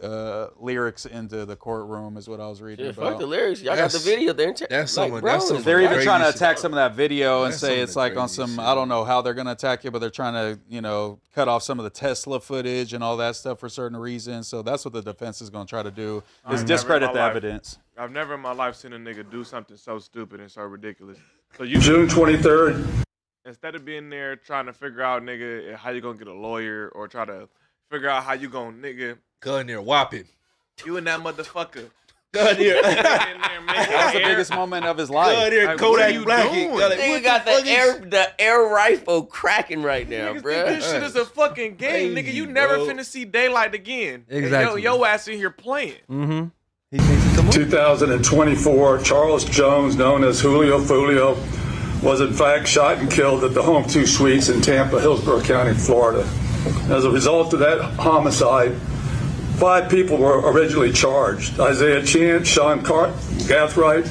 lyrics into the courtroom is what I was reading about. Fuck the lyrics. Y'all got the video there. That's something. That's something. They're even trying to crazy attack shit. some of that video and That's say some it's of the like on crazy some, shit. I don't know how they're going to attack it, but they're trying to, cut off some of the Tesla footage and all that stuff for certain reasons. So that's what the defense is going to try to do, is discredit the evidence. I've never in my life seen a nigga do something so stupid and so ridiculous. So you June 23rd. Instead of being there trying to figure out, nigga, how you gonna get a lawyer or try to figure out how you gonna, nigga, Go in there, whopping. you and that motherfucker. Go in there. That was the biggest moment of his life. Go in there, Like, what are Kodak you Black. doing? Nigga got the air rifle cracking right now, Niggas bro. think this shit is a fucking game, nigga. You Crazy, never bro. finna see daylight again. Exactly. And yo ass in here playing. Mm-hmm. He thinks it's a movie. 2024, Charles Jones, known as Julio Foolio, was in fact shot and killed at the Home 2 Suites in Tampa, Hillsborough County, Florida. As a result of that homicide, 5 people were originally charged. Isaiah Chant, Sean Gathright,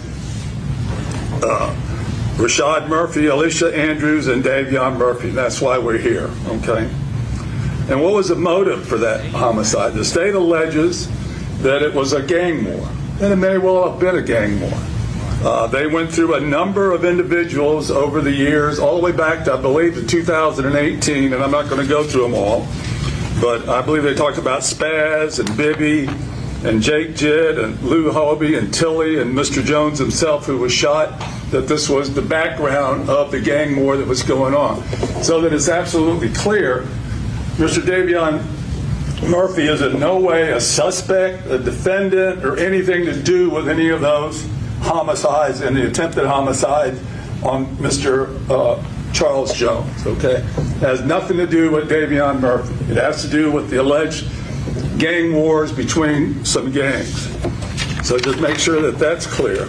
Rashad Murphy, Alicia Andrews, and Davion Murphy. That's why we're here, okay? And what was the motive for that homicide? The state alleges that it was a gang war, and it may well have been a gang war. They went through a number of individuals over the years, all the way back to, I believe, to 2018, and I'm not going to go through them all, but I believe they talked about Spaz and Bibby and Jake Jidd and Lou Hobie and Tilly and Mr. Jones himself, who was shot, that this was the background of the gang war that was going on. So that it's absolutely clear Mr. Davion Murphy is in no way a suspect, a defendant, or anything to do with any of those homicides and the attempted homicide on Mr. Charles Jones, okay? It has nothing to do with Davion Murphy. It has to do with the alleged gang wars between some gangs. So just make sure that that's clear.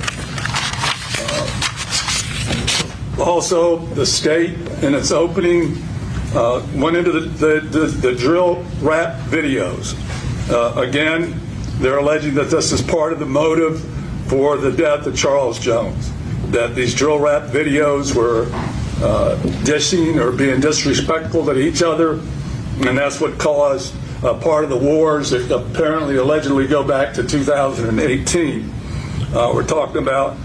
Also, the state in its opening went into the drill rap videos. Again, they're alleging that this is part of the motive for the death of Charles Jones, that these drill rap videos were dissing or being disrespectful to each other, and that's what caused part of the wars that apparently allegedly go back to 2018. We're talking about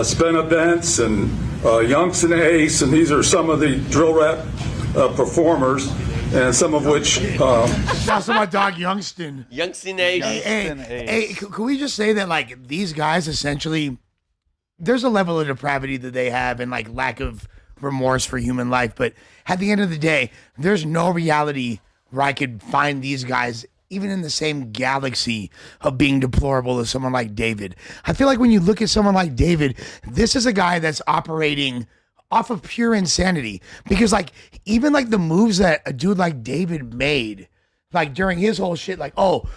spin events and Youngson Ace, and these are some of the drill rap performers, and some of which. Shout to my dog Youngston. Youngston Ace. Hey, can we just say that like these guys essentially, there's a level of depravity that they have and like lack of remorse for human life, but at the end of the day, there's no reality where I could find these guys even in the same galaxy of being deplorable as someone like David. I feel like when you look at someone like David, this is a guy that's operating off of pure insanity, because like even like the moves that a dude like David made, like during his whole shit, I'll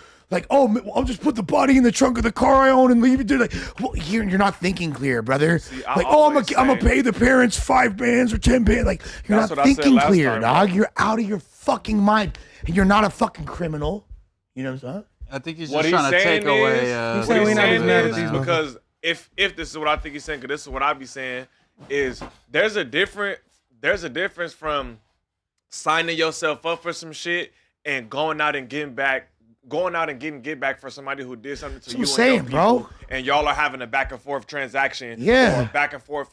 just put the body in the trunk of the car I own and leave it there. Like, well, you're not thinking clear, brother. Like, I'm gonna pay the parents 5 bands or 10 bands. Like, you're not thinking clear, dog. You're out of your fucking mind, and you're not a fucking criminal. You know what I'm saying? I think he's just trying to take away. What he's saying is because if this is what I think he's saying, because this is what I be saying, is there's a difference from signing yourself up for some shit and going out and getting get back for somebody who did something to you and your people, and y'all are having a back and forth transaction, or back and forth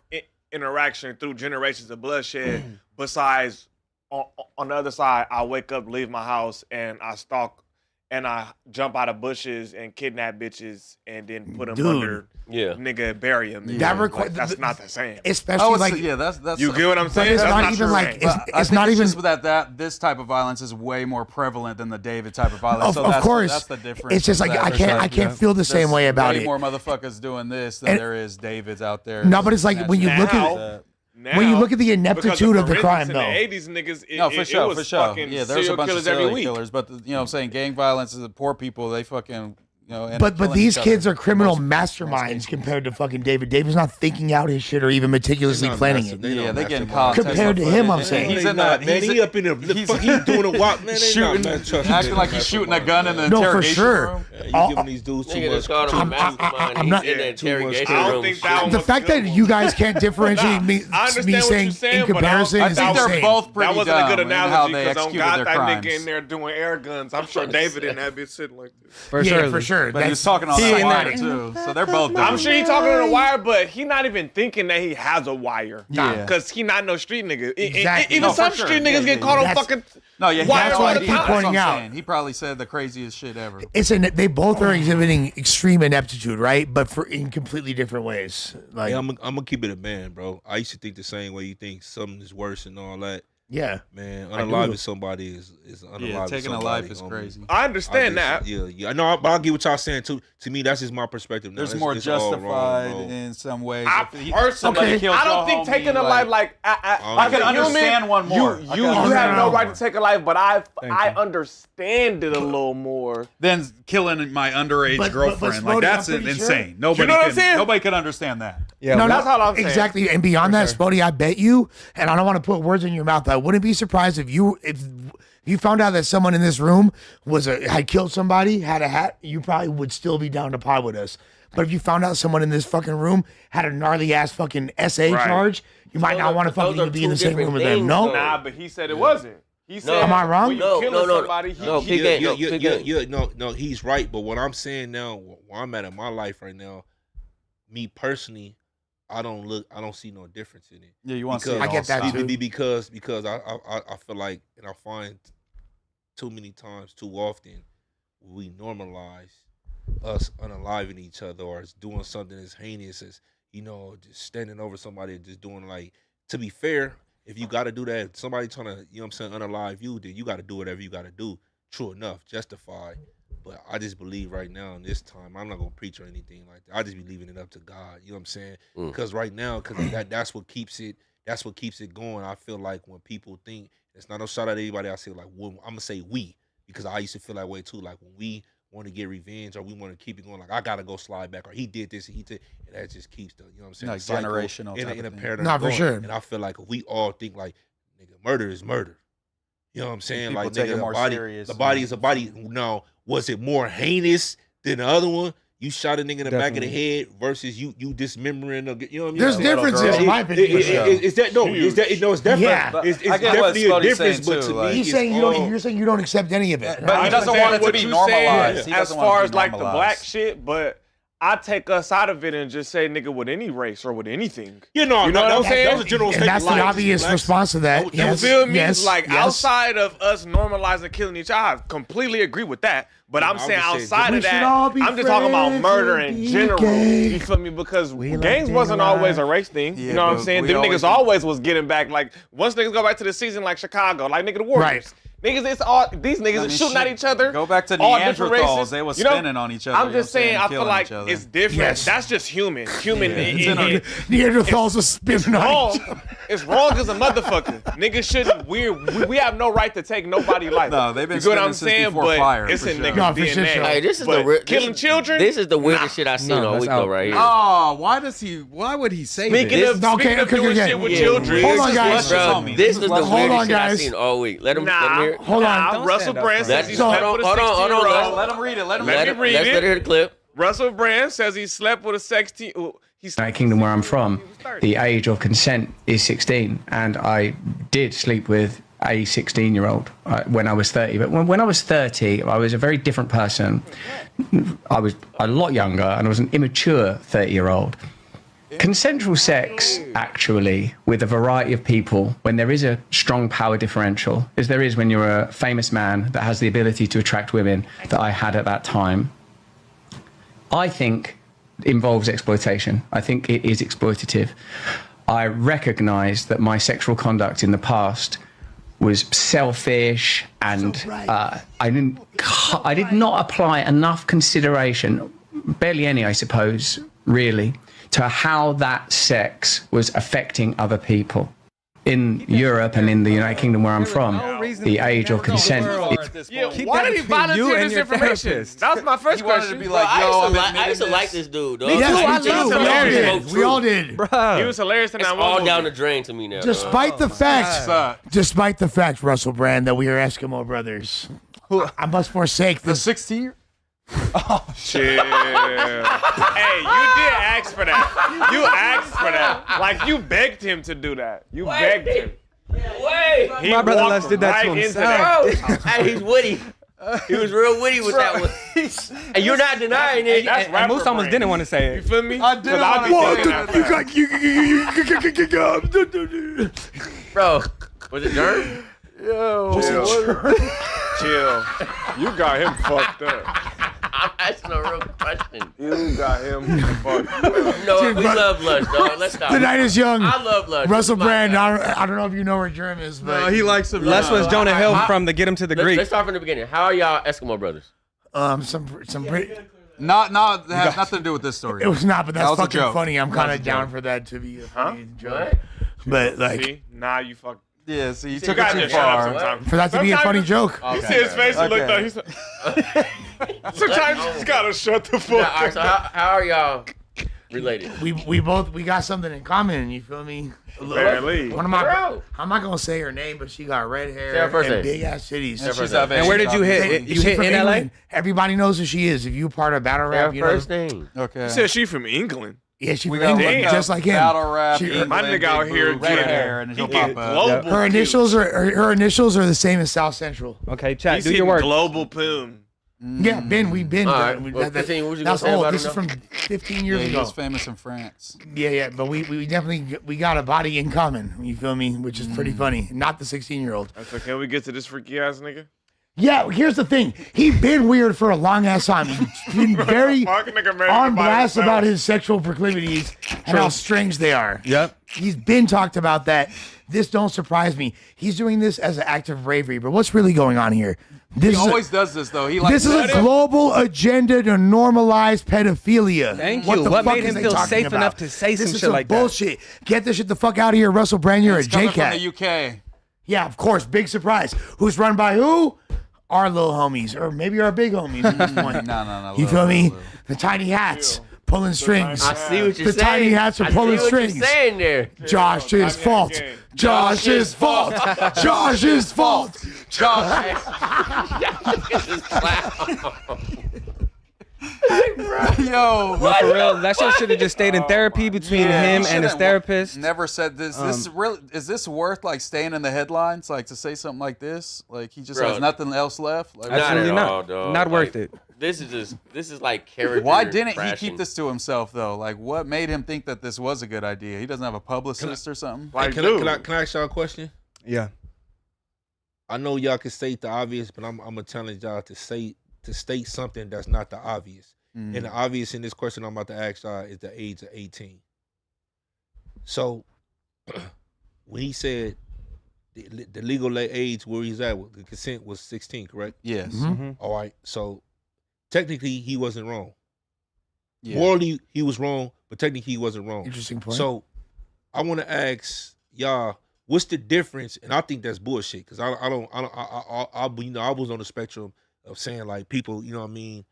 interaction through generations of bloodshed. Besides, on the other side, I wake up, leave my house, and I stalk and I jump out of bushes and kidnap bitches and then put them under nigga, bury them. That's not the same. Especially that's you get what I'm saying? It's that's not even like it's not even just that this type of violence is way more prevalent than the David type of violence. Of course, that's the difference. It's just like I can't feel the same way about it. Way more motherfuckers doing this than there is Davids out there. No, but it's like when you look at when you look at the ineptitude of the crime, though. In the 80s, niggas, for sure. Yeah, there's a bunch of serial killers, but you know what I'm saying, gang violence is the poor people. They fucking But these kids are criminal masterminds compared to fucking David. David's not thinking out his shit or even meticulously planning it. Yeah, they getting caught. Compared to him, I'm saying. He's in that, man. He up in the he's doing a walk, man. Shooting, acting like he's shooting a gun in the interrogation room. You giving these dudes too much. I'm not in the interrogation room. The fact that you guys can't differentiate me saying in comparison is insane. They're both pretty dumb. That wasn't a good analogy because on God, that nigga in there doing air guns. I'm sure David in that bitch sitting like this. For sure. But he's talking on that wire too, so they're both dumb. I'm sure he's talking on a wire, but he not even thinking that he has a wire. Yeah. Because he not no street nigga. Exactly. Even some street niggas get caught on fucking wires all the time. Pointing out. He probably said the craziest shit ever. They both are exhibiting extreme ineptitude, right? But in completely different ways. Like, I'm gonna keep it a man, bro. I used to think the same way you think something is worse and all that. Yeah, man, unaliving somebody is unaliving. Yeah, taking a life is crazy. I understand that. Yeah. I know, but I'll get what y'all saying too. To me, that's just my perspective. There's more justified in some ways. I don't think taking a life like I can understand one more. You have no right to take a life, but I understand it a little more than killing my underage girlfriend. Like that's insane. Nobody can understand that. Yeah, no, that's all I'm saying. Exactly. And beyond that, Spody, I bet you, and I don't want to put words in your mouth, I wouldn't be surprised if you found out that someone in this room had killed somebody, had a hat, you probably would still be down to pod with us. But if you found out someone in this fucking room had a gnarly ass fucking SA charge, you might not want to fucking even be in the same room with them. No? Nah, but he said it wasn't. He said, am I wrong? When you killing somebody, he's right. But what I'm saying now, where I'm at in my life right now, me personally, I don't see no difference in it. Yeah, you want to see it. I get that too. Because I feel like, and I find too many times, too often, we normalize us unaliving each other or doing something as heinous as, just standing over somebody and just doing like, to be fair, if you got to do that, somebody trying to, unalive you, then you got to do whatever you got to do. True enough, justified. But I just believe right now in this time, I'm not gonna preach or anything like that. I just be leaving it up to God. You know what I'm saying? Because right now, that's what keeps it. That's what keeps it going. I feel like when people think, it's not no shot at anybody. I say like, I'm gonna say we, because I used to feel that way too. Like when want to get revenge or we want to keep it going. Like I gotta go slide back or he did this and he did, and that just keeps the Like generational in a paradigm. Nah, for sure. And I feel like if we all think like, nigga, murder is murder. You know what I'm saying? People Like take it nigga, more serious. the body is a body. Now, was it more heinous than the other one? You shot a nigga in the back of the head versus you dismembering. You know what I mean? There's differences, in my opinion. Is that no? Is that no? It's definitely. Yeah. It's I get what definitely a Scotty's difference. saying, But too, to like- me, You're saying you don't accept any of it. But he doesn't want it to be normalized. He As doesn't want it far to as be like the normalized. black shit, but I take us out of it and just say nigga with any race or with anything. you know what I'm saying? That was a general And statement. that's the Like, obvious blacks- response to that. You Yes, feel me? yes, like yes. outside of us normalizing killing each other, I completely agree with that. But I'm I would saying just say outside we of should that, all be I'm just talking about friends murder and in be general. gay. You feel me? Because We like gangs being wasn't alive. always a race thing. Yeah, You know what I'm but saying? we Them always- niggas always was getting back. Like once niggas go back to the season, like Chicago, like nigga the Warriors. Right. Niggas, it's all these niggas I is mean, shooting at shit, each other. go back to all different Neanderthals. races. They was You know, spinning on each other, I'm you know just what I'm saying, saying, I feel killing like each other. it's different. Yes. That's just human. Human. Neanderthals are spinning on wrong. each other. It's wrong as a motherfucker. Niggas shouldn't. We have no right to take nobody life. No, they've been You get what I'm spinning saying? since before But fire, it's for in sure. niggas' No, for DNA. sure. Hey, this is But the killing children. This is the weirdest shit I've seen No, all that's week though, out. right here. Oh, why would he say Speaking this? of Okay, speaking of doing okay. shit with Yeah, children. Hold on, guys. Bro, this is the Hold weirdest on, shit I've guys. seen all week. Let him Nah, hear it. Hold on. nah, Don't Russell stand up Brand for says it. he So- slept with a Hold on, 16-year-old. Let him read it. Let him Let read him it. read Let's it. let her hear the clip. Russell Brand says he slept with a 16. United Kingdom where I'm from, the age of consent is 16, and I did sleep with a 16-year-old when I was 30. But when I was 30, I was a very different person. I was a lot younger, and I was an immature 30-year-old. Consensual sex, actually, with a variety of people, when there is a strong power differential, as there is when you're a famous man that has the ability to attract women that I had at that time, I think involves exploitation. I think it is exploitative. I recognize that my sexual conduct in the past was selfish, and I did not apply enough consideration, barely any, I suppose, really, to how that sex was affecting other people. In Europe and in the United Kingdom where I'm from, the age of consent. Yeah, Keep why that did he between volunteer you and this your information? therapist. That was my first He wanted question. to be like, I yo, used I'm to admitting like this. this dude, dog. Yes, I we love do. We all hilarious. did. We all did. He was hilarious in It's that one all movie. down the drain to me now. dog. Despite the fact, Suck. despite the fact, Russell Brand, that we are Eskimo brothers, I must forsake The this. 16? Chill. Hey, you did ask for that. You asked for that. Like you begged him to do that. You begged him. Wait, He My brother walked Les did that right to into himself. that. bro. Hey, he's witty. He was real witty with that one. And you're not denying it. That's And rapper Moose almost brain. didn't want to say You it. feel me? I didn't 'Cause I be wanna thinking that fast. Bro, was it Jerm? Chill. You got him fucked up. I'm asking a real question. You got him fucked up. No, we love Lush, dog. Let's stop. The night is young. I love Lush. Russell This is my Brand, guy. I don't know if you know where Germ is, but he likes him. Les was Jonah Hill from the Get Him to the Greek. Let's start from the beginning. How are y'all Eskimo brothers? some pretty. Not it has nothing to do with this story. It was not, but That that's was a fucking joke. funny. I'm That kind was of a down joke. for that to be a funny joke. What? But like See? Now you fucked. Yeah, so you You took it gotta too just shut up far. sometimes. for that to be a funny Sometimes- joke. You see his face, he looked Okay. up. He said, sometimes you just gotta shut the fuck All right, so up. how are y'all related? We got something in common. You feel me? Apparently. One of my, Bro. I'm not gonna say her name, but she got red hair Say her first and name. big ass titties. She's of And where did you hit? Hey, You she's hit from in LA? England. Everybody knows who she is. If you part of battle Their rap, you know. first name. Okay. He said she from England. Yeah, she We from got England, Damn. just like him. Battle rap. She- England, My nigga out big here boobs, red getting- hair, and He he'll get pop up. global. Her initials are her initials are the same as South Central. Okay, chat. He's Do your hitting work. global poom. Yeah, we've been. All right, well, that- continue. What you that's gonna say old. about This him is from 15 years Yeah, he ago. was famous in France. Yeah, but we definitely we got a body in common. You feel me? Which is pretty funny. Not the 16-year-old. So can we get to this freaky ass nigga? Yeah, here's the thing. He's been weird for a long ass time. He's been very Fuck nigga married on by blast himself. about his sexual proclivities and how strange they are. Yep. He's been talked about that. This don't surprise me. He's doing this as an act of bravery. But what's really going on here? This He is always does this though. He like this is a global agenda to normalize pedophilia. Thank What you. the What fuck made is him they feel talking safe about? enough to say This some is shit like that? bullshit. Get this shit the fuck out of here, Russell Brand. You're a It's coming J-Cat. from the UK. Yeah, of course. Big surprise. Who's run by who? our little homies, or maybe our big homies at this point. No. You feel me? The tiny hats pulling strings. I see what you're saying. The tiny hats are pulling strings. You're saying there. Josh's fault. Josh's fault. Josh's fault. Josh. Yo, No, for real, that shit should have just stayed in therapy between him and his therapist. Never said this. This really is this worth like staying in the headlines? Like to say something like this? Like he just has nothing else left? Like, Absolutely Not at not. all, dog. Not worth Like, it. This is like character. why didn't he crashing. keep this to himself though? Like what made him think that this was a good idea? He doesn't have a publicist or something? Like, Can dude. I ask y'all a question? Yeah. I know y'all can state the obvious, but I'm gonna challenge y'all to state something that's not the obvious. And the obvious in this question I'm about to ask y'all is the age of 18. So when he said the legal age where he's at, the consent was 16, correct? Yes. All right. So technically he wasn't wrong. Yeah. Morally he was wrong, but technically he wasn't wrong. Interesting point. So I want to ask y'all, what's the difference? And I think that's bullshit because I was on the spectrum of saying like people, you know what I mean,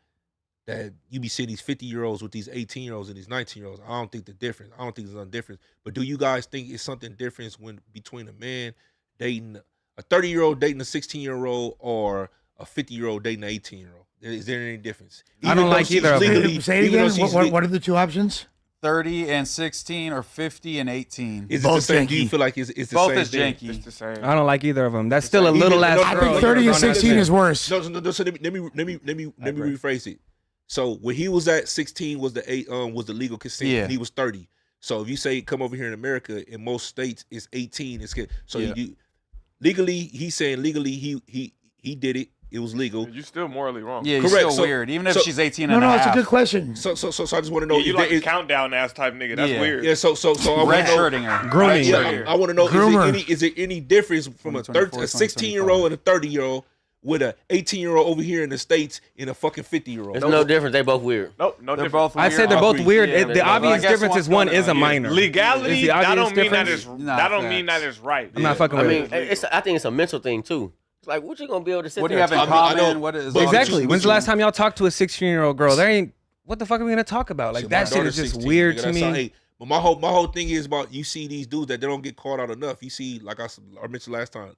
that you be seeing these 50-year-olds with these 18-year-olds and these 19-year-olds. I don't think the difference. I don't think there's no difference. But do you guys think it's something different when between a man dating a 30-year-old dating a 16-year-old or a 50-year-old dating an 18-year-old? Is there any difference? I don't like either of them. Say it again. What are the two options? 30 and 16 or 50 and 18. Is Both it the same? Do you janky. feel like it's the Both same is thing? janky. It's the same. I don't like either of them. That's still a little ass I girl. I think 30 and You're grown 16 ass is man. worse. No. So let me rephrase it. So when he was at 16 was the legal consent, Yeah. and he was 30. So if you say come over here in America, in most states it's 18. So Yeah. you legally, he's saying legally he did it. It was legal. You're still morally wrong. Yeah, Correct. still So- weird. Even if so- she's 18 No, and a no, half. it's a good question. So I just want to know. Yeah, you if like there a is- countdown ass type nigga. That's Yeah. weird. Yeah. So I want Red to know. shirting her. Grooming. Yeah, I want to know Groomer. is there any difference from a 16-year-old and a 30-year-old with a 18-year-old over here in the States and a fucking 50-year-old? There's no difference. They both weird. Nope, no They're difference. both I weird. say they're both weird. Yeah, The but I obvious guess difference is one one's is a gonna- minor. Legality, Is the that obvious don't mean that difference? is Nah, that don't mean facts. that is right. I'm not fucking I with mean, it. I think it's a mental thing too. It's like, what you gonna be able to sit What do there you have in and talk I know- common? What is but Exactly. but When's the you- last time y'all talked to a 16-year-old girl? There ain't. What the fuck are we gonna talk about? Like Shit, my that shit daughter's is just 16, weird nigga, to that's all- me. hey, but my whole thing is about you see these dudes that they don't get called out enough. You see, like I mentioned last time,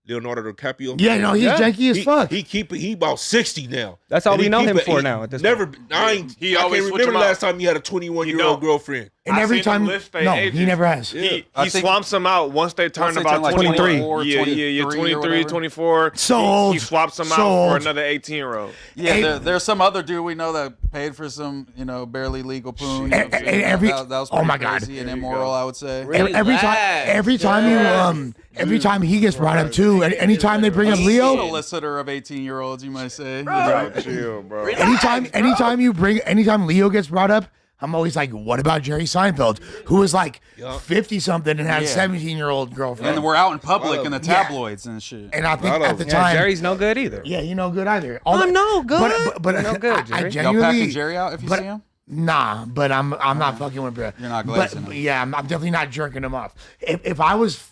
Leonardo DiCaprio. Yeah, no, he's janky as fuck. He about 60 now. That's all And we he know keep him it- for he now at this never, point. I He can't always switch remember the him last out. time he had a 21-year-old girlfriend. And I every seen time, them list they no, ages. he never has. He I think- swaps them out once they turn Once they about turn, like, 23. 24, Yeah, 23 or 23, whatever. 24. So he, old. He swaps them So out for old. another 18-year-old. Yeah, there's some other dude we know that paid for some, barely legal poon. And every- that was oh my pretty God. crazy and immoral, I would say. Really? Every time every time he gets brought up too, and anytime they bring up Leo, Solicitor of 18-year-olds, you might say. Bro, chill, bro. anytime Leo gets brought up, I'm always like, what about Jerry Seinfeld, who was like 50-something and had a Yeah. 17-year-old girlfriend? And we're out in public in the Yeah. tabloids and shit. And I think at the Yeah, time, Jerry's no good either. yeah, he no good either. I'm no good. But No good, I Jerry. Y'all genuinely, packing Jerry out if you but- see him? Nah, but I'm not fucking with bro. You're not But glazing him. yeah, I'm definitely not jerking him off. If I was,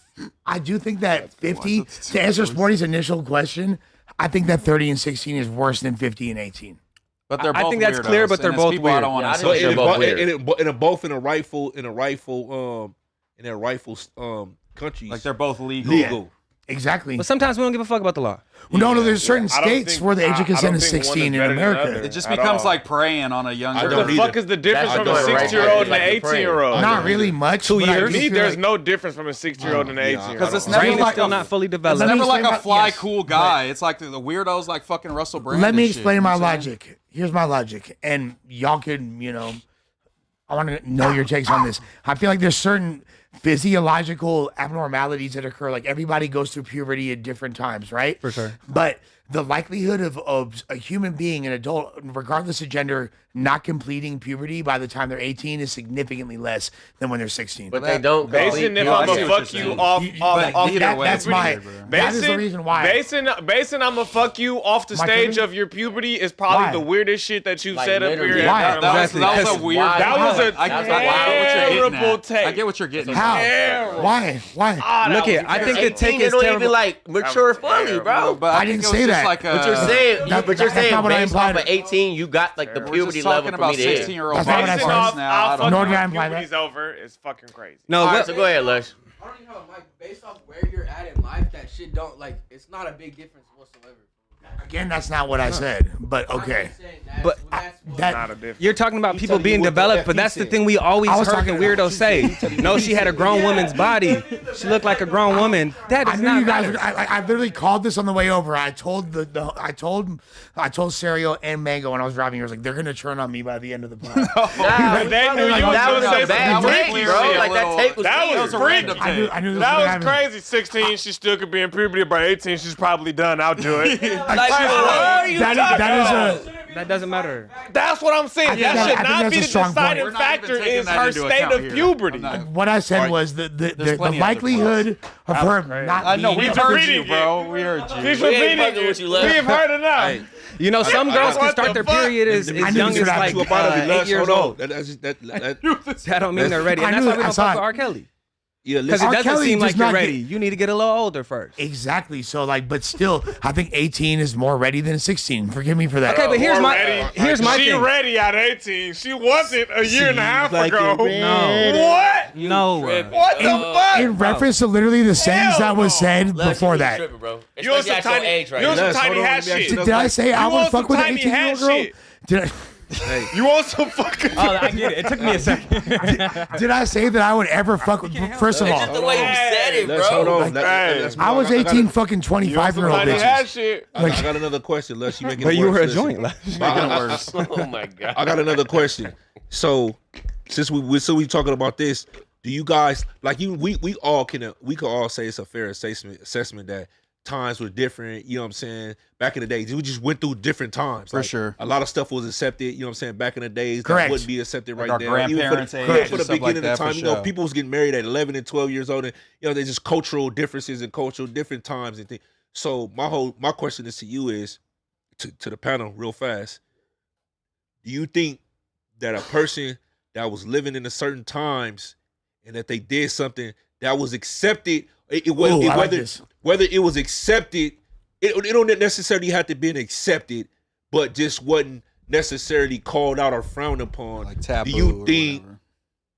I do think that 50, to answer Sporty's initial question, I think that 30 and 16 is worse than 50 and 18. But they're I both think that's clear, weirdos, but they're and as both people, I weird. don't want Yeah, I to didn't say say And both weird. they're both in a rifle countries. like they're both legal. legal. Exactly. But sometimes we don't give a fuck about the law. No, there's certain I don't states think- where the age I of don't consent is think one 16 in better than the America. other. It just At becomes all. like preying on a younger. I What don't the either. fuck is the difference That's from a what I'm 6-year-old and like an to pray. 18-year-old? Not really much. 2 but I years? just Me, feel there's like- no difference from a 6-year-old and an 18-year-old. Because it's Brain never is like still a, not fully it's developed. Let me never like explain a my- fly yes. cool guy. It's like the weirdos like fucking Russell Brand. Let me and shit, explain you know my what I'm saying? logic. Here's my logic. And y'all can, I want to know your takes on this. I feel like there's certain physiological abnormalities that occur. Like everybody goes through puberty at different times, right? For sure. But the likelihood of a human being, an adult, regardless of gender, not completing puberty by the time they're 18 is significantly less than when they're 16. But they don't. Basing if I'm gonna fuck you off that's my. That is the reason why. Basing I'm gonna fuck you off the stage of your puberty is probably the weirdest shit that you've said up here. Why? That was a weird. That was a terrible take. I get what you're getting. How? Terrible. Why? Look here, I think the take is don't terrible. even like mature fully, bro. But I didn't say that. But you're saying, that's not what I based off implied. of 18, you got like the puberty level for me to hit. 16-year-old That's not what I Basing said. off now. fucking Nor did I imply puberty's that. over is fucking crazy. No, All right, what- so go ahead, Les. I don't even know, Mike. Based off where you're at in life, that shit don't like. It's not a big difference whatsoever. Again, that's not what I said. But okay. But That Not a difference. You're talking about people being developed, but that's the thing we always I was heard the talking weirdo about- say. No, she had a grown woman's body. She looked like a grown woman. That I does knew not you guys. matter. I literally called this on the way over. I told I told Serio and Mango when I was driving. I was like, they're gonna turn on me by the end of the pod. They knew you was That was gonna a say bad some take, freaky bro. shit. Like that take was That was clean. freaky. I knew this was That gonna was happen. crazy. 16, she still could be in puberty. By 18, she's probably done. I'll do it. Like, what are you talking That is a. That doesn't matter. That's what I'm saying. think That that- should I think not that's be a the strong point. deciding We're not even factor taking is that her into state account of here. puberty. I'm not- What I said Alright. was the There's plenty of other likelihood of her not I know, being. we He's heard repeating you, it. bro. We heard you. He's We ain't repeating fucking with you, it. Les. We have heard enough. You know, some girls can What start the their fuck? period as I young knew as this would like happen. You about to be 8 less. years Hold on. old. That- That don't mean they're ready. I And that's knew why we it. I don't saw fuck it. with R. Kelly. Yeah, Because listen. it R. doesn't Kelly seem like does you're not ready. get- You need to get a little older first. Exactly. So like, but still, I think 18 is more ready than 16. Forgive me for that. Okay, but here's my She thing. ready at 18. She wasn't a year and a half like ago. it No. What? No. What the fuck? In reference to literally the sentence that was no. said Les, before you that. tripping, bro. You want Especially some at your tiny, age right you want now. some tiny hold on, hat let me ask shit. you Did I say I You would want fuck some with an tiny 18-year-old hat girl? shit. Did You want some fucking? Oh, I get it. It took me a second. did I say that I would ever fuck with? First of It's just all, the way you said it, Let's hold bro. on. Let's move I on. was 18 fucking You want some 25-year-old tiny hat bitches. shit? I got another question. Les, you making But it you worse. were a Listen. joint. Like. Making it worse. Oh my god. I got another question. So, since we talking about this, do you guys like you? We could all say it's a fair assessment that times were different. You know what I'm saying? Back in the days, we just went through different times. For Like, sure. a lot of stuff was accepted. You know what I'm saying? Back in the days, Correct. that wouldn't be accepted Like right our now. grandparents' age for and the stuff like beginning that, of for time, you know, sure. people was getting married at 11 and 12 years old, and you know, there's just cultural differences and cultural different times and things. So my question is to you is to the panel real fast. Do you think that a person that was living in a certain times and that they did something that was accepted, whether it was accepted, it don't necessarily have to be accepted, but just wasn't necessarily called out or frowned upon. Like taboo. Do you or think whatever.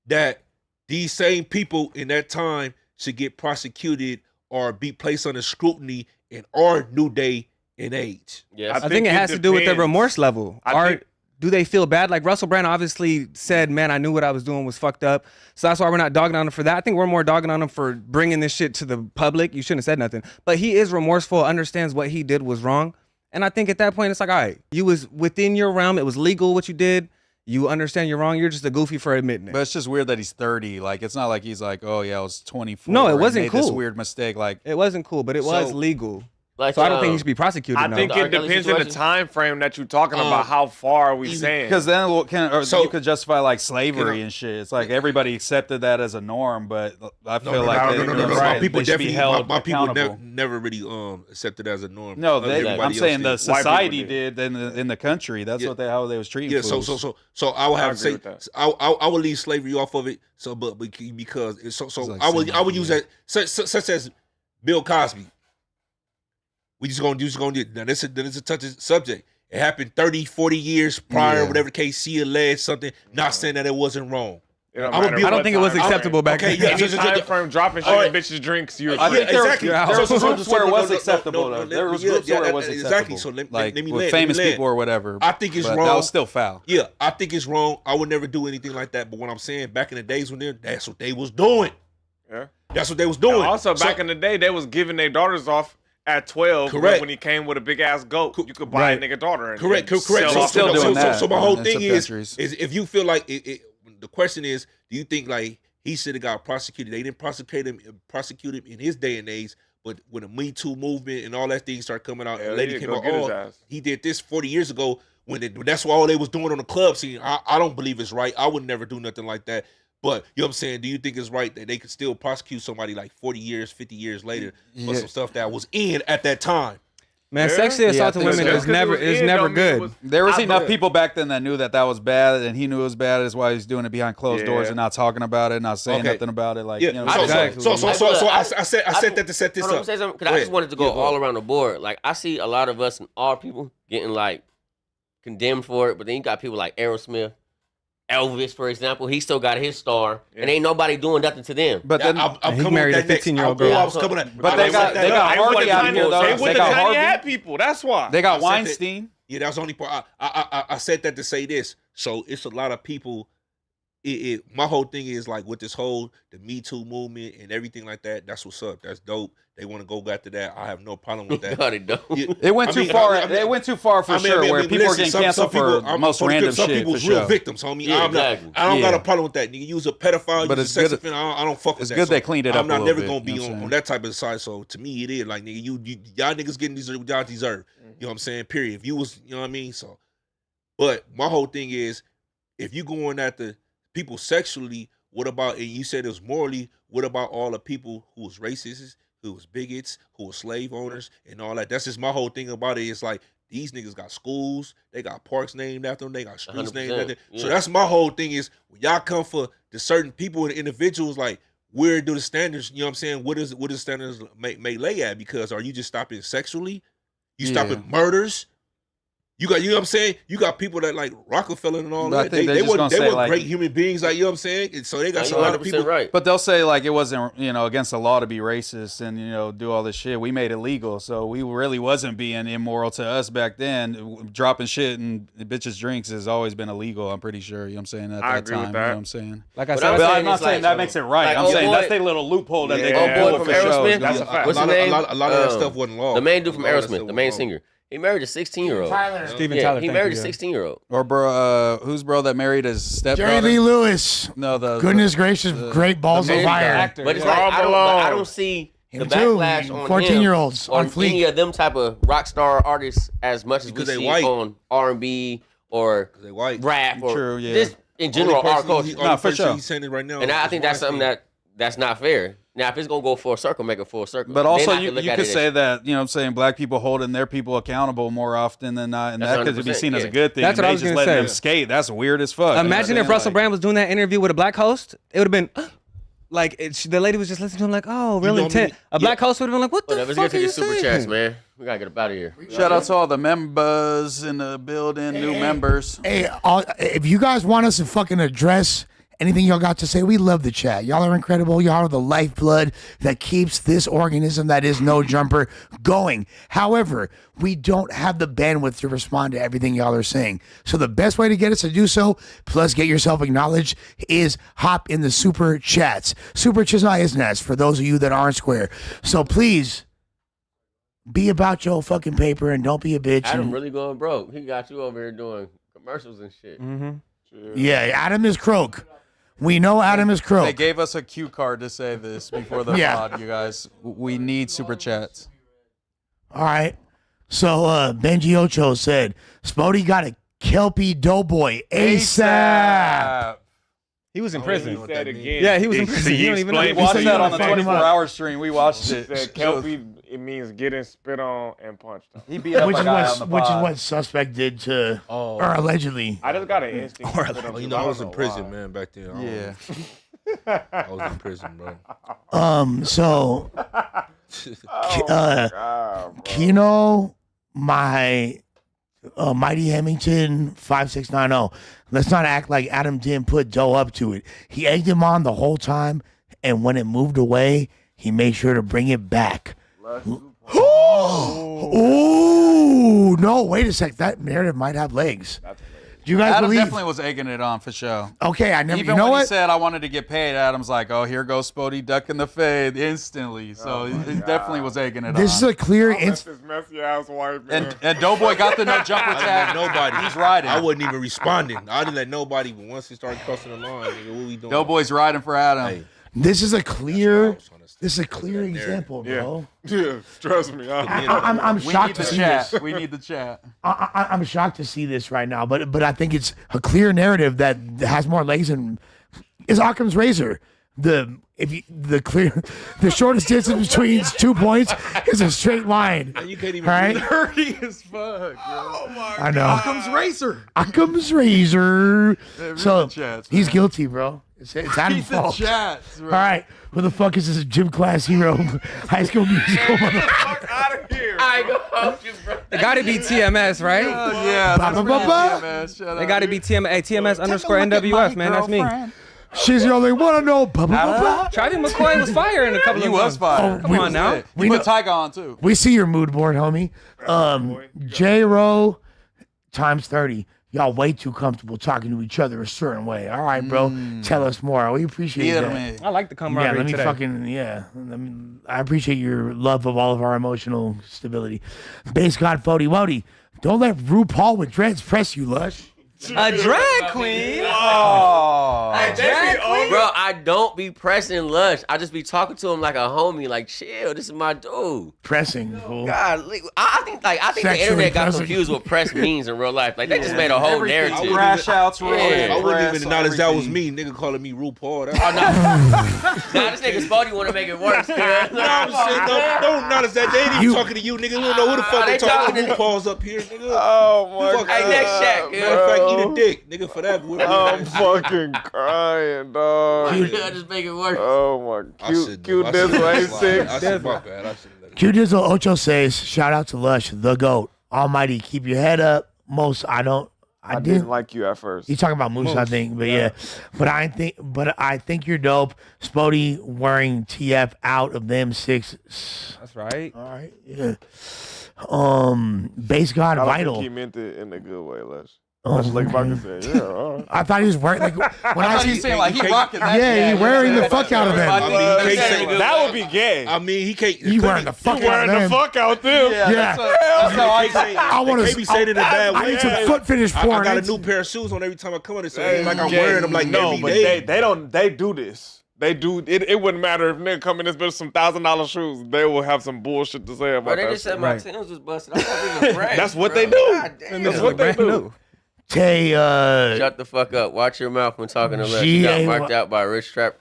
that these same people in that time should get prosecuted or be placed under scrutiny in our new day and age? Yes. I think it has to do with their depends. remorse level. Do they feel bad? Like Russell Brand obviously said, man, I knew what I was doing was fucked up. So that's why we're not dogging on him for that. I think we're more dogging on him for bringing this shit to the public. You shouldn't have said nothing. But he is remorseful, understands what he did was wrong. And I think at that point, it's like, all right, you was within your realm. It was legal what you did. You understand you're wrong. You're just a goofy for admitting it. But it's just weird that he's 30. Like, it's not like he's like, oh yeah, I was 24. No, it and wasn't made This cool. weird mistake. Like, It wasn't cool, but it was So- legal. Like, So I don't think he should be prosecuted. I no. think The R. it Kelly depends on the situation? time frame that you're talking about. How far are we saying? because then So- you could justify like slavery You know- and shit. It's like everybody accepted that as a norm, but I feel like No. right, My people they should be definitely, held my people accountable. never really accepted as a norm. No, Everybody I'm else saying the did. society White people did in the country. That's Yeah. how they was treating. Yeah, so I would have to agree say with that. I would leave slavery off of it. So, but because it's so like I would use semi- that such as Bill Cosby. We just gonna do now. This is a touchy subject. It happened 30, 40 years prior, Yeah. whatever case. He alleged something. Not saying that it wasn't wrong. It don't I would matter be- what I don't think it was time frame. acceptable back Okay, then. yeah. Any time frame dropping shit All in right. bitches' drinks, you're I think there was exactly. groups where it was acceptable. though. There was groups where it was acceptable. Exactly. So let like me with land, famous let me land. people or whatever. I think it's but wrong. That was still foul. Yeah, I think it's wrong. I would never do anything like that. But what I'm saying, back in the days that's what they was doing. Yeah. That's what they was doing. And also, So- back in the day, they was giving their daughters off at 12. Correct. When he came with a big ass goat, you could buy a nigga daughter. And Correct. and sell So, off still the doing goat. that. so my whole in thing some is countries. if you feel like the question is, do you think like he should have got prosecuted? They didn't prosecute him in his day and age, But when the Me Too movement and all that thing started coming out, Yeah, and lady he came go out, get his oh, ass. he did this 40 years ago. That's what all they was doing on the club scene. I don't believe it's right. I would never do nothing like that. But you know what I'm saying? Do you think it's right that they could still prosecute somebody like 40 years, 50 years later for some stuff that was in at that time? Man, sexually assaulting women is never good. There was enough people back then that knew that was bad, and he knew it was bad. That's why he's doing it behind closed doors and not talking about it, not saying nothing about it. Like, yeah. you know, I said that to set this up. Because I just wanted to go all around the board. Like, I see a lot of us and all people getting like condemned for it, but then you got people like Aerosmith, Elvis, for example. He still got his star, and ain't nobody doing nothing to them. But then he married a 15-year-old girl. But they got Harvey out here though. They got Harvey people. That's why they got Weinstein. Yeah, that's the only part. I said that to say this. So it's a lot of people. My whole thing is like with this whole the Me Too movement and everything like that. That's what's up. That's dope. They want to go after that. I have no problem with that. It went too far. It went too far for sure. Where people are getting canceled for most random shit. Some people's real victims, homie. I don't got a problem with that. You use a pedophile, but use a sex offender. I don't fuck with that. It's good they cleaned it up. I'm not never gonna be on that type of side. So to me, it is like nigga, y'all niggas getting what y'all deserve. You know what I'm saying? Period. If you was, you know what I mean. So, but my whole thing is, if you going after people sexually, what about? And you said it was morally. What about all the people who was racists, who was bigots, who was slave owners, and all that? That's just my whole thing about it. It's like these niggas got schools, they got parks named after them, they got streets named after them. Yeah. So that's my whole thing is when y'all come for the certain people and individuals, like where do the standards? You know what I'm saying? What is the standards may lay at? Because are you just stopping sexually? You stopping murders? You got, you know what I'm saying? You got people that like Rockefeller and all that. They weren't like, great human beings, like, you know what I'm saying? And so they got a lot of people. Right. But they'll say like it wasn't, you know, against the law to be racist and, you know, do all this shit. We made it legal. So we really wasn't being immoral to us back then. Dropping shit and bitches' drinks has always been illegal, I'm pretty sure. You know what I'm saying? At that time. You know what I'm saying? Like I said, but I'm not saying that makes it right. I'm saying that's their little loophole that they go boy from Aerosmith. That's a fact. What's his name? A lot of that stuff wasn't law. The main dude from Aerosmith, the main singer. He married a 16-year-old. Steven Tyler. He married a 16-year-old. Or bro, who's bro that married his stepbrother? Jerry Lee Lewis. No, goodness gracious, great balls of fire. But it's like I don't see the backlash on 14-year-olds on fleek. any of them type of rock star artists as much as we see on R&B or rap or just in general our culture. No, for sure. He's saying it right now. And I think that's something that's not fair. Now, if it's going to go full circle, make it full circle. But also, you could say that, you know what I'm saying, black people holding their people accountable more often than not, and that could be seen as a good thing. That's what I was going to say. Them skate. That's weird as fuck. Imagine if Russell Brand was doing that interview with a black host. It would have been like, the lady was just listening to him like, oh, really intense. A black host would have been like, what the fuck let's are you get super saying? chats, man. We got to get up out of here. Shout out to all the members in the building, new members. Hey, if you guys want us to fucking address anything y'all got to say, we love the chat. Y'all are incredible. Y'all are the lifeblood that keeps this organism that is No Jumper going. However, we don't have the bandwidth to respond to everything y'all are saying. So the best way to get us to do so, plus get yourself acknowledged, is hop in the super chats. Super chisness for those of you that aren't square. So please be about your fucking paper and don't be a bitch. Adam really going broke. He got you over here doing commercials and shit. Yeah, Adam is croak. We know Adam is croak. They gave us a cue card to say this before the pod, you guys. We need super chats. All right. So Benji Ocho said, Spody got a Kelpie Doughboy ASAP. He was in prison. He said again. Yeah, he was in prison. You don't even know. We watched that on the 24-hour stream. We watched it. He said Kelpie, it means getting spit on and punched on. He beat up which a guy on the is pod. what suspect did to, or allegedly. I just got an instinct. You know, I was in prison, man, back then. Yeah. I was in prison, bro. So, Kino, my Mighty Hemington 5690. Let's not act like Adam didn't put Doe up to it. He egged him on the whole time, and when it moved away, he made sure to bring it back. Oh no! Wait a sec. That narrative might have legs. Do you guys Adam believe? definitely was egging it on for sure. Okay, I never. Even you know when what? he said I wanted to get paid, Adam's like, "Oh, here goes Spody ducking the fade instantly." So he definitely was egging it on. This is a clear This messy ass wife, man. And Doughboy got the no jumper tag. Nobody. He's riding. I wasn't even responding. I didn't let nobody. But once he started crossing the line, nigga, what we doing? Doughboy's riding for Adam. Hey. This is a clear example, bro. Yeah, trust me. I'm shocked to see this. We need the chat. I'm shocked to see this right now, but I think it's a clear narrative that has more legs than is Occam's razor. The shortest distance between 2 points is a straight line. You can't even right? Dirty as fuck, bro. Oh my I know. Occam's razor. Occam's razor. read So the chats, he's man. guilty, bro. It's Adam's Read the fault. chats, bro. All right, who the fuck is this gym class hero? High School Musical. Fuck out of here. I go help you, bro. It gotta be TMS, right? Yeah, that's Ba, ba, ba, ba. TMS. Shut It up. gotta be TMS. Hey, TMS underscore NWF, man. That's me. She's the only one I know. Blah, blah, blah, blah. Travis McCoy was fire in a couple He of was fire. Come on now. He put Tyga on too. We see your mood board, homie. J-Ro times 30. Y'all way too comfortable talking to each other a certain way. All right, bro. Tell us more. We appreciate Yeah, that. man. I like the Yeah, camaraderie let me today. I appreciate your love of all of our emotional stability. Base God Fody Wody. Don't let RuPaul with dreads press you, Lush. A drag queen. Oh. Bro, I don't be pressing Lush. I just be talking to him like a homie. Like, chill, this is my dude. Pressing, fool. God, I think the Sexually internet got pressing. confused with press means in real life. Like, they just made a whole narrative. Crash outs, Yeah. I wouldn't even press, acknowledge that was everything. me. Nigga calling me RuPaul. Nah, this nigga Spotty want to make it worse, No, I'm just saying, don't acknowledge that. They ain't even talking to you, nigga. We don't know who the fuck They they talking talking to. to- RuPaul's up here, nigga. Oh my Fuck god. Hey, next Shaq, Matter of fact, eat a dick, nigga, for that. I'm fucking crying, dog. I just make it worse. Oh my, cute Dizzle I A6. said my bad. I should let it. Q Dizzle Ocho says, shout out to Lush, the GOAT. Almighty, keep your head up. I I didn't didn't like you at first. He's talking about Moose, I think, but yeah. But I think you're dope. Spody wearing TF out of them 6. That's right. All right, yeah. Base God I don't Vital. think he meant it in a good way, Les. Oh, That's like okay. Bucket said. Yeah, all right. I thought he was wearing like when I I see he's saying like he rocking that. yeah, he wearing the fuck out of them. I mean, he can't say That would be gay. I mean, he can't. You wearing the fuck You out wearing of the them. fuck out them. Yeah. That's how I say. I want They can't be saying it in a bad I way. need some foot finish I porn. got a new pair of shoes on every time I come on. So it's like I'm wearing them like no, every but day. they don't. They do this. They do. It wouldn't matter if nigga come in this bitch some $1,000 shoes. They will have some bullshit to say about Bro, they that. just said shit. my Timbs was busted. I thought it was brand, That's what bro. they do. God damn. That's what they do. Tay, Shut the fuck up. Watch your mouth when talking to Les. G- You got marked out by Rich Trap.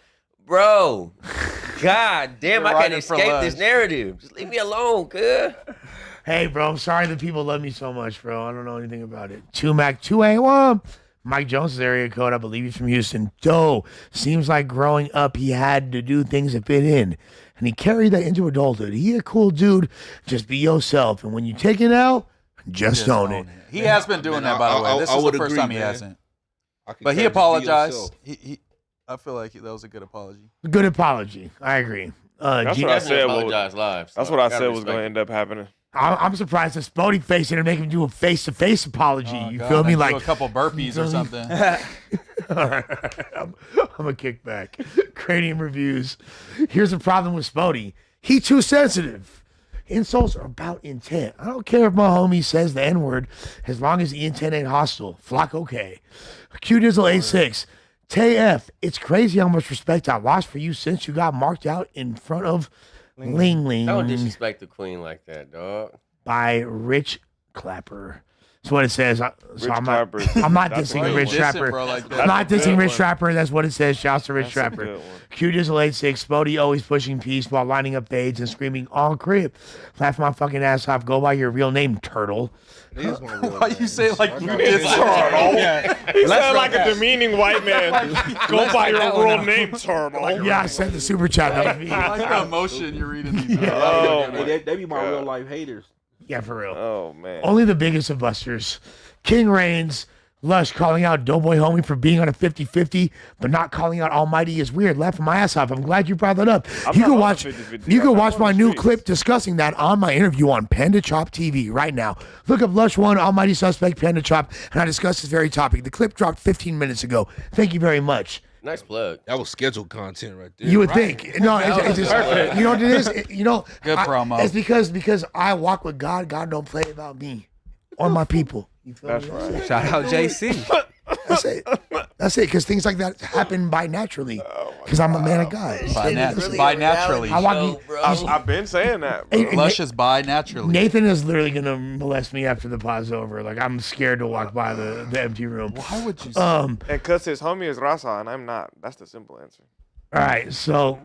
Bro, god damn, You're I can't riding for escape Lush. this narrative. Just leave me alone, cuz. hey, bro, I'm sorry that people love me so much, bro. I don't know anything about it. 2Mac 281. Mike Jones's area code, I believe he's from Houston. Doe. Seems like growing up, he had to do things to fit in. And he carried that into adulthood. He a cool dude. Just be yourself. And when you take it out, just own it. He has been doing that, by the way. This I is the would first agree, time he man. hasn't. I can But he just be apologized. yourself. I feel like that was a good apology. Good apology. I agree. That's G- what I Definitely said. apologize live. That's so what I gotta said was respect going to it. end up happening. I'm surprised that Spody faced it and make him do a face-to-face apology. Oh, you God, feel me? do Like a couple burpees or something. I'm a kickback. Cranium reviews. Here's the problem with Spody. He too sensitive. Insults are about intent. I don't care if my homie says the N-word as long as the intent ain't hostile. Flock okay. Q Dizzle 86. Tay F. It's crazy how much respect I lost for you since you got marked out in front of Ling Ling Don't disrespect the queen like that, dog. by Rich Clapper. That's what it says. So Rich I'm not Clapper. That's dissing why you Rich diss it, Trapper. bro, like that. I'm not That's a dissing good Rich one. Trapper. That's what it says. Shouts to Rich That's a Trapper. good one. Q Dizzle 86. Spody always pushing peace while lining up fades and screaming on crib. Laugh my fucking ass off. Go by your real name, Turtle. It is my real Why name. you say it like I you got did it. something? He sounded like a demeaning white man. Go by your real name, Turtle. Yeah, I sent the super chat. That was me. I like the emotion you're reading these. Oh, They be my real life haters. Yeah, for real. Oh, man. Only the biggest of busters. King Reigns, Lush calling out Doughboy Homie for being on a 50-50, but not calling out Almighty is weird. Laughing my ass off. I'm glad you brought that up. I'm You not can on watch. a 50-50. You can I'm watch on my the new streets. clip discussing that on my interview on Panda Chop TV right now. Look up Lush One Almighty Suspect Panda Chop, and I discuss this very topic. The clip dropped 15 minutes ago. Thank you very much. Nice plug. That was scheduled content right there. You would think. No, it's just, you know what it is? Good promo. It's because I walk with God. God don't play about me or my people. You feel That's me? right. Shout out JC. That's it. That's it. Because things like that happen by naturally. Because I'm a man of God. By naturally. I've been saying that, bro. Lush is by naturally. Nathan is literally gonna molest me after the pod's over. Like I'm scared to walk by the empty room. Why would you? And because his homie is Rasa and I'm not. That's the simple answer. All right, so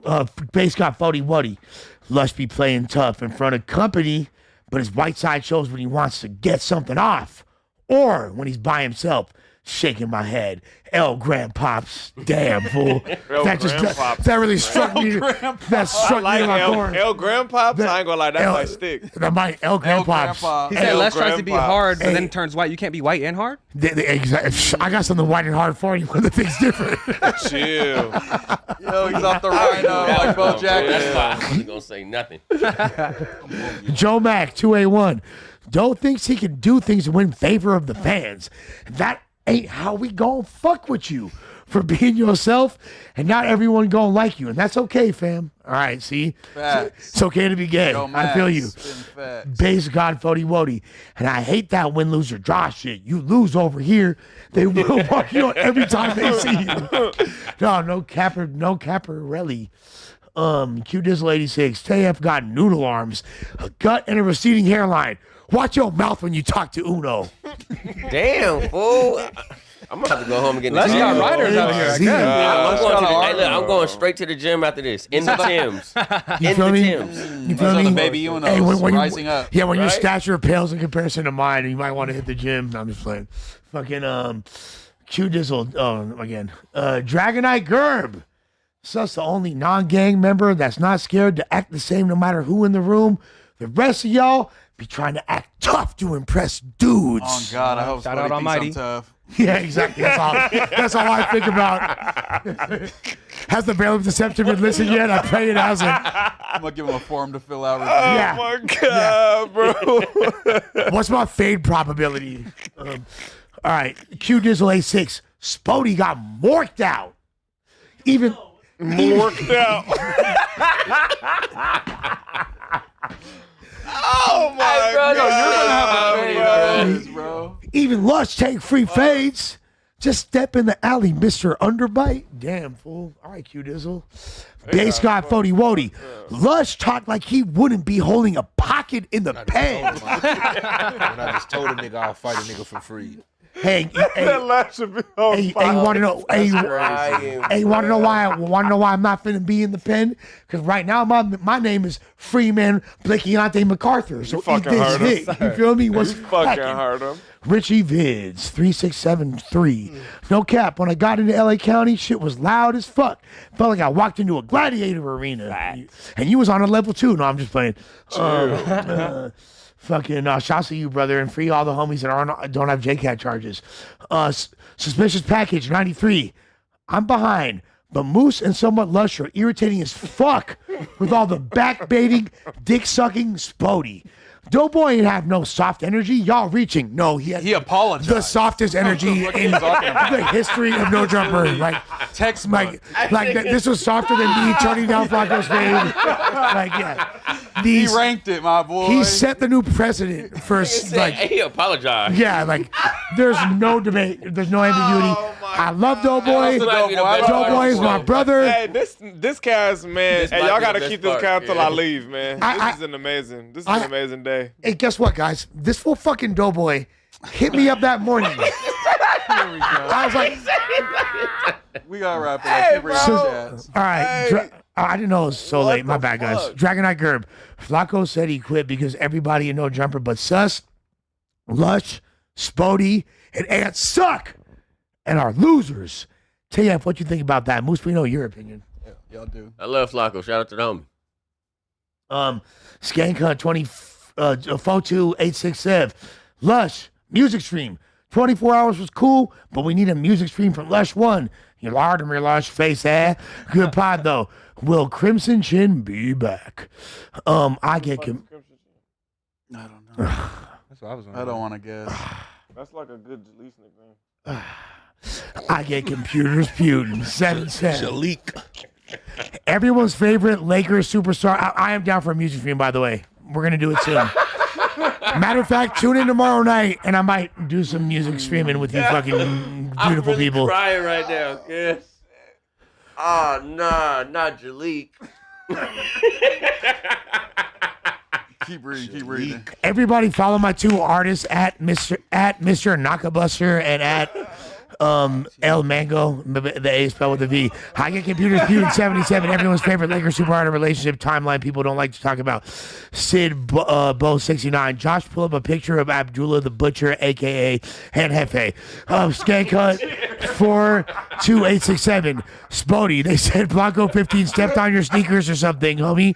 Bass got Fody Wuddy. Lush be playing tough in front of company, but his white side shows when he wants to get something off, or when he's by himself. Shaking my head. El Grandpops. Damn, fool. That really struck me. That struck me in my core. El Grandpops? I ain't gonna lie, that might stick. El Grandpops. He said Les tries to be hard, but then turns white. You can't be white and hard? I got something white and hard for you, but the thing's different. Chill. Yo, he's off the rhino like Bo Jackson. That's why I wasn't gonna say nothing. Joe Mack, 2A1. Doe thinks he can do things to win favor of the fans. That ain't how we gon' fuck with you for being yourself, and not everyone gonna like you, and that's okay, fam. All right, see? Facts. It's okay to be gay. Yo, I feel you. Facts. Base God Fody Wody. And I hate that win, lose, or draw shit. You lose over here, they will walk you on every time they see you. No capper, really. Q Dizzle 86. TF got noodle arms, a gut, and a receding hairline. Watch your mouth when you talk to Uno. Damn, fool. I'm gonna have to go home and get in the Let's gym. got riders out here. I guess. I'm going straight to the gym after this. In the Timbs. You feel me? You feel me? The baby Uno rising up. Yeah, when your stature pales in comparison to mine, you might want to hit the gym. No, I'm just playing. Fucking Q Dizzle. Again. Dragonite Gerb. Sus the only non-gang member that's not scared to act the same no matter who in the room. The rest of y'all be trying to act tough to impress dudes. Oh God, I hope somebody thinks I'm tough. Yeah, exactly. That's all I think about. Has the Veil of Deception been listened yet? I pray it hasn't. I'm gonna give him a form to fill out. Oh my God, bro. What's my fade probability? All right, Q Dizzle A6. Spody got morked out. Morked out. Oh my God, bro. Even Lush take free fades. Just step in the alley, Mr. Underbite. Damn, fool. All right, Q Dizzle. Bass got Fody Wody. Lush talked like he wouldn't be holding a pocket in the pen. When I just told a nigga I'll fight a nigga for free. Hey, that laugh should be on you want to know? You want to know why? I'm not finna be in the pen? Because right now my name is Freeman Blakeante MacArthur. So eat this dick. You feel me? What's fucking heard him? Richie Vids 3673. No cap. When I got into LA County, shit was loud as fuck. Felt like I walked into a gladiator arena. And you was on a level 2. No, I'm just playing. Fucking shouts to you, brother, and free all the homies that don't have JCAT charges. Suspicious package 93. I'm behind, but Moose and somewhat Lush are irritating as fuck with all the backbaiting, dick sucking Spody. Doughboy ain't have no soft energy. Y'all reaching. No, he apologized. The softest energy in the history of No Jumper. Like textbook. This was softer than me turning down Flacco's fade. Like, yeah. He ranked it, my boy. He set the new precedent for he apologized. Yeah, like there's no debate. There's no ambiguity. I love Doughboy. Doughboy is my brother. Hey, this cast, man. Hey, y'all gotta keep this cast till I leave, man. This is an amazing day. Hey, guess what, guys? This full fucking Doughboy hit me up that morning. I was like, we gotta wrap it up. All right. I didn't know it was so late. My bad, guys. Dragonite Gerb. Flacco said he quit because everybody in No Jumper but Sus, Lush, Spody, and Ant suck and are losers. TF, what you think about that? Moose, we know your opinion. Yeah, y'all do. I love Flacco. Shout out to the homie. Skanka 42867. Lush, music stream. 24 hours was cool, but we need a music stream from Lush 1. You lard him, your Lush face, eh? Good pod, though. Will Crimson Chin be back? I get... I don't know. That's what I was I don't want to guess. That's like a good lease nickname. I get computers putin'. 7-7. Shalik. Everyone's favorite Lakers superstar. I am down for a music stream, by the way. We're going to do it soon. Matter of fact, tune in tomorrow night, and I might do some music streaming with you fucking beautiful people. I'm crying right now. Yeah. Oh, nah, not Jalik. Keep reading. Everybody follow my two artists at Mr. Nakabuster and at El Mango, the A spelled with a V. I Get Computers Feud 77, everyone's favorite Lakers superstar relationship timeline people don't like to talk about. Sid Bo 69. Josh pull up a picture of Abdullah the Butcher, aka Head Hefe. Skank Hut 42867. Spody, they said Blanco 15 stepped on your sneakers or something, homie.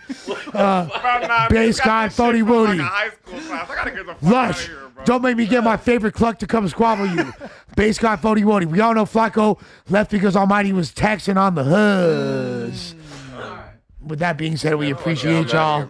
Bass guy, Fody Woody. Lush. Don't make me get my favorite cluck to come squabble you. Base guy, Fody Woody. We all know Flacco left because Almighty was taxing on the hoods. With that being said, we appreciate y'all.